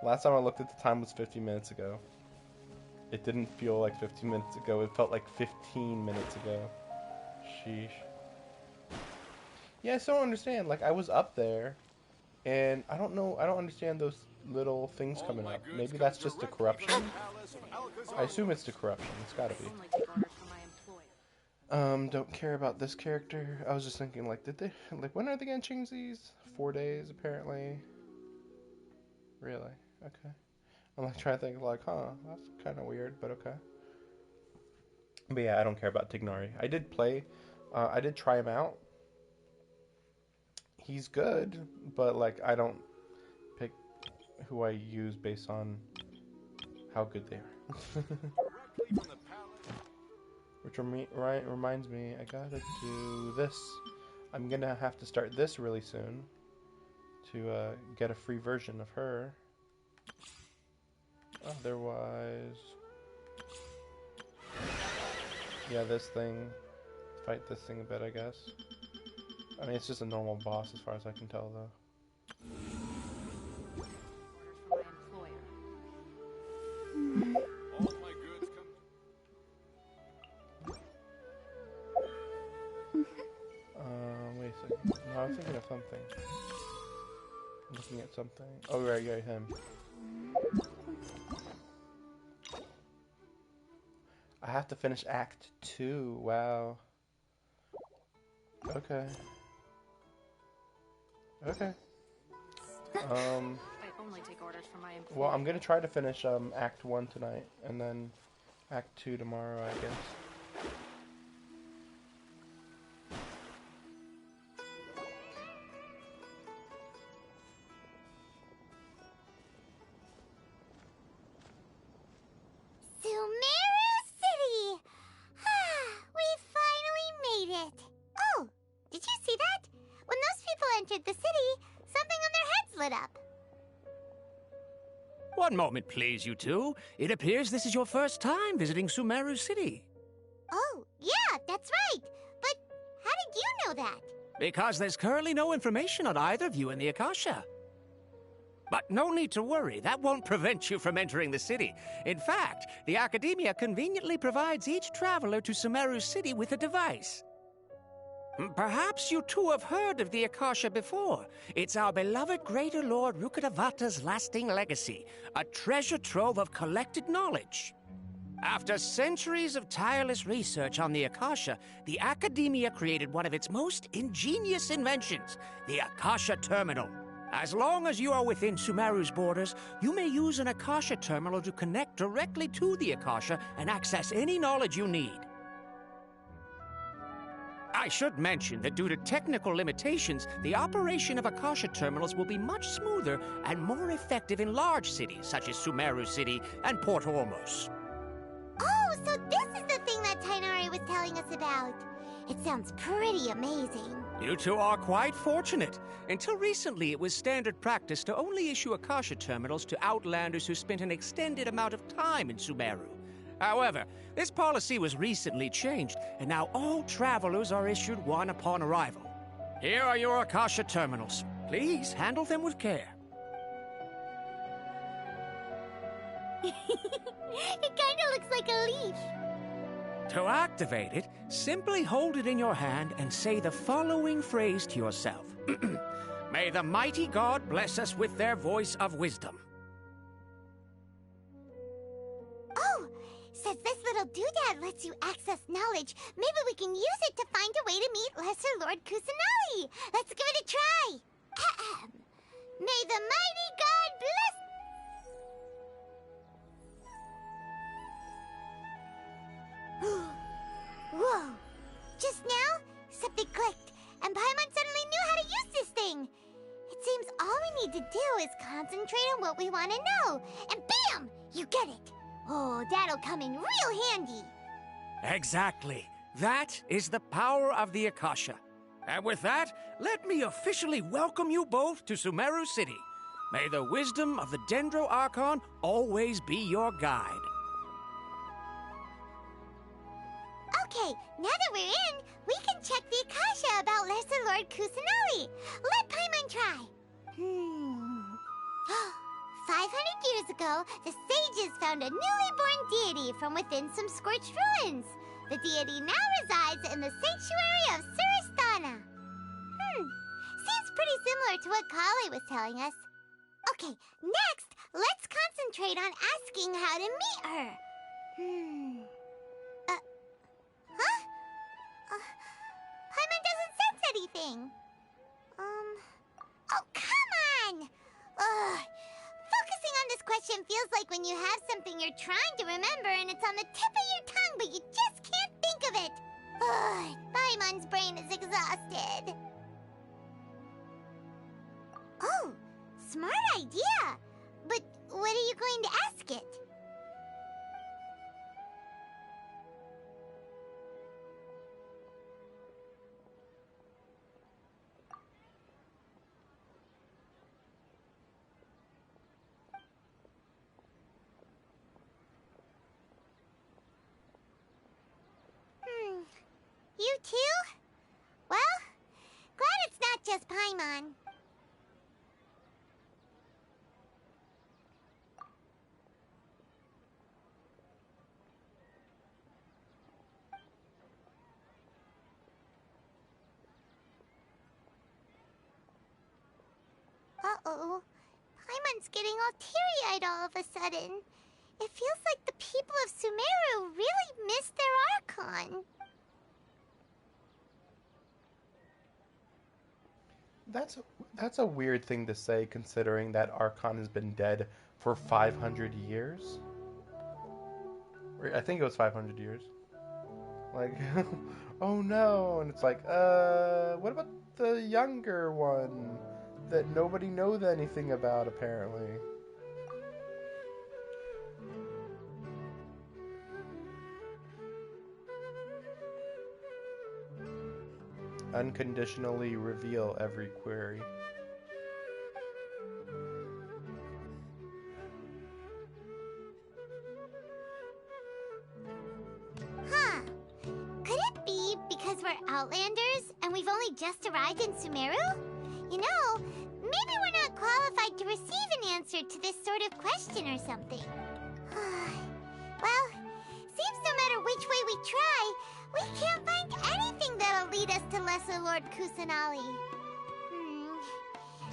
Last time I looked at the time was 50 minutes ago. It didn't feel like 15 minutes ago. It felt like 15 minutes ago. Sheesh. Yeah, I still don't understand. Like, I was up there, and I don't know. I don't understand those little things coming up. Maybe that's just the corruption? I assume it's the corruption. It's gotta be. Don't care about this character. I was just thinking, like, when are they gonna change these? 4 days, apparently. Really? Okay. I'm like trying to think, like, huh, that's kind of weird, but okay. But yeah, I don't care about Tignari. I did try him out. He's good, but like, I don't pick who I use based on how good they are. Which reminds me, I gotta do this. I'm gonna have to start this really soon to get a free version of her. Otherwise, yeah, fight this thing a bit, I guess. I mean, it's just a normal boss as far as I can tell, though. Wait a was thinking of something. I'm looking at something. Oh, right, him. I have to finish Act 2. Wow. Okay. Okay. I only take orders from my employees. Well, I'm gonna try to finish Act 1 tonight, and then Act 2 tomorrow, I guess. Sumeru City! We finally made it! Oh, did you see that? When those people entered the city, something on their heads lit up. One moment, please, you two. It appears this is your first time visiting Sumeru City. Oh, yeah, that's right. But how did you know that? Because there's currently no information on either of you in the Akasha. But no need to worry, that won't prevent you from entering the city. In fact, the Academia conveniently provides each traveler to Sumeru City with a device. Perhaps you two have heard of the Akasha before. It's our beloved Greater Lord Rukkhadevata's lasting legacy, a treasure trove of collected knowledge. After centuries of tireless research on the Akasha, the Academia created one of its most ingenious inventions, the Akasha Terminal. As long as you are within Sumeru's borders, you may use an Akasha Terminal to connect directly to the Akasha and access any knowledge you need. I should mention that due to technical limitations, the operation of Akasha terminals will be much smoother and more effective in large cities such as Sumeru City and Port Ormos. Oh, so this is the thing that Tainari was telling us about. It sounds pretty amazing. You two are quite fortunate. Until recently, it was standard practice to only issue Akasha terminals to outlanders who spent an extended amount of time in Sumeru. However, this policy was recently changed, and now all travelers are issued one upon arrival. Here are your Akasha terminals. Please handle them with care. It kind of looks like a leaf. To activate it, simply hold it in your hand and say the following phrase to yourself. May the mighty God bless us with their voice of wisdom. Oh, says this little doodad lets you access knowledge. Maybe we can use it to find a way to meet Lesser Lord Kusanali. Let's give it a try. May the mighty God bless... Whoa! Just now, something clicked, and Paimon suddenly knew how to use this thing. It seems all we need to do is concentrate on what we want to know, and bam! You get it. Oh, that'll come in real handy. Exactly. That is the power of the Akasha. And with that, let me officially welcome you both to Sumeru City. May the wisdom of the Dendro Archon always be your guide. Okay, now that we're in, we can check the Akasha about Lesser Lord Kusanali. Let Paimon try. 500 years ago, the sages found a newly born deity from within some scorched ruins. The deity now resides in the sanctuary of Suristana. Seems pretty similar to what Kali was telling us. Okay, next, let's concentrate on asking how to meet her. Paimon doesn't sense anything. Oh, come on! Focusing on this question feels like when you have something you're trying to remember and it's on the tip of your tongue, but you just can't think of it. Paimon's brain is exhausted. Oh, smart idea. But what are you going to ask it? You too? Well, glad it's not just Paimon. Uh-oh. Paimon's getting all teary-eyed all of a sudden. It feels like the people of Sumeru really missed their Archon. That's a weird thing to say, considering that Archon has been dead for 500 years. I think it was 500 years. Like, oh no, and it's like, what about the younger one that nobody knows anything about, apparently? Unconditionally reveal every query. Huh. Could it be because we're Outlanders and we've only just arrived in Sumeru? You know, maybe we're not qualified to receive an answer to this sort of question or something. Well, seems no matter which way we try, we can't find anything that'll lead us to Lesser Lord Kusanali.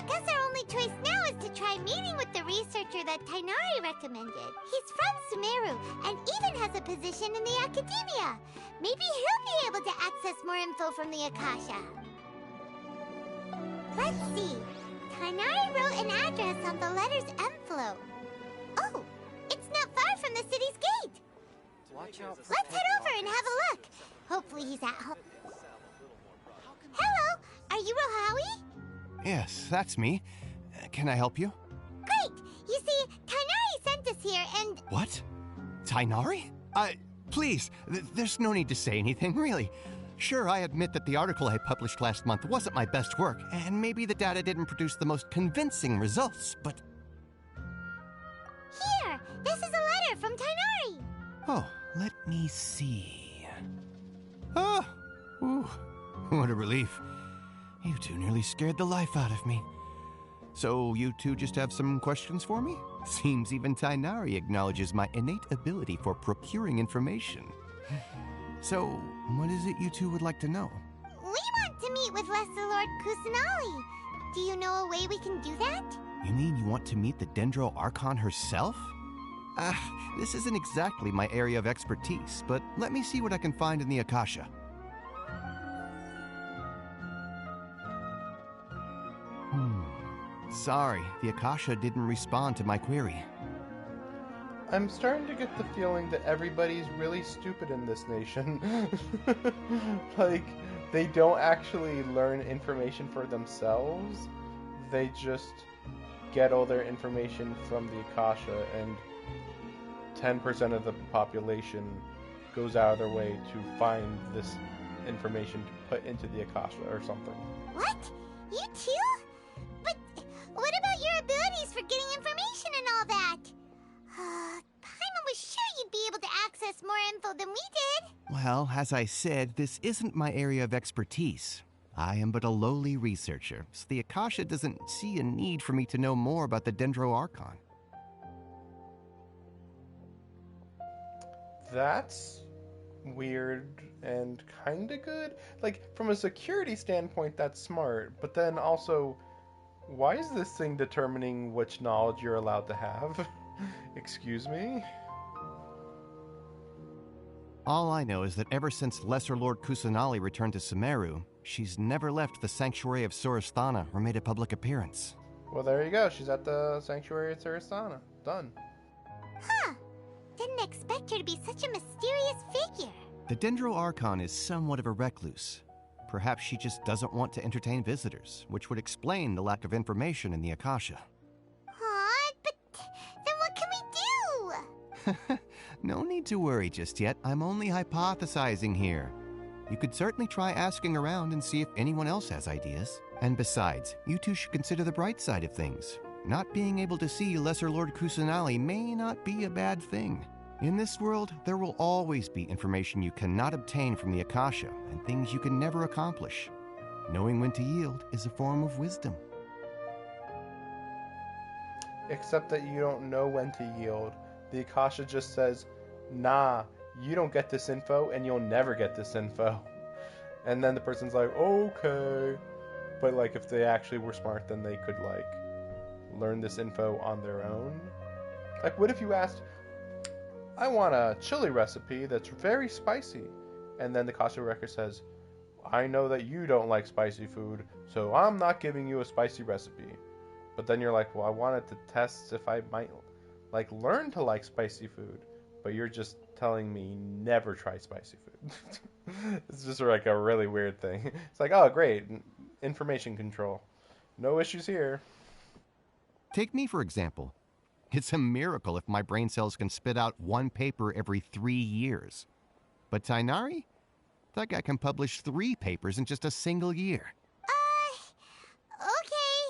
Guess our only choice now is to try meeting with the researcher that Tainari recommended. He's from Sumeru and even has a position in the Academia. Maybe he'll be able to access more info from the Akasha. Let's see. Tainari wrote an address on the letter's envelope. Oh, it's not far from the city's gate. Watch out. Let's head over and have a look. Hopefully he's at home. Hello, are you Rohawi? Yes, that's me. Can I help you? Great! You see, Tainari sent us here and... What? Tainari? Please, there's no need to say anything, really. Sure, I admit that the article I published last month wasn't my best work, and maybe the data didn't produce the most convincing results, but... Here! This is a letter from Tainari! Oh, let me see... Oh! Ooh, what a relief. You two nearly scared the life out of me. So, you two just have some questions for me? Seems even Tainari acknowledges my innate ability for procuring information. So, what is it you two would like to know? We want to meet with Lesser Lord Kusanali. Do you know a way we can do that? You mean you want to meet the Dendro Archon herself? This isn't exactly my area of expertise, but let me see what I can find in the Akasha. Sorry, the Akasha didn't respond to my query. I'm starting to get the feeling that everybody's really stupid in this nation. Like, they don't actually learn information for themselves. They just get all their information from the Akasha, and 10% of the population goes out of their way to find this information to put into the Akasha or something. What? You too? But what about your abilities for getting information and all that? Paimon was sure you'd be able to access more info than we did. Well, as I said, this isn't my area of expertise. I am but a lowly researcher, so the Akasha doesn't see a need for me to know more about the Dendro Archon. That's weird and kinda good. Like, from a security standpoint, that's smart. But then also, why is this thing determining which knowledge you're allowed to have? Excuse me? All I know is that ever since Lesser Lord Kusanali returned to Sumeru, she's never left the Sanctuary of Surasthana or made a public appearance. Well, there you go. She's at the Sanctuary of Surasthana. Done. Huh. Didn't expect her to be such a mysterious figure. The Dendro Archon is somewhat of a recluse. Perhaps she just doesn't want to entertain visitors, which would explain the lack of information in the Akasha. But then what can we do? No need to worry just yet. I'm only hypothesizing here. You could certainly try asking around and see if anyone else has ideas. And besides, you two should consider the bright side of things. Not being able to see Lesser Lord Kusanali may not be a bad thing. In this world, there will always be information you cannot obtain from the Akasha and things you can never accomplish. Knowing when to yield is a form of wisdom. Except that you don't know when to yield. The Akasha just says, nah, you don't get this info and you'll never get this info. And then the person's like, okay. But like, if they actually were smart, then they could like learn this info on their own? Like, what if you asked, I want a chili recipe that's very spicy, and then the Akasha record says, I know that you don't like spicy food, so I'm not giving you a spicy recipe. But then you're like, well, I wanted to test if I might, like, learn to like spicy food. But you're just telling me never try spicy food. It's just like a really weird thing. It's like, oh, great, information control. No issues here. Take me, for example. It's a miracle if my brain cells can spit out one paper every 3 years. But Tainari? That guy can publish 3 papers in just a single year. Okay.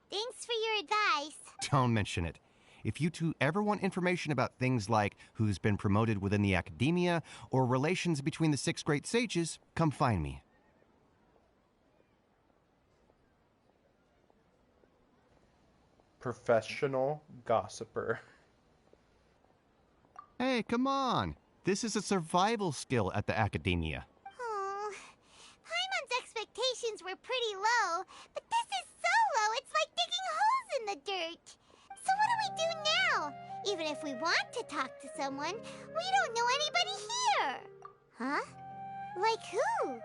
Thanks for your advice. Don't mention it. If you two ever want information about things like who's been promoted within the academia or relations between the 6 great sages, come find me. Professional gossiper. Hey, come on. This is a survival skill at the academia. Oh, Paimon's expectations were pretty low, but this is so low it's like digging holes in the dirt. So what do we do now? Even if we want to talk to someone, we don't know anybody here. Huh? Like who?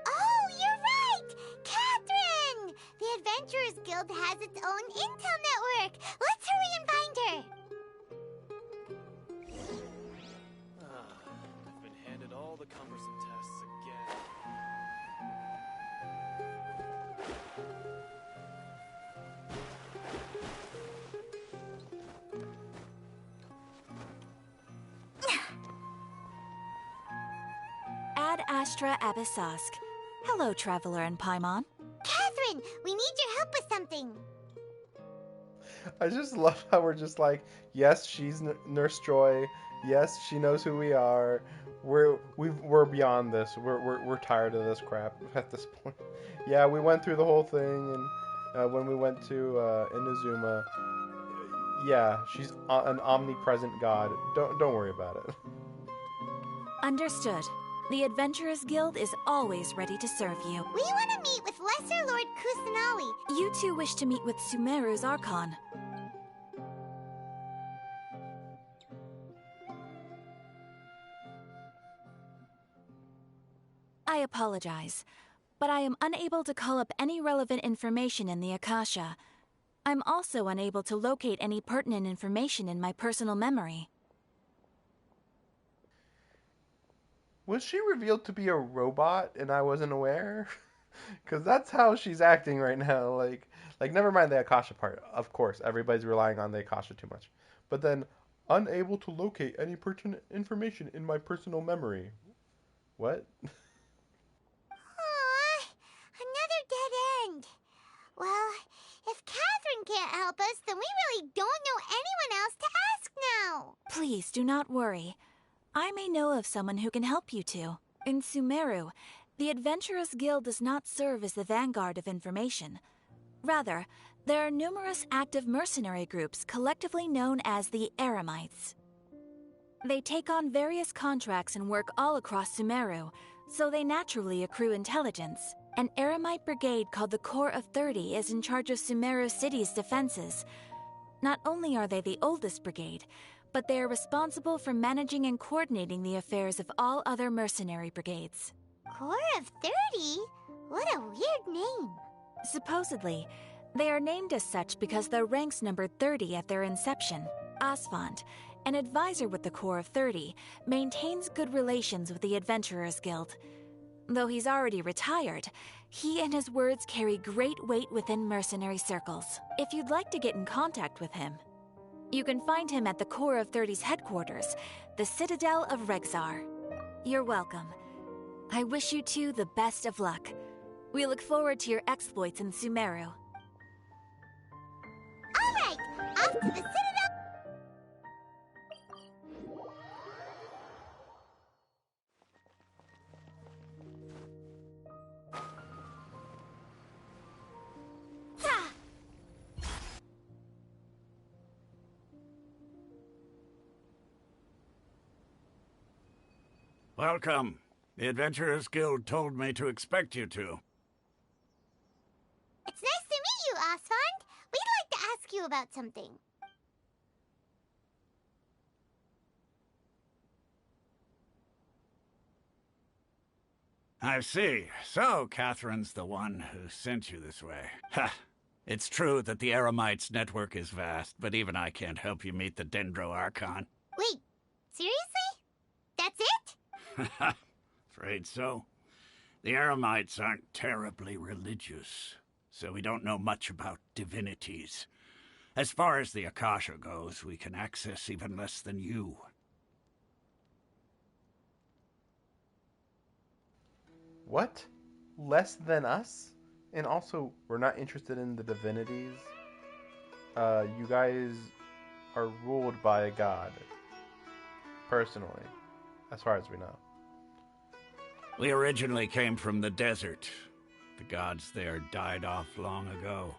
Oh, you're right! Catherine! The Adventurers Guild has its own intel network. Let's hurry and find her. I've been handed all the cumbersome tests again. Ad Astra Abyssask. Hello, Traveler and Paimon. Catherine, we need your help with something. I just love how we're just like, yes, she's Nurse Joy. Yes, she knows who we are. We're beyond this. We're tired of this crap at this point. Yeah, we went through the whole thing, and when we went to Inazuma, yeah, she's an omnipresent god. Don't worry about it. Understood. The Adventurers Guild is always ready to serve you. We want to meet with Lesser Lord Kusanali. You two wish to meet with Sumeru's Archon. I apologize, but I am unable to call up any relevant information in the Akasha. I'm also unable to locate any pertinent information in my personal memory. Was she revealed to be a robot and I wasn't aware? Because that's how she's acting right now. Like never mind the Akasha part. Of course, everybody's relying on the Akasha too much. But then, unable to locate any pertinent information in my personal memory. What? Aww, another dead end. Well, if Catherine can't help us, then we really don't know anyone else to ask now. Please do not worry. I may know of someone who can help you two. In Sumeru, the Adventurers Guild does not serve as the vanguard of information. Rather, there are numerous active mercenary groups collectively known as the Eremites. They take on various contracts and work all across Sumeru, so they naturally accrue intelligence. An Eremite brigade called the Corps of 30 is in charge of Sumeru City's defenses. Not only are they the oldest brigade, but they are responsible for managing and coordinating the affairs of all other mercenary brigades. Corps of 30? What a weird name. Supposedly, they are named as such because their ranks numbered 30 at their inception. Asfand, an advisor with the Corps of 30, maintains good relations with the Adventurers Guild. Though he's already retired, he and his words carry great weight within mercenary circles. If you'd like to get in contact with him, you can find him at the Corps of 30's headquarters, the Citadel of Rexar. You're welcome. I wish you two the best of luck. We look forward to your exploits in Sumeru. All right, off to the Citadel. Welcome. The Adventurers Guild told me to expect you two. It's nice to meet you, Asfand. We'd you about something. I see. So, Catherine's the one who sent you this way. Ha! It's true that the Eremites network is vast, but even I can't help you meet the Dendro Archon. Wait, seriously? That's it? Afraid so. The Eremites aren't terribly religious, so we don't know much about divinities. As far as the Akasha goes, we can access even less than you. What? Less than us? And also, we're not interested in the divinities. You guys are ruled by a god. Personally. As far as we know. We originally came from the desert. The gods there died off long ago.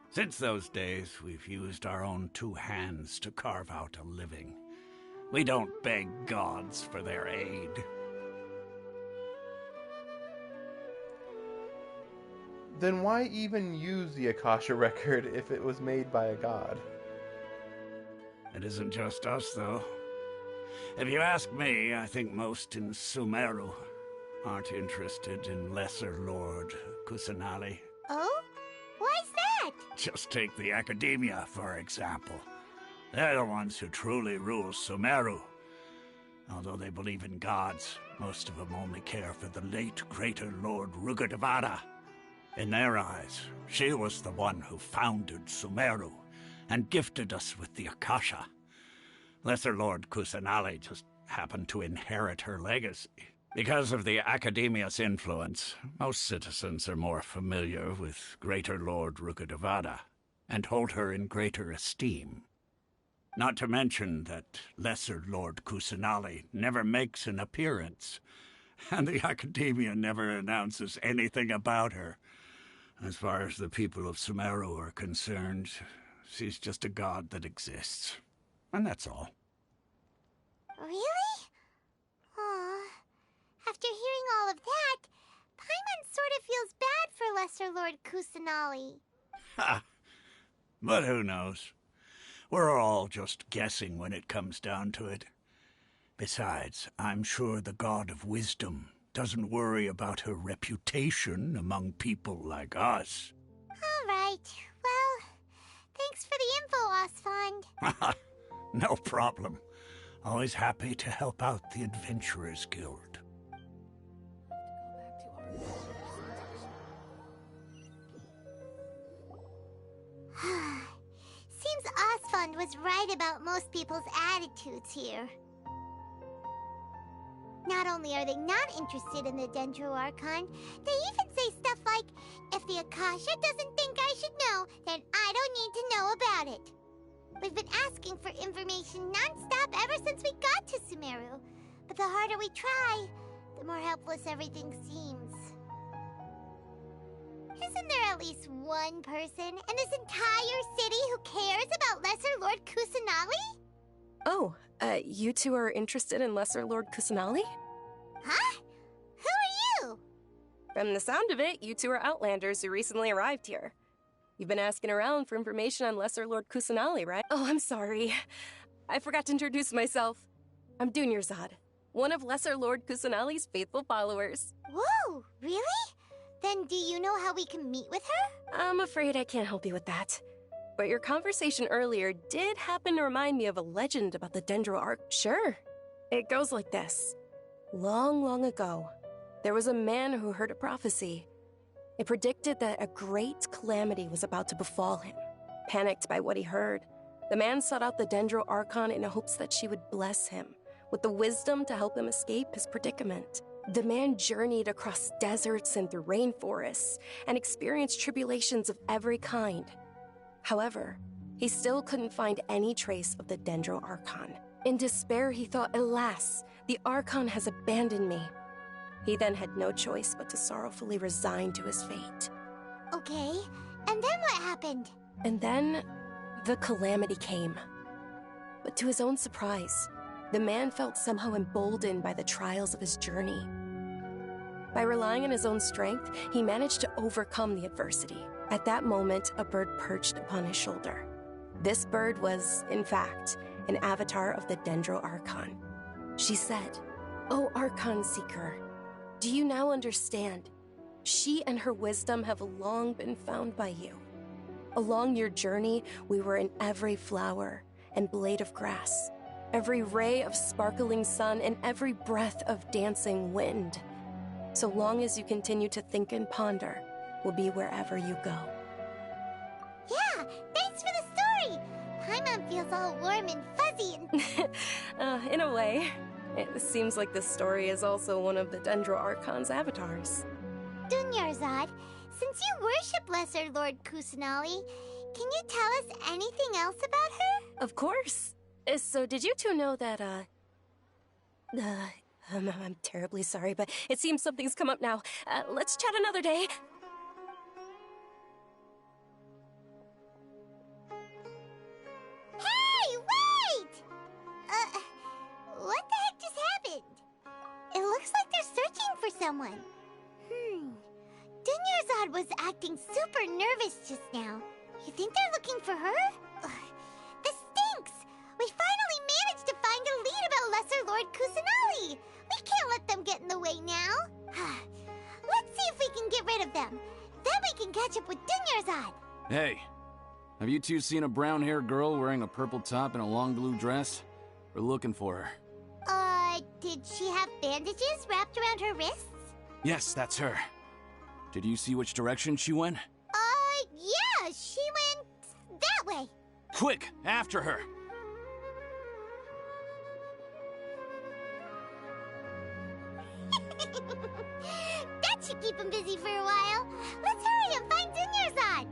Since those days, we've used our own two hands to carve out a living. We don't beg gods for their aid. Then why even use the Akasha record if it was made by a god? It isn't just us, though. If you ask me, I think most in Sumeru aren't interested in Lesser Lord Kusanali. Oh? Why's that? Just take the Academia, for example. They're the ones who truly rule Sumeru. Although they believe in gods, most of them only care for the late Greater Lord Rugurdevada. In their eyes, she was the one who founded Sumeru and gifted us with the Akasha. Lesser Lord Kusanali just happened to inherit her legacy. Because of the Academia's influence, most citizens are more familiar with Greater Lord Rugurdevada and hold her in greater esteem. Not to mention that Lesser Lord Kusanali never makes an appearance, and the Academia never announces anything about her. As far as the people of Sumeru are concerned, she's just a god that exists. And that's all. Really? Aw. After hearing all of that, Paimon sort of feels bad for Lesser Lord Kusanali. Ha! But who knows? We're all just guessing when it comes down to it. Besides, I'm sure the God of Wisdom doesn't worry about her reputation among people like us. All right. Well, thanks for the info, Osfond. No problem. Always happy to help out the Adventurers Guild. Seems Osfond was right about most people's attitudes here. Not only are they not interested in the Dendro Archon, they even say stuff like, if the Akasha doesn't think I should know, then I don't need to know about it. We've been asking for information non-stop ever since we got to Sumeru. But the harder we try, the more helpless everything seems. Isn't there at least one person in this entire city who cares about Lesser Lord Kusanali? Oh, you two are interested in Lesser Lord Kusanali? Huh? Who are you? From the sound of it, you two are Outlanders who recently arrived here. You've been asking around for information on Lesser Lord Kusanali, right? Oh, I'm sorry. I forgot to introduce myself. I'm Dunyarzad, one of Lesser Lord Kusanali's faithful followers. Whoa, really? Then do you know how we can meet with her? I'm afraid I can't help you with that. But your conversation earlier did happen to remind me of a legend about the Dendro Arc. Sure. It goes like this. Long, long ago, there was a man who heard a prophecy. It predicted that a great calamity was about to befall him. Panicked by what he heard, the man sought out the Dendro Archon in hopes that she would bless him with the wisdom to help him escape his predicament. The man journeyed across deserts and through rainforests and experienced tribulations of every kind. However, he still couldn't find any trace of the Dendro Archon. In despair, he thought, alas, the Archon has abandoned me. He then had no choice but to sorrowfully resign to his fate. Okay, and then what happened? And then, the calamity came. But to his own surprise, the man felt somehow emboldened by the trials of his journey. By relying on his own strength, he managed to overcome the adversity. At that moment, a bird perched upon his shoulder. This bird was, in fact, an avatar of the Dendro Archon. She said, "Oh, Archon Seeker, do you now understand? She and her wisdom have long been found by you. Along your journey, we were in every flower and blade of grass, every ray of sparkling sun, and every breath of dancing wind. So long as you continue to think and ponder, we'll be wherever you go." Yeah, thanks for the story! Paimon feels all warm and fuzzy and... In a way. It seems like this story is also one of the Dendro Archon's avatars. Dunyarzad, since you worship Lesser Lord Kusanali, can you tell us anything else about her? Of course. So did you two know that, I'm terribly sorry, but it seems something's come up now. Let's chat another day. Hey, wait! What the heck just happened? It looks like they're searching for someone. Dunyarzad was acting super nervous just now. You think they're looking for her? This stinks! We finally managed to find a lead about Lesser Lord Kusanali! We can't let them get in the way now. Let's see if we can get rid of them. Then we can catch up with Dunyarzad. Hey, have you two seen a brown-haired girl wearing a purple top and a long blue dress? We're looking for her. Did she have bandages wrapped around her wrists? Yes, that's her. Did you see which direction she went? Yeah, she went that way. Quick, after her! That should keep him busy for a while. Let's hurry and find Dunyarzad.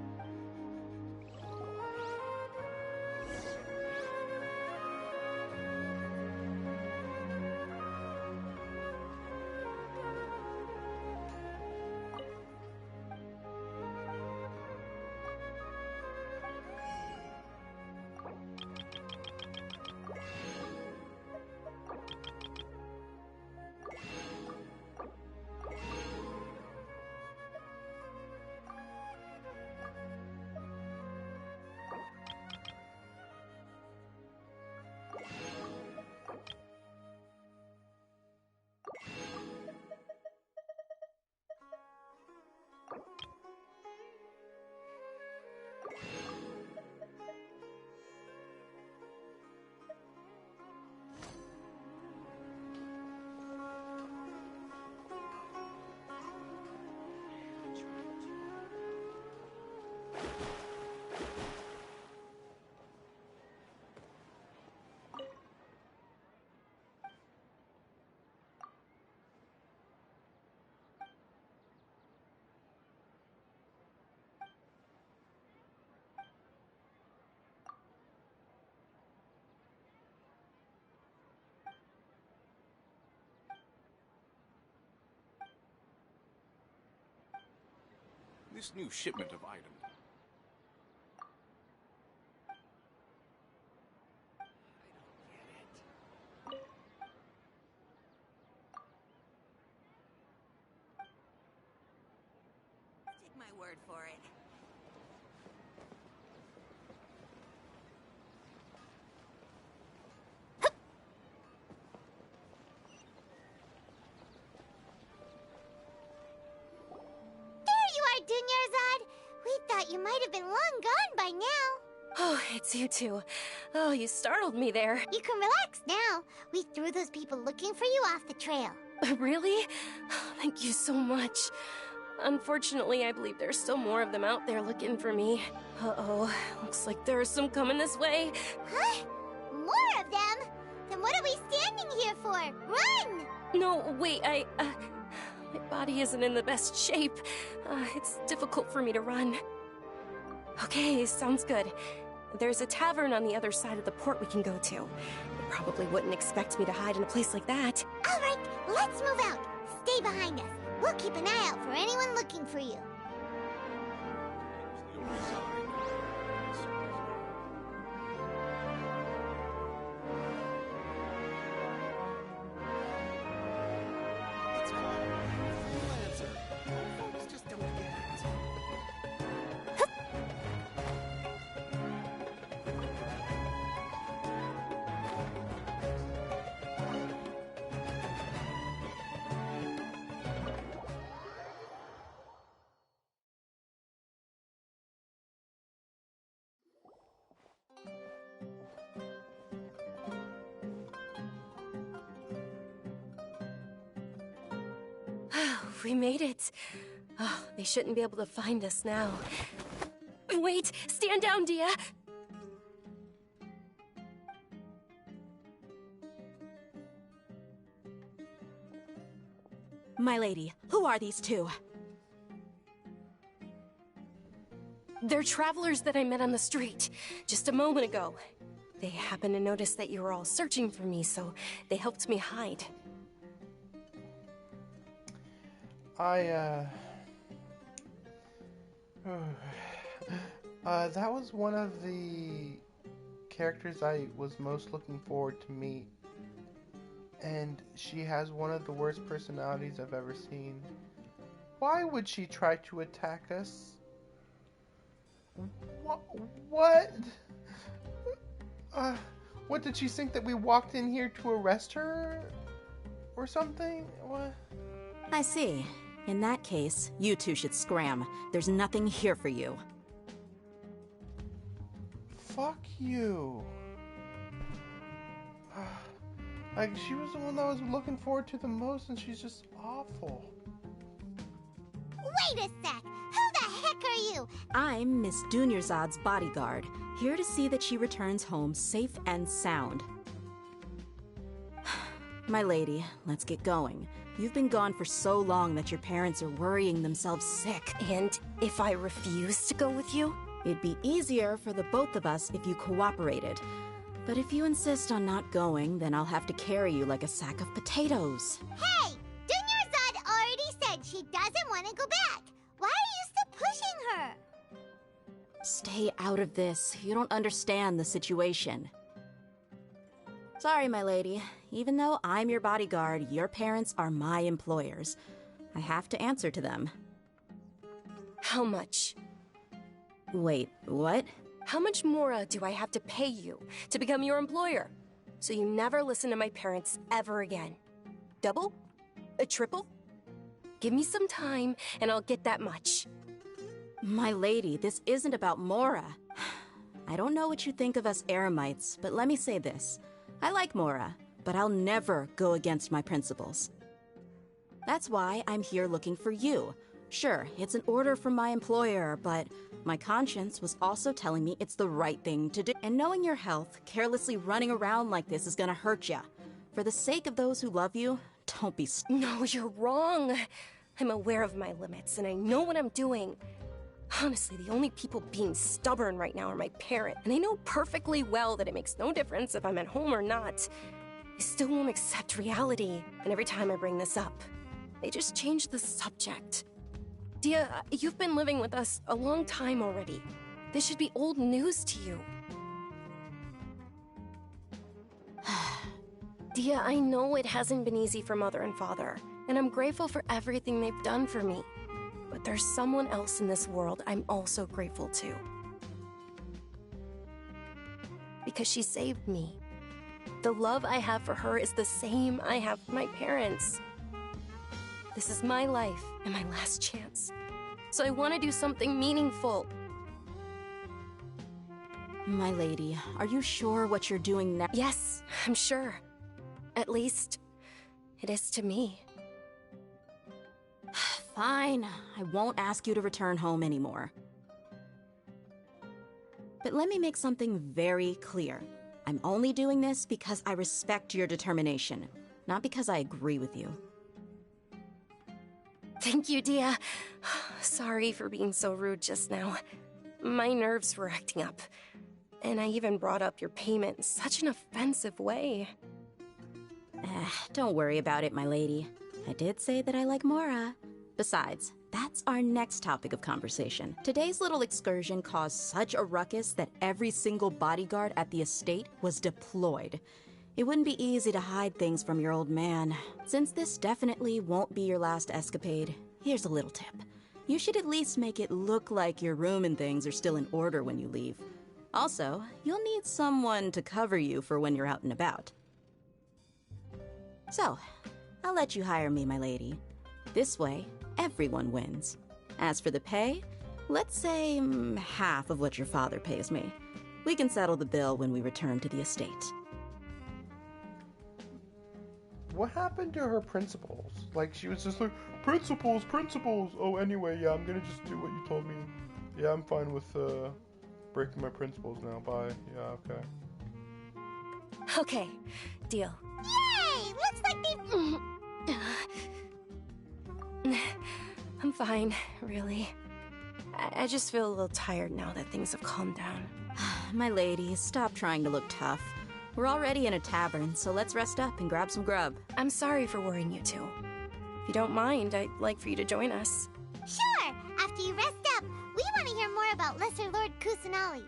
This new shipment of items. Take my word for it. Dunyarzad, we thought you might have been long gone by now. Oh, it's you two. Oh, you startled me there. You can relax now. We threw those people looking for you off the trail. Really? Thank you so much. Unfortunately, I believe there's still more of them out there looking for me. Uh-oh, looks like there's some coming this way. Huh? More of them? Then what are we standing here for? Run! No, wait, my body isn't in the best shape. It's difficult for me to run. Okay, sounds good. There's a tavern on the other side of the port we can go to. You probably wouldn't expect me to hide in a place like that. All right, let's move out. Stay behind us. We'll keep an eye out for anyone looking for you. We made it. Oh, they shouldn't be able to find us now. Wait! Stand down, Dia! My lady, who are these two? They're travelers that I met on the street just a moment ago. They happened to notice that you were all searching for me, so they helped me hide. That was one of the characters I was most looking forward to meet. And she has one of the worst personalities I've ever seen. Why would she try to attack us? What? What, did she think that we walked in here to arrest her? Or something? What? I see. In that case, you two should scram. There's nothing here for you. Fuck you. Like, she was the one that I was looking forward to the most, and she's just awful. Wait a sec! Who the heck are you? I'm Miss Dunyarzad's bodyguard, here to see that she returns home safe and sound. My lady, let's get going. You've been gone for so long that your parents are worrying themselves sick. And if I refuse to go with you? It'd be easier for the both of us if you cooperated. But if you insist on not going, then I'll have to carry you like a sack of potatoes. Hey! Dunyarzad already said she doesn't want to go back. Why are you still pushing her? Stay out of this. You don't understand the situation. Sorry, my lady. Even though I'm your bodyguard, your parents are my employers. I have to answer to them. How much? Wait, what? How much more do I have to pay you to become your employer? So you never listen to my parents ever again. Double? A triple? Give me some time and I'll get that much. My lady, this isn't about Mora. I don't know what you think of us Eremites, but let me say this. I like Mora, but I'll never go against my principles. That's why I'm here looking for you. Sure, it's an order from my employer, but my conscience was also telling me it's the right thing to do. And knowing your health, carelessly running around like this is gonna hurt ya. For the sake of those who love you, don't be No, you're wrong. I'm aware of my limits, and I know what I'm doing. Honestly, the only people being stubborn right now are my parents, and I know perfectly well that it makes no difference if I'm at home or not. They still won't accept reality, and every time I bring this up, they just change the subject. Dia, you've been living with us a long time already. This should be old news to you. Dia, I know it hasn't been easy for Mother and Father, and I'm grateful for everything they've done for me. But there's someone else in this world I'm also grateful to. Because she saved me. The love I have for her is the same I have for my parents. This is my life and my last chance. So I want to do something meaningful. My lady, are you sure what you're doing now? Yes, I'm sure. At least, it is to me. Fine, I won't ask you to return home anymore. But let me make something very clear. I'm only doing this because I respect your determination, not because I agree with you. Thank you, Dia. Sorry for being so rude just now. My nerves were acting up. And I even brought up your payment in such an offensive way. Don't worry about it, my lady. I did say that I like Mora. Besides, that's our next topic of conversation. Today's little excursion caused such a ruckus that every single bodyguard at the estate was deployed. It wouldn't be easy to hide things from your old man. Since this definitely won't be your last escapade, here's a little tip. You should at least make it look like your room and things are still in order when you leave. Also, you'll need someone to cover you for when you're out and about. So, I'll let you hire me, my lady. This way, everyone wins. As for the pay, let's say half of what your father pays me. We can settle the bill when we return to the estate. what happened to her principles? Like, she was just like, principles, principles. Oh, anyway, yeah, I'm gonna just do what you told me. Yeah, I'm fine with breaking my principles now. Bye. Yeah, okay. Okay, deal. Yay! Looks like they... I'm fine, really. I just feel a little tired now that things have calmed down. My lady, stop trying to look tough. We're already in a tavern, so let's rest up and grab some grub. I'm sorry for worrying you two. If you don't mind, I'd like for you to join us. Sure! After you rest up, we want to hear more about Lesser Lord Kusanali.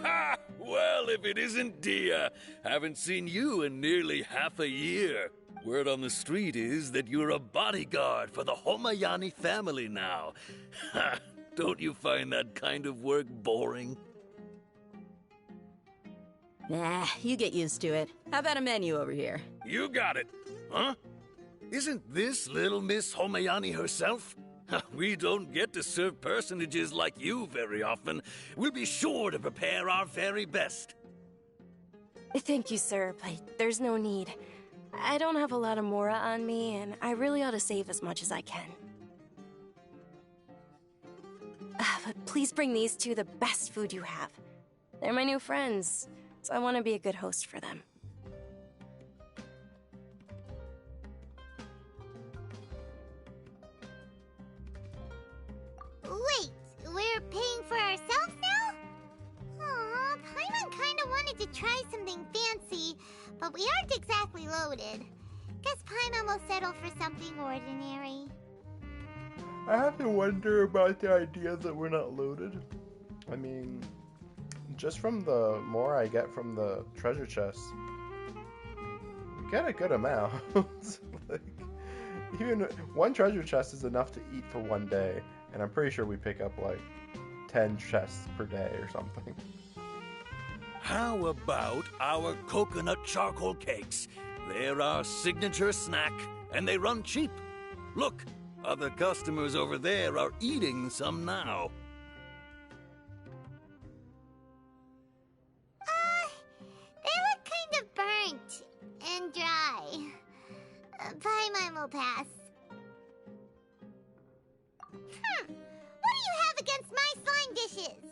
Ha! Well, if it isn't Dia. Haven't seen you in nearly half a year. Word on the street is that you're a bodyguard for the Homayani family now. Ha! Don't you find that kind of work boring? Nah, you get used to it. How about a menu over here? You got it. Huh? Isn't this little Miss Homayani herself? We don't get to serve personages like you very often. We'll be sure to prepare our very best. Thank you, sir, but there's no need. I don't have a lot of Mora on me, and I really ought to save as much as I can. But please bring these two the best food you have. They're my new friends, so I want to be a good host for them. Wait, we're paying for ourselves now? Aw, Paimon kinda wanted to try something fancy, but we aren't exactly loaded. Guess Paimon will settle for something ordinary. I have to wonder about the idea that we're not loaded. I mean, just from the more I get from the treasure chests, we get a good amount. Like, even one treasure chest is enough to eat for one day, and I'm pretty sure we pick up like 10 chests per day or something. How about our coconut charcoal cakes? They're our signature snack, and they run cheap. Look, other customers over there are eating some now. They look kind of burnt and dry. Paimon will pass. What do you have against my slime dishes?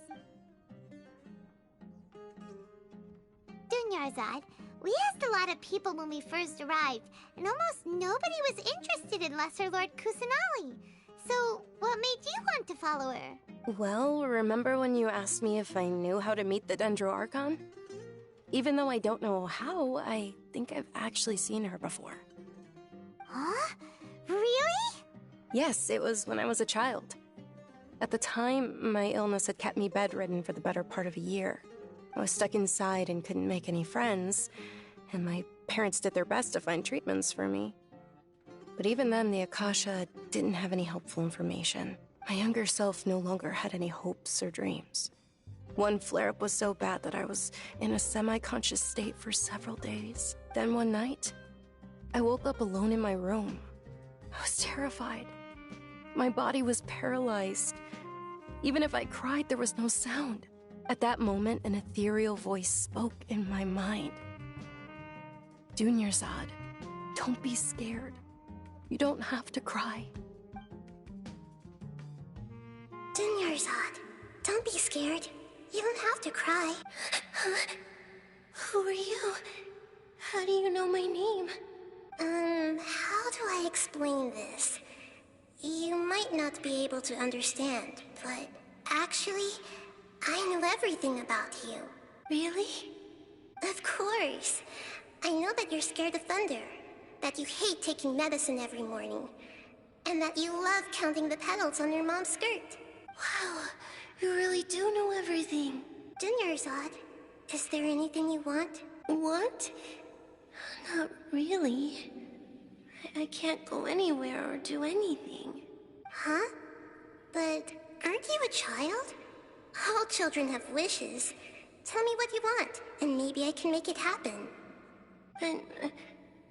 Dunyarzad, we asked a lot of people when we first arrived, and almost nobody was interested in Lesser Lord Kusanali. So, what made you want to follow her? Well, remember when you asked me if I knew how to meet the Dendro Archon? Even though I don't know how, I think I've actually seen her before. Huh? Really? Yes, it was when I was a child. At the time, my illness had kept me bedridden for the better part of a year. I was stuck inside and couldn't make any friends, and my parents did their best to find treatments for me. But even then, the Akasha didn't have any helpful information. My younger self no longer had any hopes or dreams. One flare-up was so bad that I was in a semi-conscious state for several days. Then one night, I woke up alone in my room. I was terrified. My body was paralyzed. Even if I cried, there was no sound. At that moment, an ethereal voice spoke in my mind. Dunyarzad, don't be scared. You don't have to cry. Dunyarzad, don't be scared. You don't have to cry. Who are you? How do you know my name? How do I explain this? You might not be able to understand, but actually, I know everything about you. Really? Of course. I know that you're scared of thunder, that you hate taking medicine every morning, and that you love counting the petals on your mom's skirt. Wow, you really do know everything. Dunyarzad, is there anything you want? Want? Not really. I can't go anywhere or do anything. Huh? But aren't you a child? All children have wishes. Tell me what you want, and maybe I can make it happen. But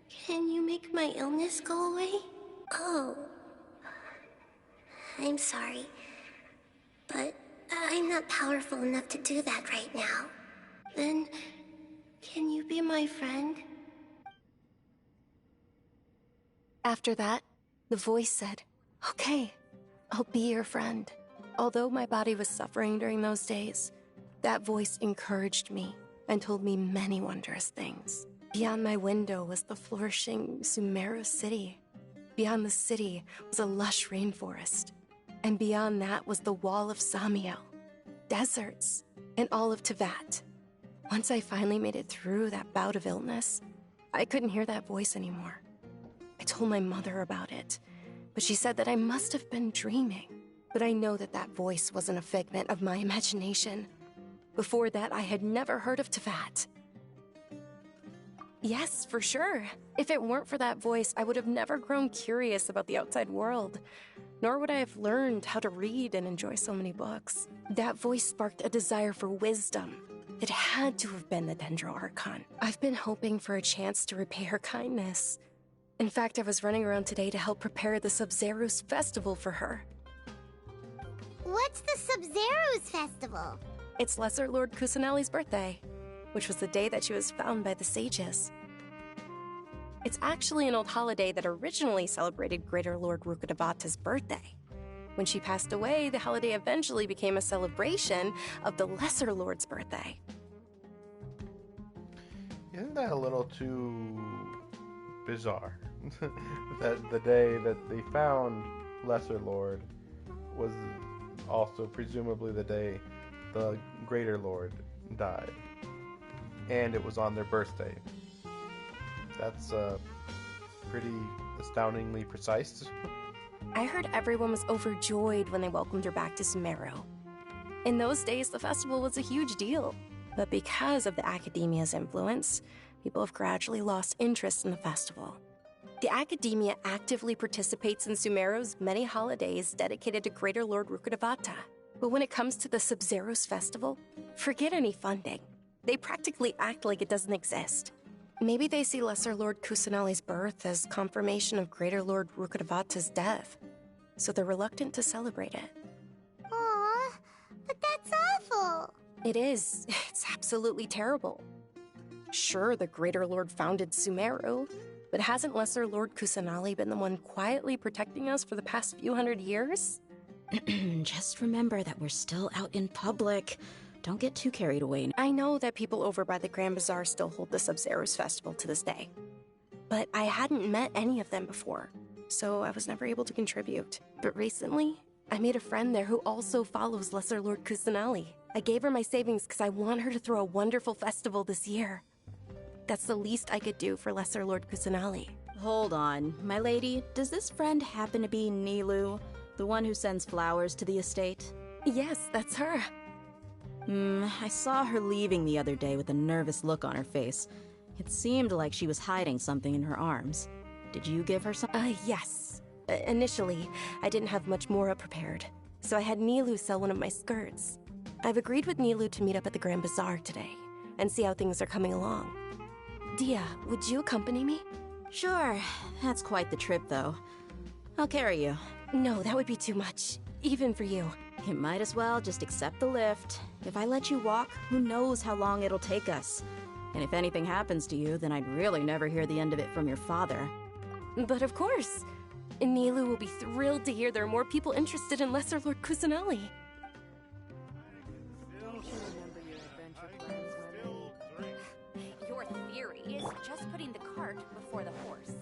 can you make my illness go away? Oh, I'm sorry. But I'm not powerful enough to do that right now. Then, can you be my friend? After that, the voice said, "Okay, I'll be your friend." Although my body was suffering during those days, that voice encouraged me and told me many wondrous things. Beyond my window was the flourishing Sumeru city. Beyond the city was a lush rainforest. And beyond that was the wall of Samiel, deserts, and all of Teyvat. Once I finally made it through that bout of illness, I couldn't hear that voice anymore. I told my mother about it, but she said that I must have been dreaming. But I know that that voice wasn't a figment of my imagination. Before that, I had never heard of Teyvat. Yes, for sure. If it weren't for that voice, I would have never grown curious about the outside world, nor would I have learned how to read and enjoy so many books. That voice sparked a desire for wisdom. It had to have been the Dendro Archon. I've been hoping for a chance to repay her kindness. In fact, I was running around today to help prepare the Sub-Zero's festival for her. What's the Sub-Zero's festival? It's Lesser Lord Kusanali's birthday, which was the day that she was found by the sages. It's actually an old holiday that originally celebrated Greater Lord Rukkhadevata's birthday. When she passed away, the holiday eventually became a celebration of the Lesser Lord's birthday. Isn't that a little too bizarre? That the day that they found Lesser Lord was also presumably the day the Greater Lord died. And it was on their birthday. That's pretty astoundingly precise. I heard everyone was overjoyed when they welcomed her back to Sumeru. In those days, the festival was a huge deal. But because of the Academia's influence, people have gradually lost interest in the festival. The Academia actively participates in Sumeru's many holidays dedicated to Greater Lord Rukkhadevata. But when it comes to the Sub-Zero's festival, forget any funding. They practically act like it doesn't exist. Maybe they see Lesser Lord Kusanali's birth as confirmation of Greater Lord Rukkhadevata's death, so they're reluctant to celebrate it. Aww, but that's awful. It is. It's absolutely terrible. Sure, the Greater Lord founded Sumeru, but hasn't Lesser Lord Kusanali been the one quietly protecting us for the past few hundred years? Just remember that we're still out in public. Don't get too carried away. I know that people over by the Grand Bazaar still hold the Sub-Zero's festival to this day. But I hadn't met any of them before, so I was never able to contribute. But recently, I made a friend there who also follows Lesser Lord Kusanali. I gave her my savings because I want her to throw a wonderful festival this year. That's the least I could do for Lesser Lord Kusanali. Hold on, my lady. Does this friend happen to be Nilou, the one who sends flowers to the estate? Yes, that's her. I saw her leaving the other day with a nervous look on her face. It seemed like she was hiding something in her arms. Did you give her some? Yes. Initially, I didn't have much more prepared, so I had Nilou sell one of my skirts. I've agreed with Nilou to meet up at the Grand Bazaar today, and see how things are coming along. Dia, would you accompany me? Sure. That's quite the trip, though. I'll carry you. No, that would be too much, even for you. You might as well just accept the lift. If I let you walk, who knows how long it'll take us. And if anything happens to you, then I'd really never hear the end of it from your father. But of course. Nilou will be thrilled to hear there are more people interested in Lesser Lord Kusanali. Your theory is just putting the cart before the horse.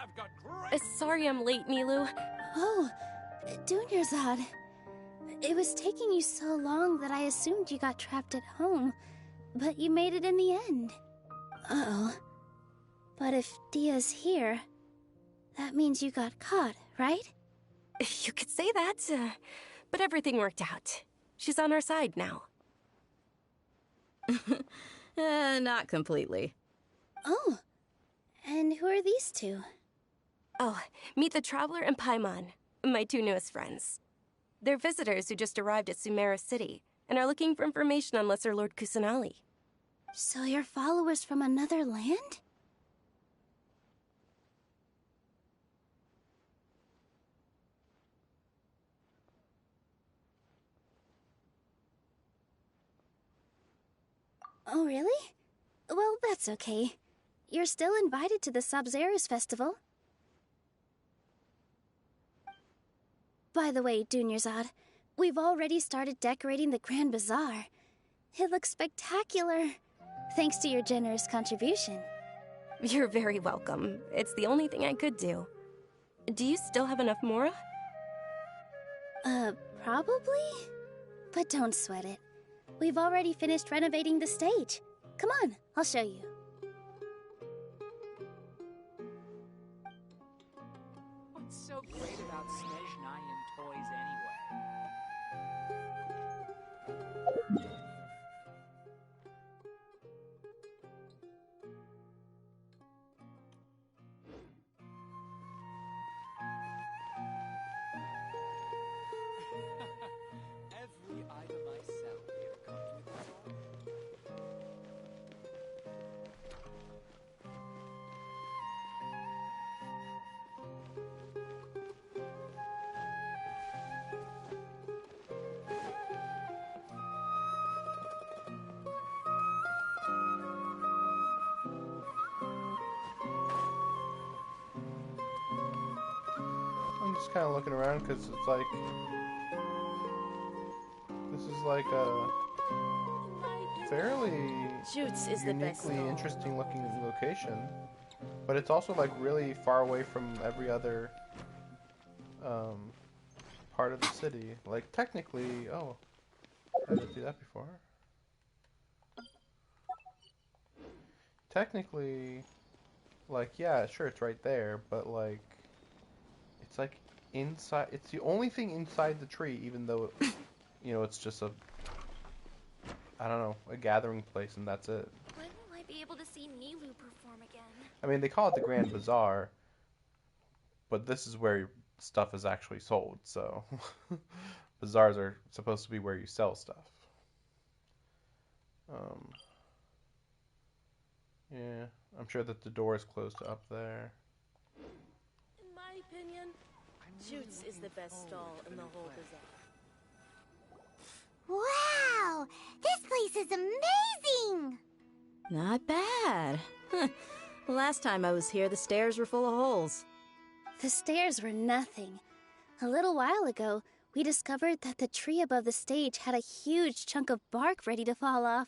I've got great... Sorry I'm late, Nilou. Oh, Dunyarzad. It was taking you so long that I assumed you got trapped at home, but you made it in the end. Uh-oh. But if Dia's here, that means you got caught, right? You could say that, but everything worked out. She's on our side now. Not completely. Oh, and who are these two? Oh, meet the Traveler and Paimon, my two newest friends. They're visitors who just arrived at Sumeru City and are looking for information on Lesser Lord Kusanali. So you're followers from another land? Oh, really? Well, that's okay. You're still invited to the Sabzeruz Festival. By the way, Dunyarzad, we've already started decorating the Grand Bazaar. It looks spectacular, thanks to your generous contribution. You're very welcome. It's the only thing I could do. Do you still have enough Mora? Probably? But don't sweat it. We've already finished renovating the stage. Come on, I'll show you. What's so great about Snezhnayan toys anyway? Every item I sell here comes with its own. I'm just kind of looking around because it's like this is like a fairly Shoots is the best uniquely stall. interesting looking location, but it's also like really far away from every other part of the city. Like technically, oh, I didn't do that before. Technically, like yeah, sure, it's right there, but like it's like inside. It's the only thing inside the tree, even though you know it's just a I don't know, a gathering place, and that's it. When will I be able to see Nilou perform again? I mean, they call it the Grand Bazaar, but this is where stuff is actually sold, so bazaars are supposed to be where you sell stuff. Yeah, I'm sure that the door is closed up there. In my opinion, Shoots is the best stall in the whole bazaar. Wow! This place is amazing! Not bad. Last time I was here, the stairs were full of holes. The stairs were nothing. A little while ago, we discovered that the tree above the stage had a huge chunk of bark ready to fall off.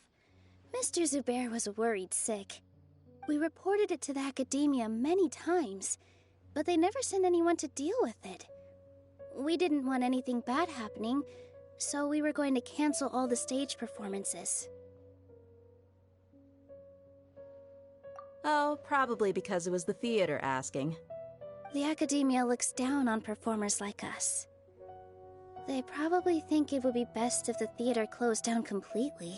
Mr. Zubair was worried sick. We reported it to the academia many times, but they never sent anyone to deal with it. We didn't want anything bad happening, so we were going to cancel all the stage performances. Oh, probably because it was the theater asking. The academia looks down on performers like us. They probably think it would be best if the theater closed down completely.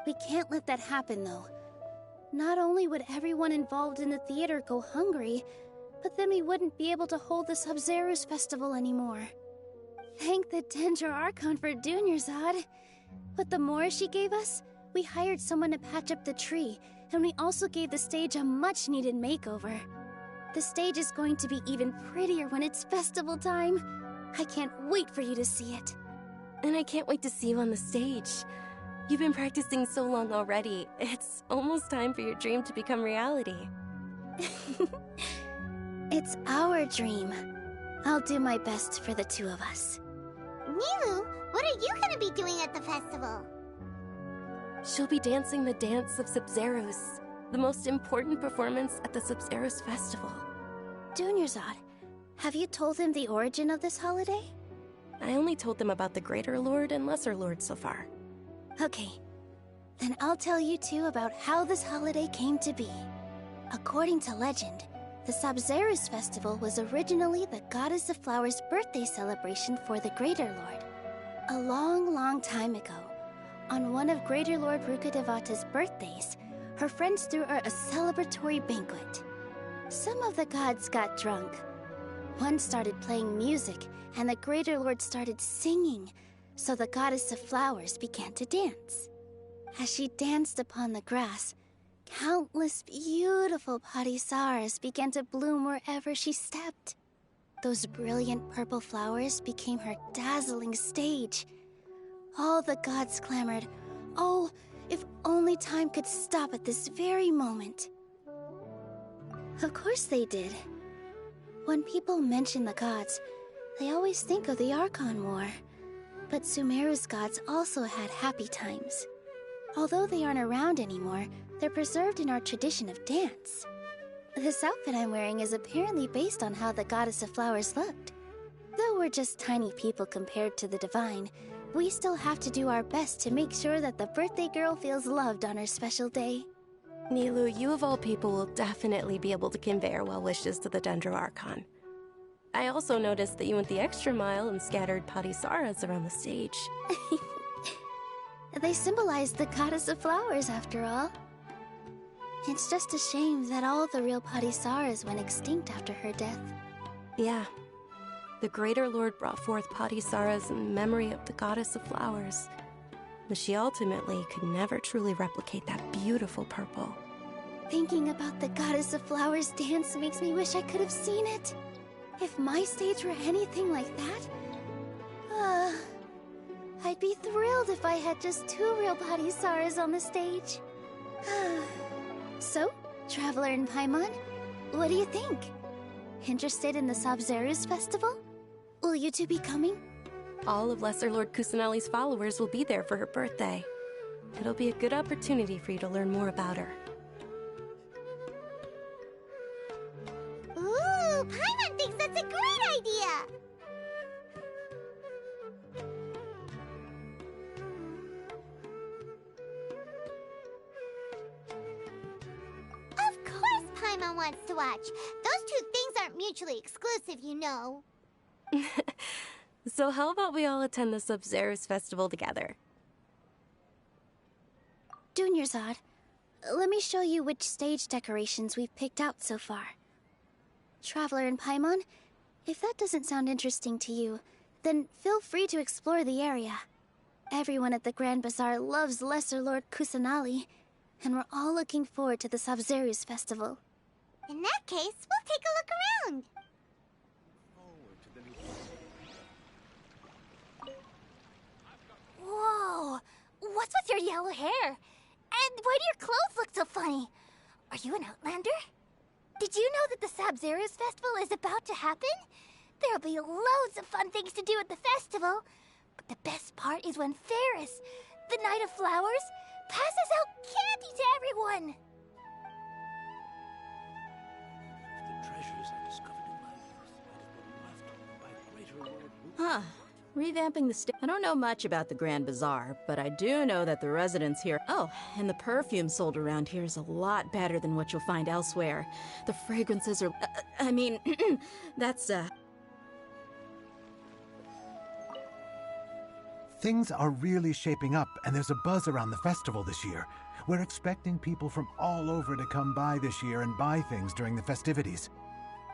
We can't let that happen, though. Not only would everyone involved in the theater go hungry, but then we wouldn't be able to hold the Sabzeruz Festival anymore. Thank the Dendro Archon for Dunyarzad. With the Mora she gave us, we hired someone to patch up the tree, and we also gave the stage a much-needed makeover. The stage is going to be even prettier when it's festival time. I can't wait for you to see it. And I can't wait to see you on the stage. You've been practicing so long already. It's almost time for your dream to become reality. It's our dream. I'll do my best for the two of us. Nilou, what are you gonna be doing at the festival? She'll be dancing the dance of Sabzeruz, the most important performance at the Sabzeruz Festival. Dunyarzad, have you told him the origin of this holiday? I only told them about the Greater Lord and Lesser Lord so far. Okay. Then I'll tell you too about how this holiday came to be. According to legend, the Sabzeruz festival was originally the Goddess of Flowers' birthday celebration for the Greater Lord. A long, long time ago, on one of Greater Lord Rukkhadevata's birthdays, her friends threw her a celebratory banquet. Some of the gods got drunk. One started playing music, and the Greater Lord started singing, so the Goddess of Flowers began to dance. As she danced upon the grass, countless beautiful parisaras began to bloom wherever she stepped. Those brilliant purple flowers became her dazzling stage. All the gods clamored, "Oh, if only time could stop at this very moment." Of course they did. When people mention the gods, they always think of the Archon War. But Sumeru's gods also had happy times. Although they aren't around anymore, they're preserved in our tradition of dance. This outfit I'm wearing is apparently based on how the Goddess of Flowers looked. Though we're just tiny people compared to the Divine, we still have to do our best to make sure that the birthday girl feels loved on her special day. Nilu, you of all people will definitely be able to convey our well wishes to the Dendro Archon. I also noticed that you went the extra mile and scattered parisaras around the stage. They symbolize the Goddess of Flowers, after all. It's just a shame that all the real parisaras went extinct after her death. Yeah. The Greater Lord brought forth parisaras in memory of the Goddess of Flowers. But she ultimately could never truly replicate that beautiful purple. Thinking about the Goddess of Flowers dance makes me wish I could have seen it. If my stage were anything like that, I'd be thrilled if I had just 2 real parisaras on the stage. So, Traveler and Paimon, what do you think? Interested in the Sabzeruz festival? Will you two be coming? All of Lesser Lord Kusanali's followers will be there for her birthday. It'll be a good opportunity for you to learn more about her. Ooh, Paimon thinks that's a great idea! Of course Paimon wants to watch. Those 2 things aren't mutually exclusive, you know. So how about we all attend the Sabzeruz festival together? Dunyarzad, let me show you which stage decorations we've picked out so far. Traveler and Paimon, if that doesn't sound interesting to you, then feel free to explore the area. Everyone at the Grand Bazaar loves Lesser Lord Kusanali, and we're all looking forward to the Sabzeruz festival. In that case, we'll take a look around. Whoa! What's with your yellow hair? And why do your clothes look so funny? Are you an Outlander? Did you know that the Sabzeruz festival is about to happen? There'll be loads of fun things to do at the festival. But the best part is when Ferris, the Knight of Flowers, passes out candy to everyone. The treasures I discovered in my youth might have been left by Greater Lord Huh. Revamping the state. I don't know much about the Grand Bazaar, but I do know that the residents here. Oh, and the perfume sold around here is a lot better than what you'll find elsewhere. The fragrances are. That's. Things are really shaping up, and there's a buzz around the festival this year. We're expecting people from all over to come by this year and buy things during the festivities.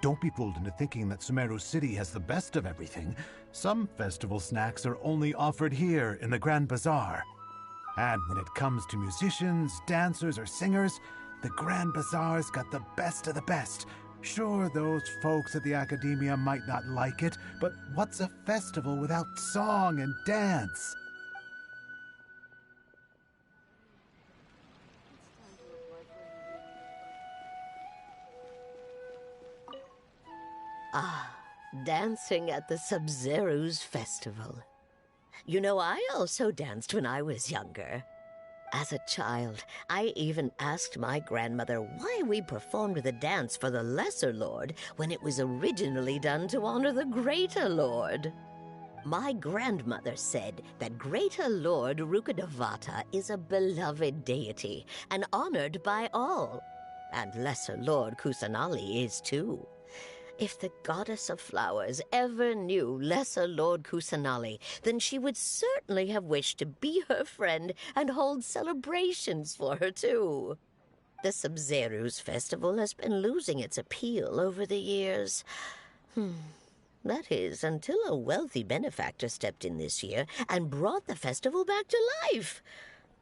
Don't be fooled into thinking that Sumeru City has the best of everything. Some festival snacks are only offered here in the Grand Bazaar. And when it comes to musicians, dancers, or singers, the Grand Bazaar's got the best of the best. Sure, those folks at the Academia might not like it, but what's a festival without song and dance? Ah, dancing at the Sabzeruz festival. You know, I also danced when I was younger. As a child, I even asked my grandmother why we performed the dance for the Lesser Lord when it was originally done to honor the Greater Lord. My grandmother said that Greater Lord Rukkhadevata is a beloved deity and honored by all, and Lesser Lord Kusanali is too. If the goddess of flowers ever knew Lesser Lord Kusanali, then she would certainly have wished to be her friend and hold celebrations for her too. The Sumeru's festival has been losing its appeal over the years. That is, until a wealthy benefactor stepped in this year and brought the festival back to life.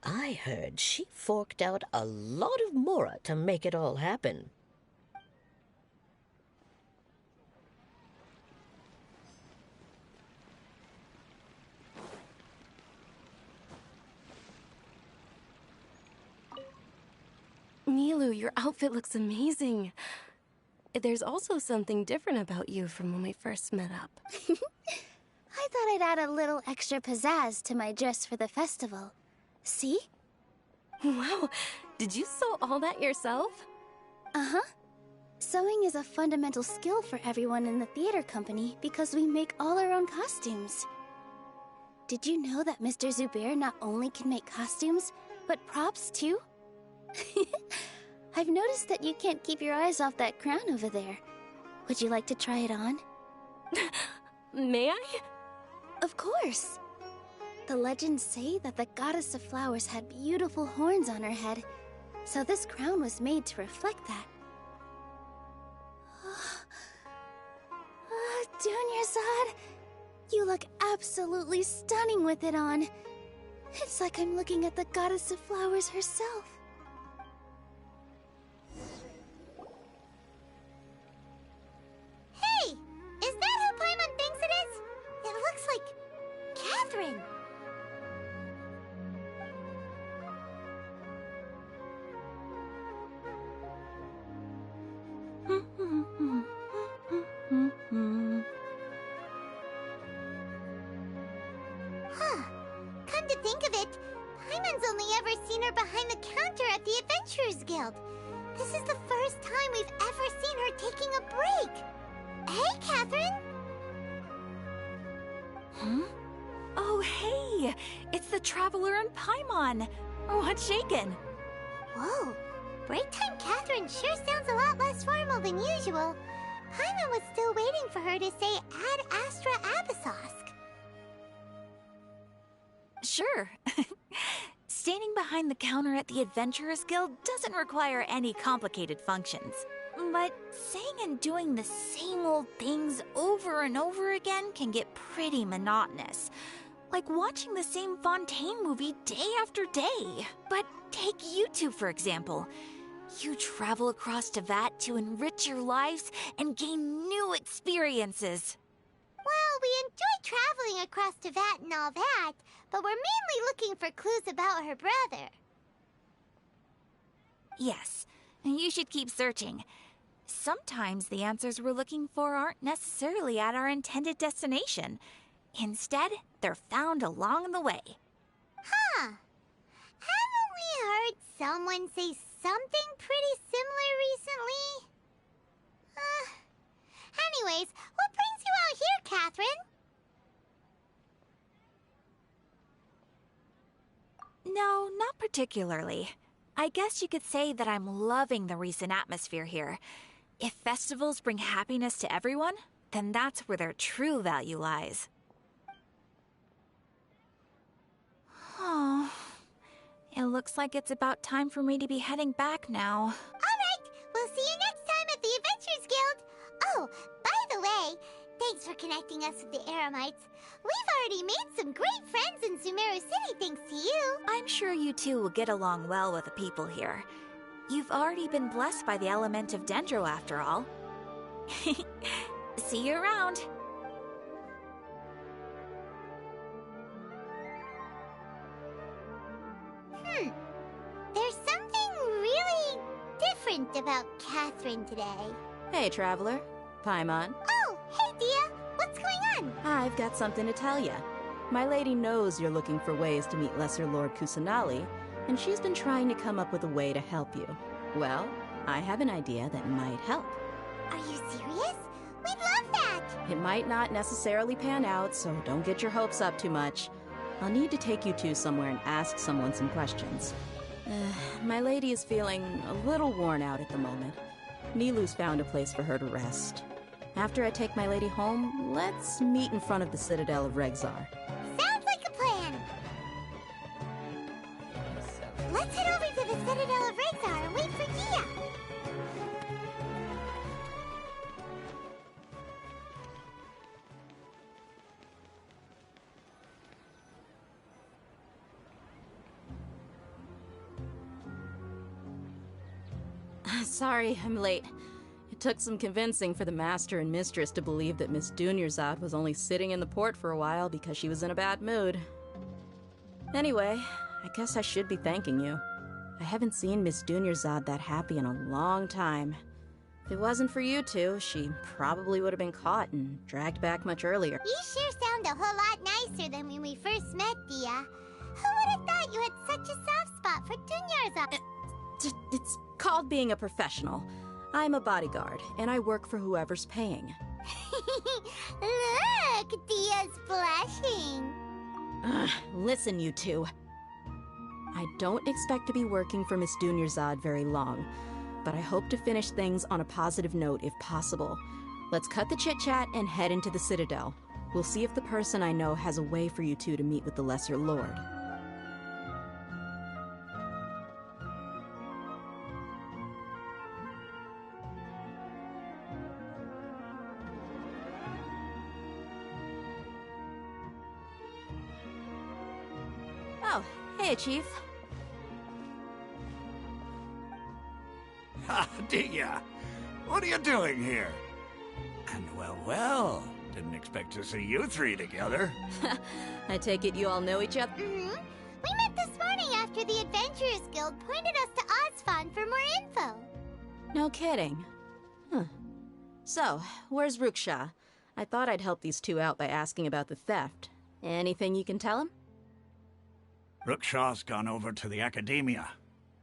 I heard she forked out a lot of mora to make it all happen. Nilu, your outfit looks amazing. There's also something different about you from when we first met up. I thought I'd add a little extra pizzazz to my dress for the festival. See? Wow, did you sew all that yourself? Uh-huh. Sewing is a fundamental skill for everyone in the theater company because we make all our own costumes. Did you know that Mr. Zubair not only can make costumes, but props too? I've noticed that you can't keep your eyes off that crown over there. Would you like to try it on? May I? Of course. The legends say that the goddess of flowers had beautiful horns on her head, so this crown was made to reflect that. Dunyarzad, you look absolutely stunning with it on. It's like I'm looking at the goddess of flowers herself. Hey! Is that who Paimon thinks it is? It looks like Catherine. Huh. Come to think of it, Paimon's only ever seen her behind the counter at the Adventurers Guild. This is the first time we've ever seen her taking a break. Hey, Catherine! Huh? Oh, hey! It's the Traveler and Paimon! What's shaken? Whoa! Break time Catherine sure sounds a lot less formal than usual. Paimon was still waiting for her to say Ad Astra Abyssosque. Sure. Standing behind the counter at the Adventurers Guild doesn't require any complicated functions. But saying and doing the same old things over and over again can get pretty monotonous. Like watching the same Fontaine movie day after day. But take you two, for example. You travel across Tevat to enrich your lives and gain new experiences. Well, we enjoy traveling across Tevat and all that, but we're mainly looking for clues about her brother. Yes, you should keep searching. Sometimes the answers we're looking for aren't necessarily at our intended destination. Instead, they're found along the way. Huh. Haven't we heard someone say something pretty similar recently? Anyways, what brings you out here, Catherine? No, not particularly. I guess you could say that I'm loving the recent atmosphere here. If festivals bring happiness to everyone, then that's where their true value lies. Oh, it looks like it's about time for me to be heading back now. Alright, we'll see you next time at the Adventurers Guild. Oh, by the way, thanks for connecting us with the Eremites. We've already made some great friends in Sumeru City thanks to you. I'm sure you two will get along well with the people here. You've already been blessed by the element of Dendro after all. See you around. There's something really different about Catherine today. Hey, Traveler. Paimon. Oh, hey, Dia. What's going on? I've got something to tell you. My lady knows you're looking for ways to meet Lesser Lord Kusanali, and she's been trying to come up with a way to help you. Well, I have an idea that might help. Are you serious? We'd love that! It might not necessarily pan out, so don't get your hopes up too much. I'll need to take you two somewhere and ask someone some questions. My lady is feeling a little worn out at the moment. Nilu's found a place for her to rest. After I take my lady home, let's meet in front of the Citadel of Regzar. Sounds like a plan! Let's head over to the Citadel of Regzar and wait for Gia! Sorry, I'm late. It took some convincing for the Master and Mistress to believe that Miss Dunyarzad was only sitting in the port for a while because she was in a bad mood. Anyway, I guess I should be thanking you. I haven't seen Miss Dunyarzad that happy in a long time. If it wasn't for you two, she probably would have been caught and dragged back much earlier. You sure sound a whole lot nicer than when we first met, Dia. Who would have thought you had such a soft spot for Dunyarzad? It's called being a professional. I'm a bodyguard, and I work for whoever's paying. Look, Dia's blushing. Listen, you two. I don't expect to be working for Miss Dunyarzad very long, but I hope to finish things on a positive note if possible. Let's cut the chit-chat and head into the Citadel. We'll see if the person I know has a way for you two to meet with the Lesser Lord. Oh, hey, Chief. Ha, Dia! What are you doing here? And well, didn't expect to see you three together. I take it you all know each other? Mm-hmm. We met this morning after the Adventurers Guild pointed us to Ozfon for more info. No kidding. Huh. So, where's Ruksha? I thought I'd help these two out by asking about the theft. Anything you can tell him? Ruksha's gone over to the Academia.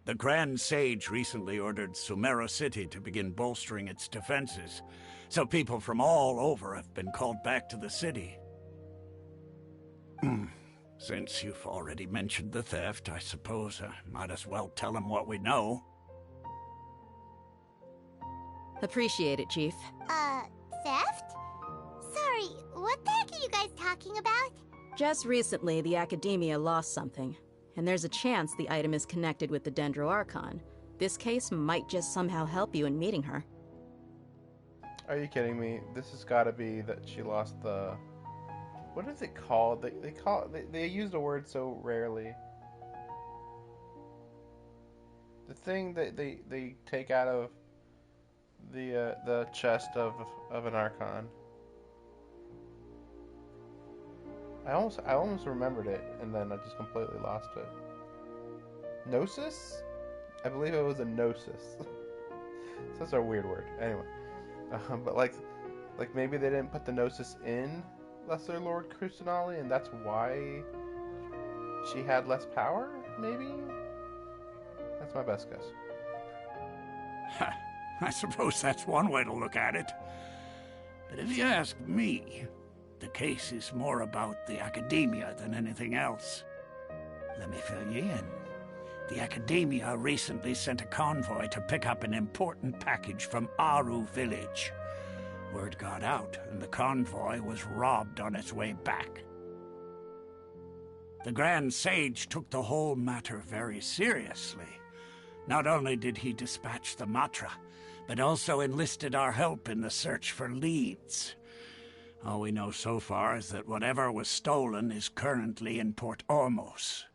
The Grand Sage recently ordered Sumeru City to begin bolstering its defenses, so people from all over have been called back to the city. Since you've already mentioned the theft, I suppose I might as well tell him what we know. Appreciate it, Chief. Theft? Sorry, what the heck are you guys talking about? Just recently, the Academia lost something, and there's a chance the item is connected with the Dendro Archon. This case might just somehow help you in meeting her. Are you kidding me? This has got to be that she lost the... What is it called? They use the word so rarely. The thing that they take out of the chest of an Archon. I almost remembered it, and then I just completely lost it. Gnosis? I believe it was a gnosis. That's a weird word. Anyway, but like maybe they didn't put the gnosis in Lesser Lord Kusanali, and that's why she had less power. Maybe that's my best guess. I suppose that's one way to look at it. But if you ask me, the case is more about the Academia than anything else. Let me fill you in. The Academia recently sent a convoy to pick up an important package from Aru village. Word got out, and the convoy was robbed on its way back. The Grand Sage took the whole matter very seriously. Not only did he dispatch the Matra, but also enlisted our help in the search for leads. All we know so far is that whatever was stolen is currently in Port Ormos.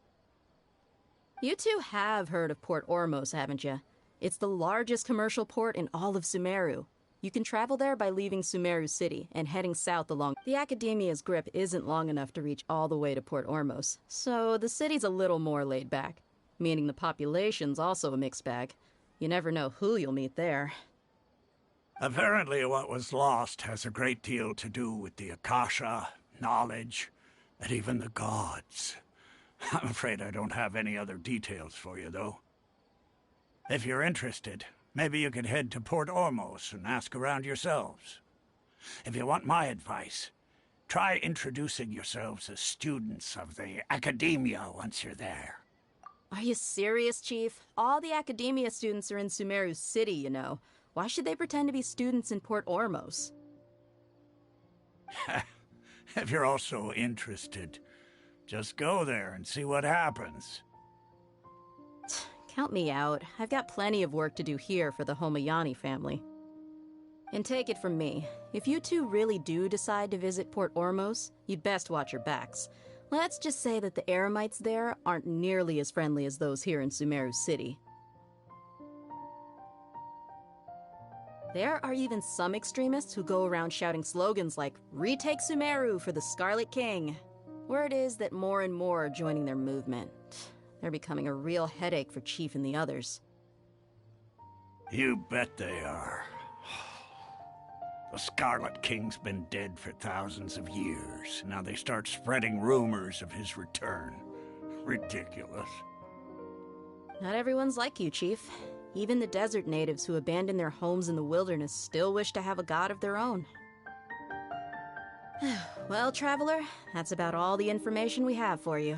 You two have heard of Port Ormos, haven't you? It's the largest commercial port in all of Sumeru. You can travel there by leaving Sumeru City and heading south along. The Academia's grip isn't long enough to reach all the way to Port Ormos, so the city's a little more laid back, meaning the population's also a mixed bag. You never know who you'll meet there. Apparently what was lost has a great deal to do with the Akasha, knowledge, and even the gods. I'm afraid I don't have any other details for you, though. If you're interested, maybe you could head to Port Ormos and ask around yourselves. If you want my advice, try introducing yourselves as students of the Academia once you're there. Are you serious, Chief? All the Academia students are in Sumeru City, you know. Why should they pretend to be students in Port Ormos? If you're also interested, just go there and see what happens. Count me out. I've got plenty of work to do here for the Homayani family. And take it from me, if you two really do decide to visit Port Ormos, you'd best watch your backs. Let's just say that the Eremites there aren't nearly as friendly as those here in Sumeru City. There are even some extremists who go around shouting slogans like, "Retake Sumeru for the Scarlet King." Word is that more and more are joining their movement. They're becoming a real headache for Chief and the others. You bet they are. The Scarlet King's been dead for thousands of years. Now they start spreading rumors of his return. Ridiculous. Not everyone's like you, Chief. Even the desert natives who abandoned their homes in the wilderness still wish to have a god of their own. Well, Traveler, that's about all the information we have for you.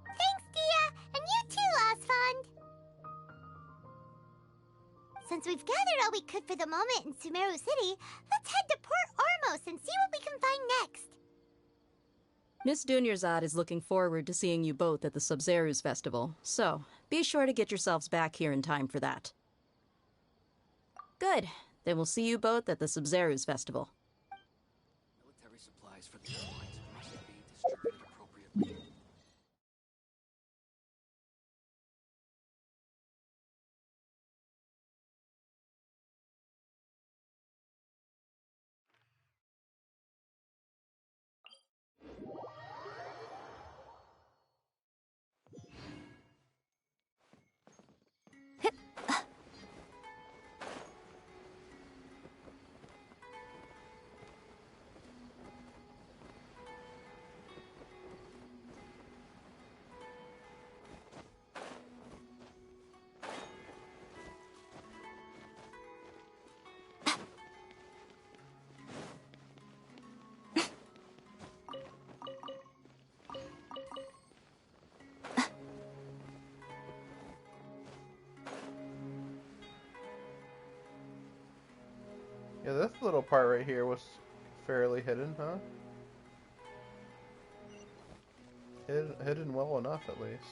Thanks, Dia! And you too, Osfond! Since we've gathered all we could for the moment in Sumeru City, let's head to Port Ormos and see what we can find next. Miss Dunyarzad is looking forward to seeing you both at the Sub-Zerus Festival, so be sure to get yourselves back here in time for that. Good. Then we'll see you both at the Sub-Zerus Festival. Military supplies for the Alliance must be distributed appropriately. Yeah, this little part right here was fairly hidden, huh? Hidden well enough, at least.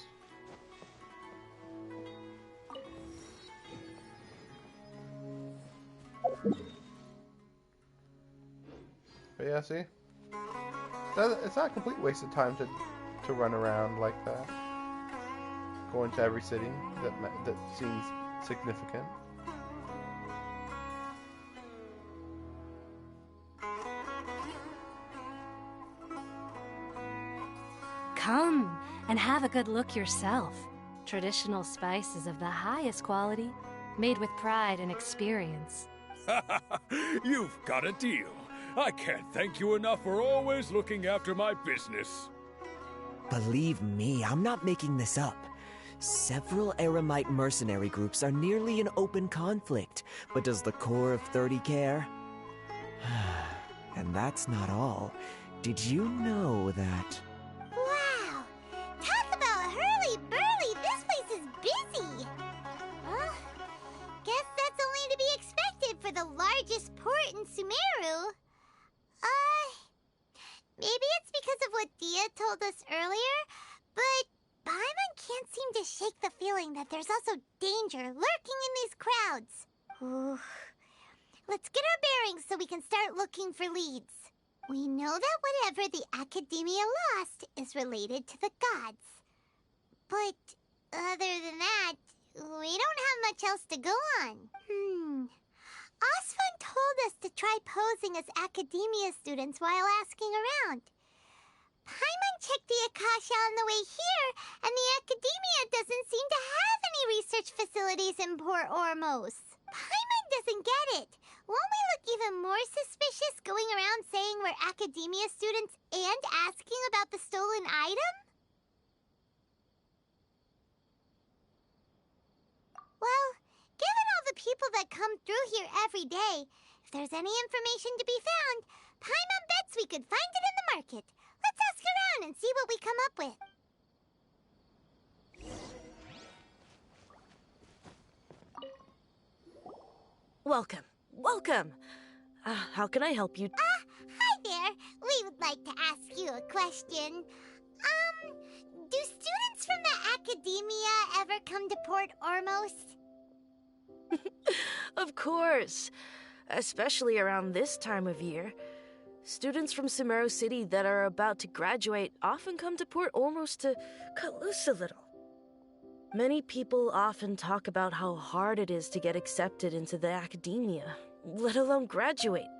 But yeah, see? It's not a complete waste of time to run around like that. Go into every city that seems significant. Come and have a good look yourself. Traditional spices of the highest quality, made with pride and experience. You've got a deal. I can't thank you enough for always looking after my business. Believe me, I'm not making this up. Several Eremite mercenary groups are nearly in open conflict, but does the core of 30 care? And that's not all. Did you know that... Wow! Talk about hurly-burly! This place is busy! Well, guess that's only to be expected for the largest port in Sumeru. Maybe it's because of what Dia told us earlier, but Paimon can't seem to shake the feeling that there's also danger lurking in these crowds. Ooh. Let's get our bearings so we can start looking for leads. We know that whatever the Academia lost is related to the gods. But other than that, we don't have much else to go on. Osfund told us to try posing as Academia students while asking around. Paimon checked the Akasha on the way here, and the Academia doesn't seem to have any research facilities in Port Ormos. Paimon doesn't get it. Won't we look even more suspicious going around saying we're Academia students and asking about the stolen item? people that come through here every day. If there's any information to be found, Paimon bets we could find it in the market. Let's ask around and see what we come up with. Welcome. Welcome. How can I help you? Hi there. We would like to ask you a question. Do students from the academia ever come to Port Ormos? Of course. Especially around this time of year. Students from Sumeru City that are about to graduate often come to Port Ormos to cut loose a little. Many people often talk about how hard it is to get accepted into the academia, let alone graduate.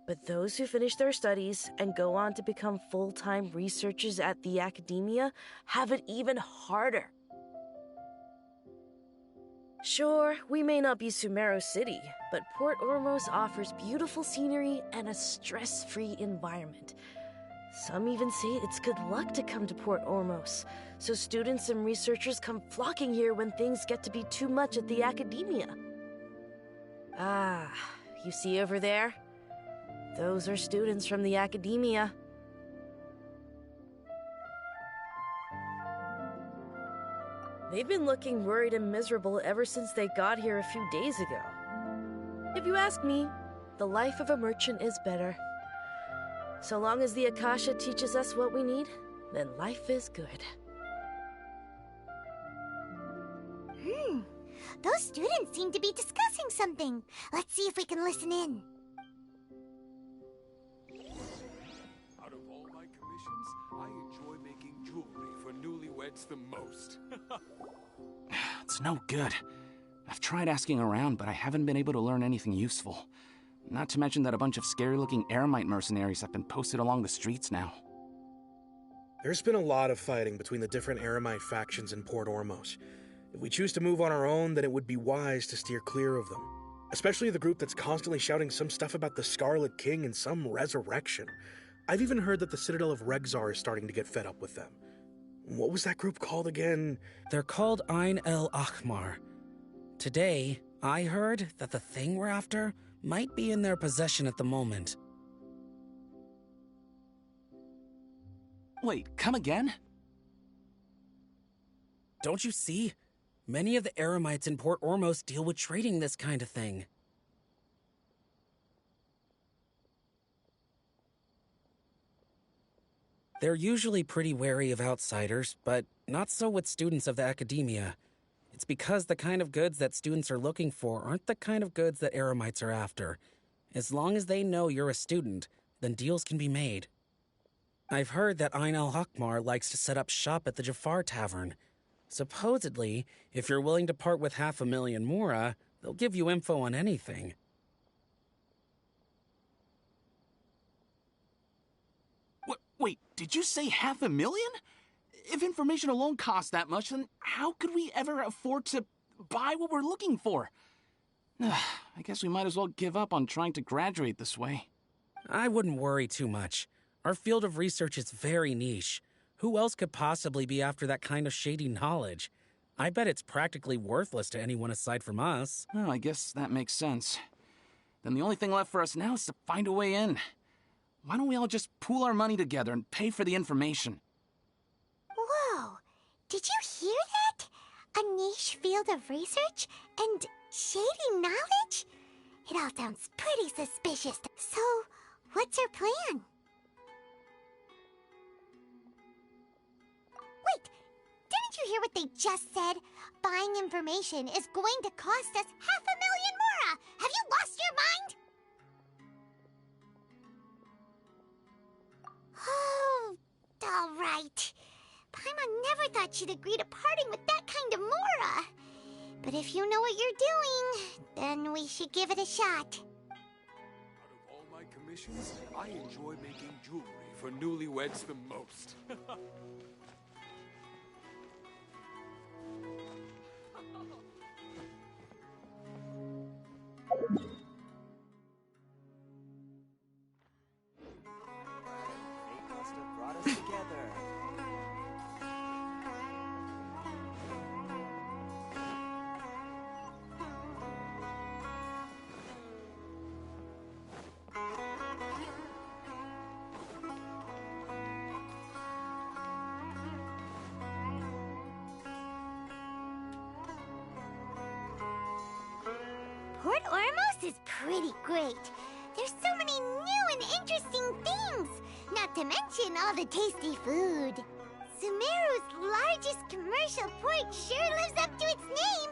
But those who finish their studies and go on to become full-time researchers at the academia have it even harder. Sure, we may not be Sumeru City, but Port Ormos offers beautiful scenery and a stress-free environment. Some even say it's good luck to come to Port Ormos, so students and researchers come flocking here when things get to be too much at the academia. Ah, you see over there? Those are students from the academia. They've been looking worried and miserable ever since they got here a few days ago. If you ask me, the life of a merchant is better. So long as the Akasha teaches us what we need, then life is good. Those students seem to be discussing something. Let's see if we can listen in. Out of all my commissions, I enjoy making jewelry for newlyweds the most. It's no good. I've tried asking around, but I haven't been able to learn anything useful. Not to mention that a bunch of scary-looking Eremite mercenaries have been posted along the streets now. There's been a lot of fighting between the different Eremite factions in Port Ormos. If we choose to move on our own, then it would be wise to steer clear of them. Especially the group that's constantly shouting some stuff about the Scarlet King and some resurrection. I've even heard that the Citadel of Regzar is starting to get fed up with them. What was that group called again? They're called Ain el Akhmar. Today, I heard that the thing we're after might be in their possession at the moment. Wait, come again? Don't you see? Many of the Eremites in Port Ormos deal with trading this kind of thing. They're usually pretty wary of outsiders, but not so with students of the academia. It's because the kind of goods that students are looking for aren't the kind of goods that Eremites are after. As long as they know you're a student, then deals can be made. I've heard that Ain al-Hakmar likes to set up shop at the Jafar Tavern. Supposedly, if you're willing to part with 500,000 Mora, they'll give you info on anything. Wait, did you say 500,000? If information alone costs that much, then how could we ever afford to buy what we're looking for? I guess we might as well give up on trying to graduate this way. I wouldn't worry too much. Our field of research is very niche. Who else could possibly be after that kind of shady knowledge? I bet it's practically worthless to anyone aside from us. Well, I guess that makes sense. Then the only thing left for us now is to find a way in. Why don't we all just pool our money together and pay for the information? Whoa! Did you hear that? A niche field of research and shady knowledge? It all sounds pretty suspicious. So, what's our plan? Wait, didn't you hear what they just said? Buying information is going to cost us 500,000 Mora! Have you lost your mind? Oh, all right. Paimon never thought she'd agree to parting with that kind of Mora. But if you know what you're doing, then we should give it a shot. Out of all my commissions, I enjoy making jewelry for newlyweds the most. Fate must have brought us together. This is pretty great. There's so many new and interesting things, not to mention all the tasty food. Sumeru's largest commercial port sure lives up to its name.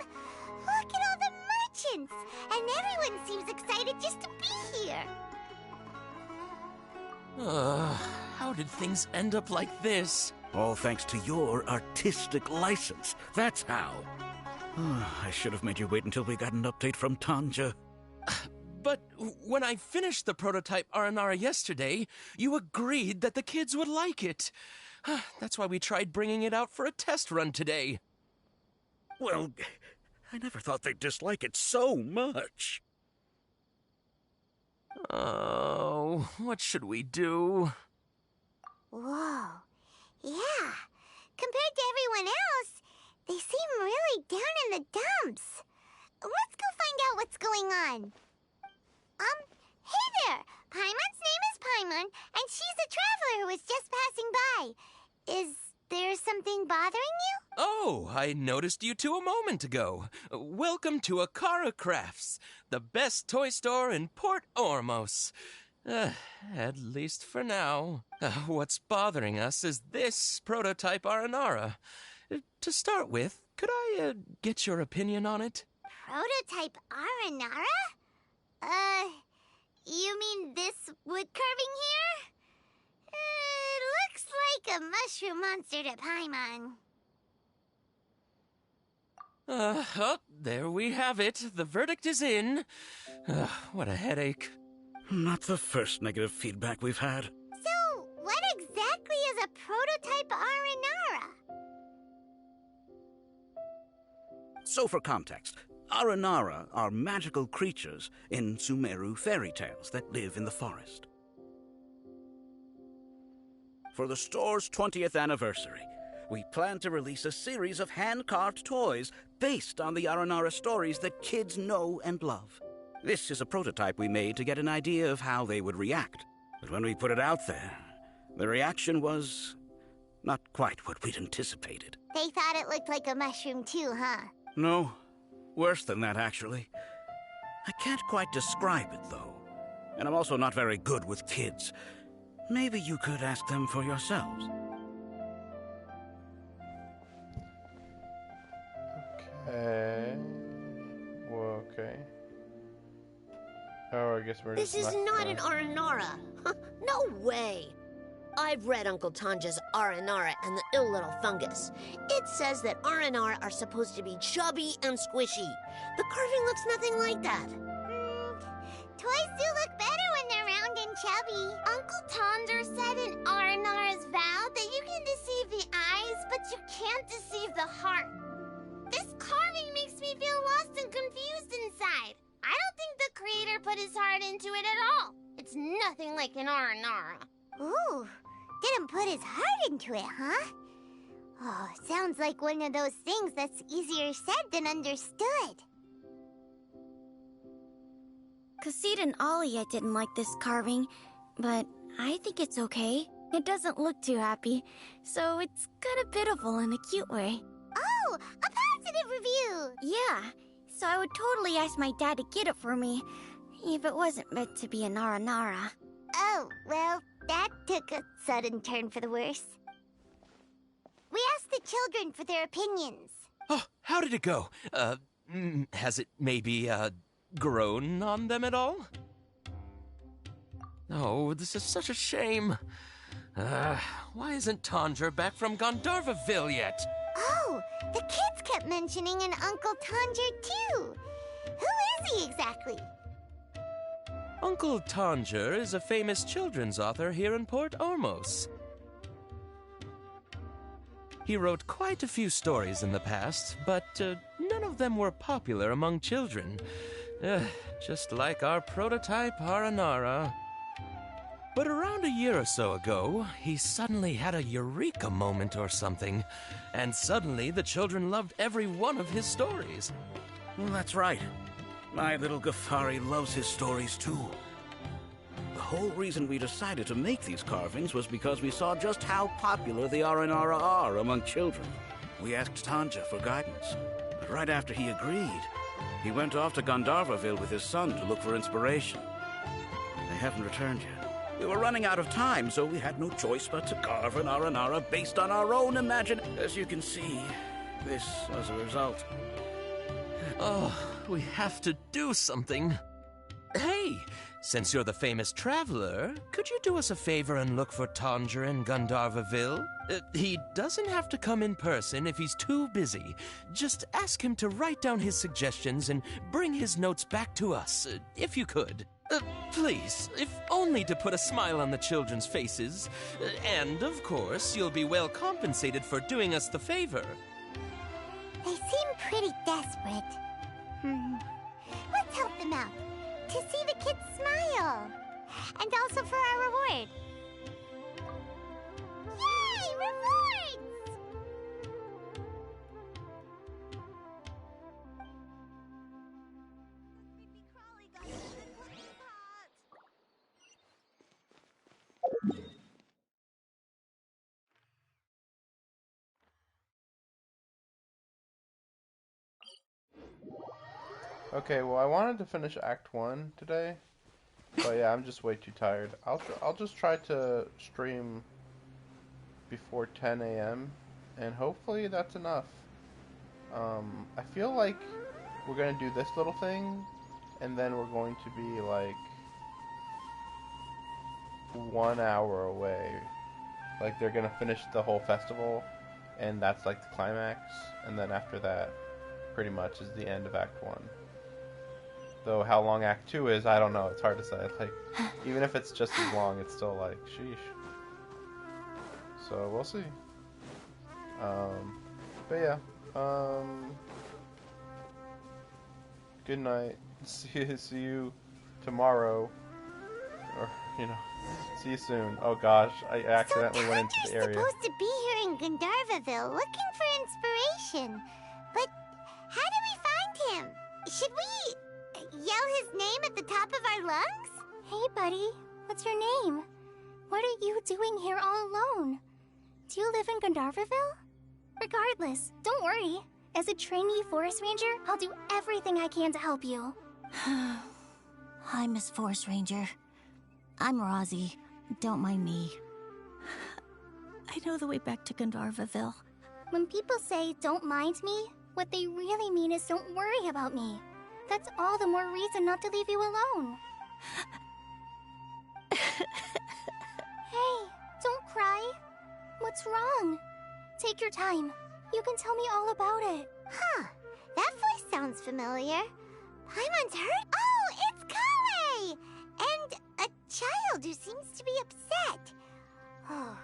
Look at all the merchants, and everyone seems excited just to be here. How did things end up like this? All thanks to your artistic license. That's how. I should have made you wait until we got an update from Tanja. But when I finished the prototype Aranara yesterday, you agreed that the kids would like it. That's why we tried bringing it out for a test run today. Well, I never thought they'd dislike it so much. Oh, what should we do? Whoa. Yeah. Compared to everyone else, they seem really down in the dumps. Let's go find out what's going on. Hey there! Paimon's name is Paimon, and she's a traveler who was just passing by. Is there something bothering you? Oh, I noticed you two a moment ago. Welcome to Akara Crafts, the best toy store in Port Ormos. At least for now. What's bothering us is this prototype Aranara. To start with, could I get your opinion on it? Prototype Aranara? You mean this wood carving here? It looks like a mushroom monster to Paimon. Oh, there we have it. The verdict is in. What a headache. Not the first negative feedback we've had. So, what exactly is a prototype Aranara? So for context, Aranara are magical creatures in Sumeru fairy tales that live in the forest. For the store's 20th anniversary, we plan to release a series of hand-carved toys based on the Aranara stories that kids know and love. This is a prototype we made to get an idea of how they would react. But when we put it out there, the reaction was not quite what we'd anticipated. They thought it looked like a mushroom too, huh? No, worse than that, actually. I can't quite describe it, though. And I'm also not very good with kids. Maybe you could ask them for yourselves. Okay. Well, okay. Oh, I guess we're This just is not an Aranara. No way. I've read Uncle Tanja's Aranara and the Ill Little Fungus. It says that Aranara are supposed to be chubby and squishy. The carving looks nothing like that. Toys do look better when they're round and chubby. Uncle Tonder said in Aranara's vow that you can deceive the eyes, but you can't deceive the heart. This carving makes me feel lost and confused inside. I don't think the creator put his heart into it at all. It's nothing like an Aranara. Ooh, didn't put his heart into it, huh? Oh, sounds like one of those things that's easier said than understood. Kassid and Alia didn't like this carving, but I think it's okay. It doesn't look too happy, so it's kind of pitiful in a cute way. Oh, a positive review! Yeah, so I would totally ask my dad to get it for me, if it wasn't meant to be an Aranara. Oh, well, that took a sudden turn for the worse. We asked the children for their opinions. Oh, how did it go? Has it maybe, grown on them at all? Oh, this is such a shame. Why isn't Tanja back from Gandharvaville yet? Oh, the kids kept mentioning an Uncle Tanger, too. Who is he exactly? Uncle Tanger is a famous children's author here in Port Ormos. He wrote quite a few stories in the past, but none of them were popular among children. Just like our prototype Aranara. But around a year or so ago, he suddenly had a eureka moment or something, and suddenly the children loved every one of his stories. Well, that's right. My little Ghaffari loves his stories, too. The whole reason we decided to make these carvings was because we saw just how popular the Aranara are among children. We asked Tanja for guidance, but right after he agreed, He went off to Gandharvaville with his son to look for inspiration. They haven't returned yet. We were running out of time, so we had no choice but to carve an Aranara based on our own As you can see, this was a result. Oh, we have to do something. Hey, since you're the famous traveler, could you do us a favor and look for Tondra in Gandharvaville? He doesn't have to come in person if he's too busy. Just ask him to write down his suggestions and bring his notes back to us, if you could. Please, if only to put a smile on the children's faces. And, of course, you'll be well compensated for doing us the favor. They seem pretty desperate. Let's help them out. To see the kids smile. And also for our reward. Yay! Rewards! Okay, well, I wanted to finish Act 1 today, but yeah, I'm just way too tired. I'll just try to stream before 10 a.m., and hopefully that's enough. I feel like we're going to do this little thing, and then we're going to be, like, 1 hour away. Like, they're going to finish the whole festival, and that's, like, the climax, and then after that, pretty much is the end of Act 1. Though how long Act 2 is, I don't know. It's hard to say. Like, even if it's just as long, it's still like, sheesh. So, we'll see. But yeah. Good night. See you tomorrow. Or, see you soon. Oh gosh, I accidentally went into the area. Supposed to be here in Gandharvaville looking for inspiration. But how do we find him? Should we yell his name at the top of our lungs? Hey, buddy. What's your name? What are you doing here all alone? Do you live in Gandharvaville? Regardless, don't worry. As a trainee forest ranger, I'll do everything I can to help you. Hi, Miss Forest Ranger. I'm Rozzy. Don't mind me. I know the way back to Gandharvaville. When people say, don't mind me, what they really mean is don't worry about me. That's all the more reason not to leave you alone. Hey, don't cry. What's wrong? Take your time. You can tell me all about it. Huh. That voice sounds familiar. Paimon's hurt? Oh, it's Kale! And a child who seems to be upset. Oh,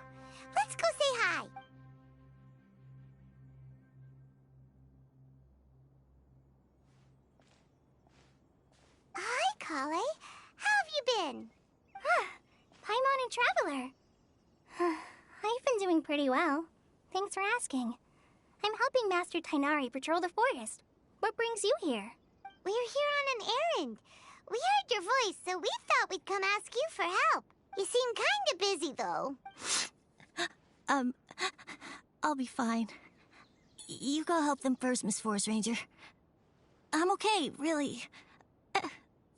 let's go say hi. Hi, Kale. How have you been? Paimon and Traveler. I've been doing pretty well. Thanks for asking. I'm helping Master Tighnari patrol the forest. What brings you here? We're here on an errand. We heard your voice, so we thought we'd come ask you for help. You seem kinda busy, though. I'll be fine. You go help them first, Miss Forest Ranger. I'm okay, really.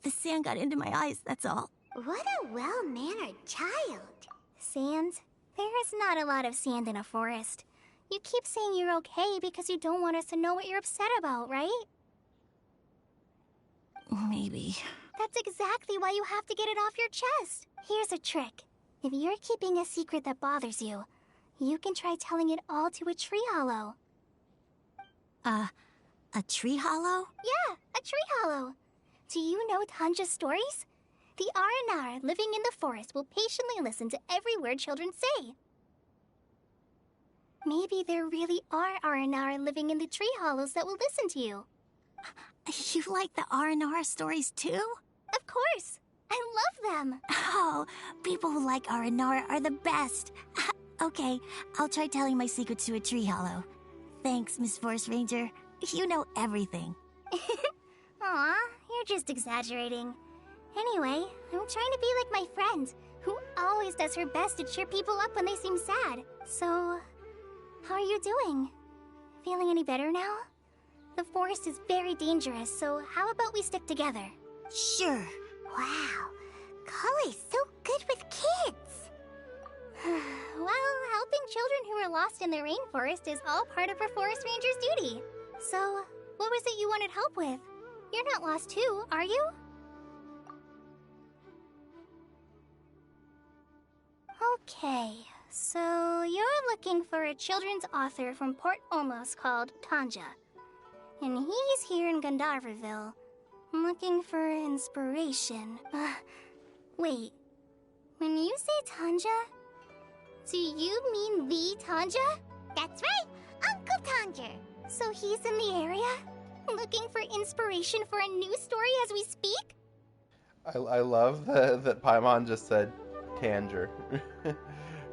The sand got into my eyes, that's all. What a well-mannered child. Sand? There is not a lot of sand in a forest. You keep saying you're okay because you don't want us to know what you're upset about, right? Maybe. That's exactly why you have to get it off your chest. Here's a trick. If you're keeping a secret that bothers you, you can try telling it all to a tree hollow. A tree hollow? Yeah, a tree hollow. Do you know Tanja's stories? The Aranara living in the forest will patiently listen to every word children say. Maybe there really are Aranara living in the tree hollows that will listen to you. You like the Aranara stories too? Of course! I love them! Oh, people who like Aranara are the best! Okay, I'll try telling my secrets to a tree hollow. Thanks, Miss Forest Ranger. You know everything. Aw, you're just exaggerating. Anyway, I'm trying to be like my friend, who always does her best to cheer people up when they seem sad. So, how are you doing? Feeling any better now? The forest is very dangerous, so how about we stick together? Sure. Wow. Kale's so good with kids. Well, helping children who are lost in the rainforest is all part of a forest ranger's duty. So, what was it you wanted help with? You're not lost too, are you? Okay, so you're looking for a children's author from Port Olmos called Tanja. And he's here in Gandharville, looking for inspiration. Wait, when you say Tanja, do you mean the Tanja? That's right, Uncle Tanja. So he's in the area, looking for inspiration for a new story as we speak? I love that Paimon just said Tanger.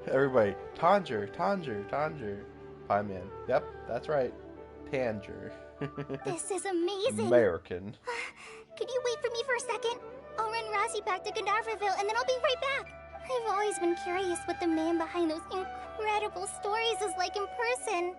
Everybody, Tanger, Tanger, Tanger. Paiman. Yep, that's right. Tanger. This is amazing. American. Could you wait for me for a second? I'll run Razzie back to Gandharville and then I'll be right back. I've always been curious what the man behind those incredible stories is like in person.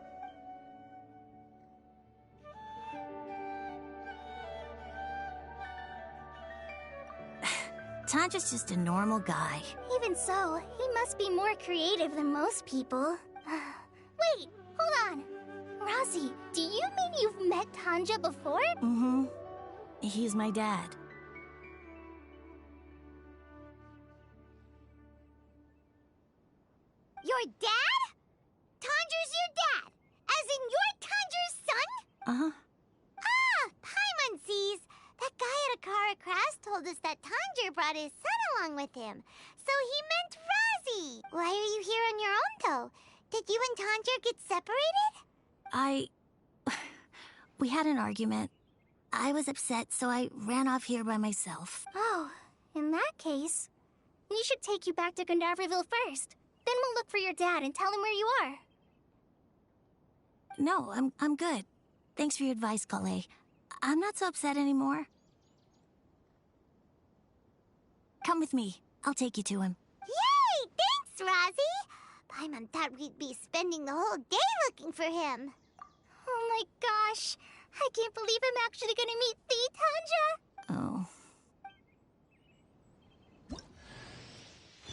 Tanja's just a normal guy. Even so, he must be more creative than most people. Wait, hold on. Razzie, do you mean you've met Tanja before? Mm-hmm. He's my dad. Your dad? Tanja's your dad? As in you're Tanja's son? Uh-huh. Ah, Paimon sees. That guy at Akara Crash told us that Tanja brought his son along with him. So he meant Razzie. Why are you here on your own, though? Did you and Tanja get separated? We had an argument. I was upset, so I ran off here by myself. Oh, in that case, we should take you back to Gandharville first. Then we'll look for your dad and tell him where you are. No, I'm good. Thanks for your advice, Kale. I'm not so upset anymore. Come with me. I'll take you to him. Yay! Thanks, Razzie! Paimon thought we'd be spending the whole day looking for him. Oh my gosh! I can't believe I'm actually gonna meet the Tanja! Oh.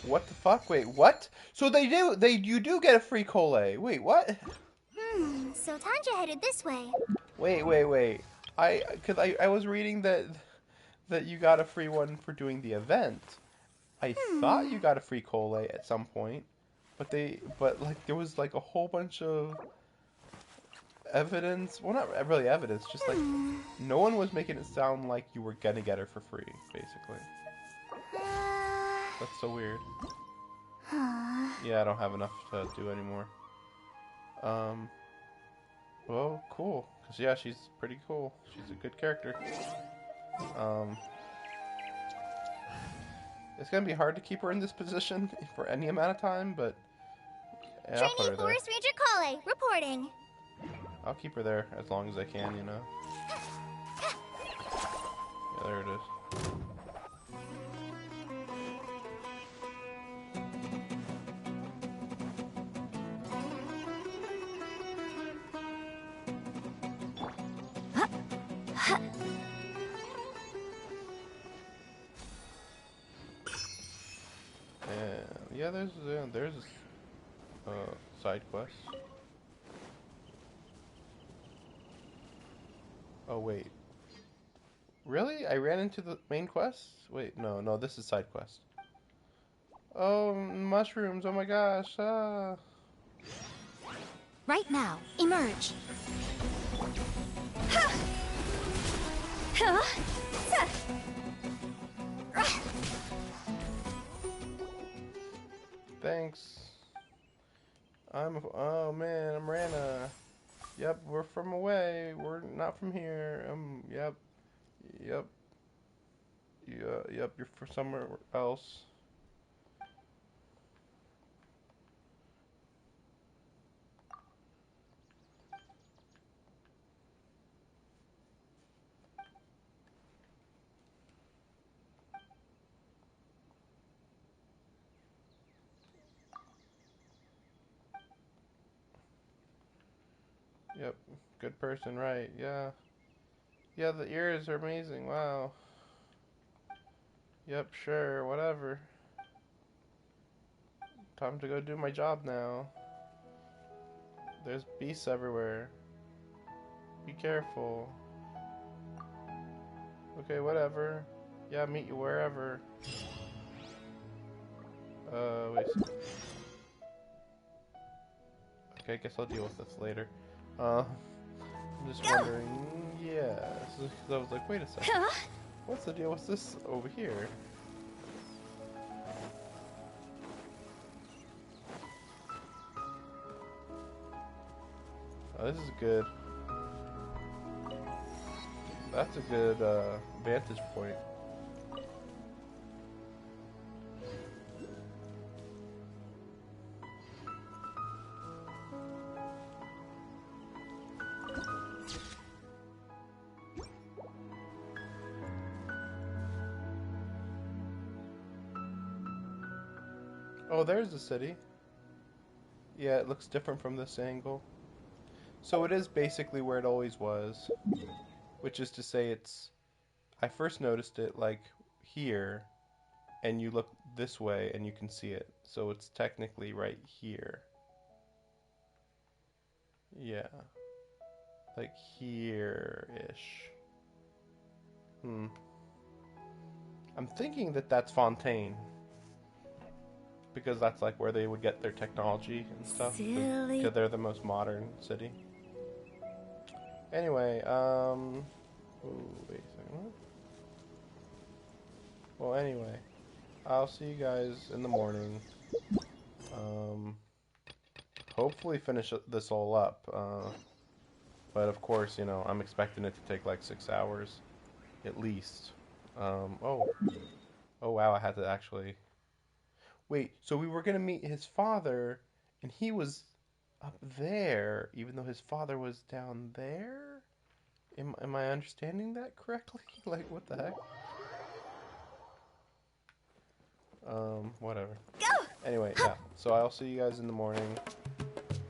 What the fuck? Wait, what? So you do get a free Cole. Wait, what? So Tanja headed this way. Wait. I was reading that you got a free one for doing the event. I thought you got a free Cole at some point, but like there was like a whole bunch of evidence. Well, not really evidence, just like no one was making it sound like you were gonna get her for free, basically. That's so weird. Yeah, I don't have enough to do anymore. Well, cool. Cause yeah, she's pretty cool. She's a good character. It's gonna be hard to keep her in this position for any amount of time, but yeah, I'll put her Trainee there. Forest Ranger Kale, reporting. I'll keep her there as long as I can, you know. Yeah, there it is. Yeah, there's side quest. Oh wait, really? I ran into the main quest? Wait, no, this is side quest. Oh, mushrooms! Oh my gosh! Ah. Right now, emerge. Thanks. Oh man, I'm Rana. Yep, we're from away. We're not from here. Yep. Yeah, you're from somewhere else. Yep, good person, right? Yeah. Yeah, the ears are amazing. Wow. Yep, sure, whatever. Time to go do my job now. There's beasts everywhere. Be careful. Okay, whatever. Yeah, meet you wherever. Wait. Okay, I guess I'll deal with this later. I'm just wondering. Yeah, I was like, wait a second. What's the deal with this over here? Oh, this is good. That's a good vantage point. Oh, there's the city. Yeah, it looks different from this angle. So it is basically where it always was. Which is to say I first noticed it like here, and you look this way and you can see it. So it's technically right here. Yeah. Like here-ish. I'm thinking that that's Fontaine. Because that's like where they would get their technology and stuff. Silly. Because they're the most modern city. Anyway, ooh, wait a second. Well, anyway, I'll see you guys in the morning. Hopefully finish this all up. But of course, you know, I'm expecting it to take like 6 hours, at least. Oh wow, I had to actually... Wait, so we were gonna meet his father, and he was up there, even though his father was down there? Am I understanding that correctly? Like, what the heck? Whatever. Go! Anyway, yeah. So I'll see you guys in the morning,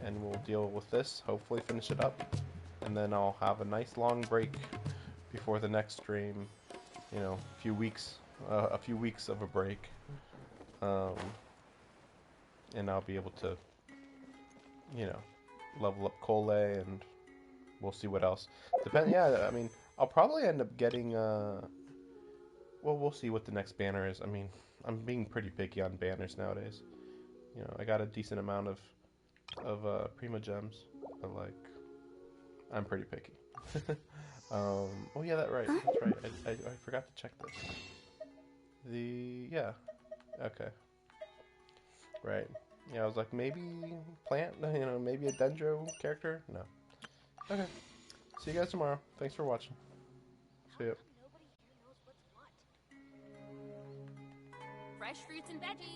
and we'll deal with this. Hopefully finish it up, and then I'll have a nice long break before the next stream. You know, a few weeks of a break. And I'll be able to, you know, level up Cole, and we'll see what else. Yeah, I mean, I'll probably end up getting, well, we'll see what the next banner is. I mean, I'm being pretty picky on banners nowadays. You know, I got a decent amount of Prima Gems, but, like, I'm pretty picky. Oh yeah, that's right. I forgot to check this. Yeah. Okay. Right. Yeah, I was like, maybe plant, you know, maybe a Dendro character? No. Okay. See you guys tomorrow. Thanks for watching. See ya. Fresh fruits and veggies.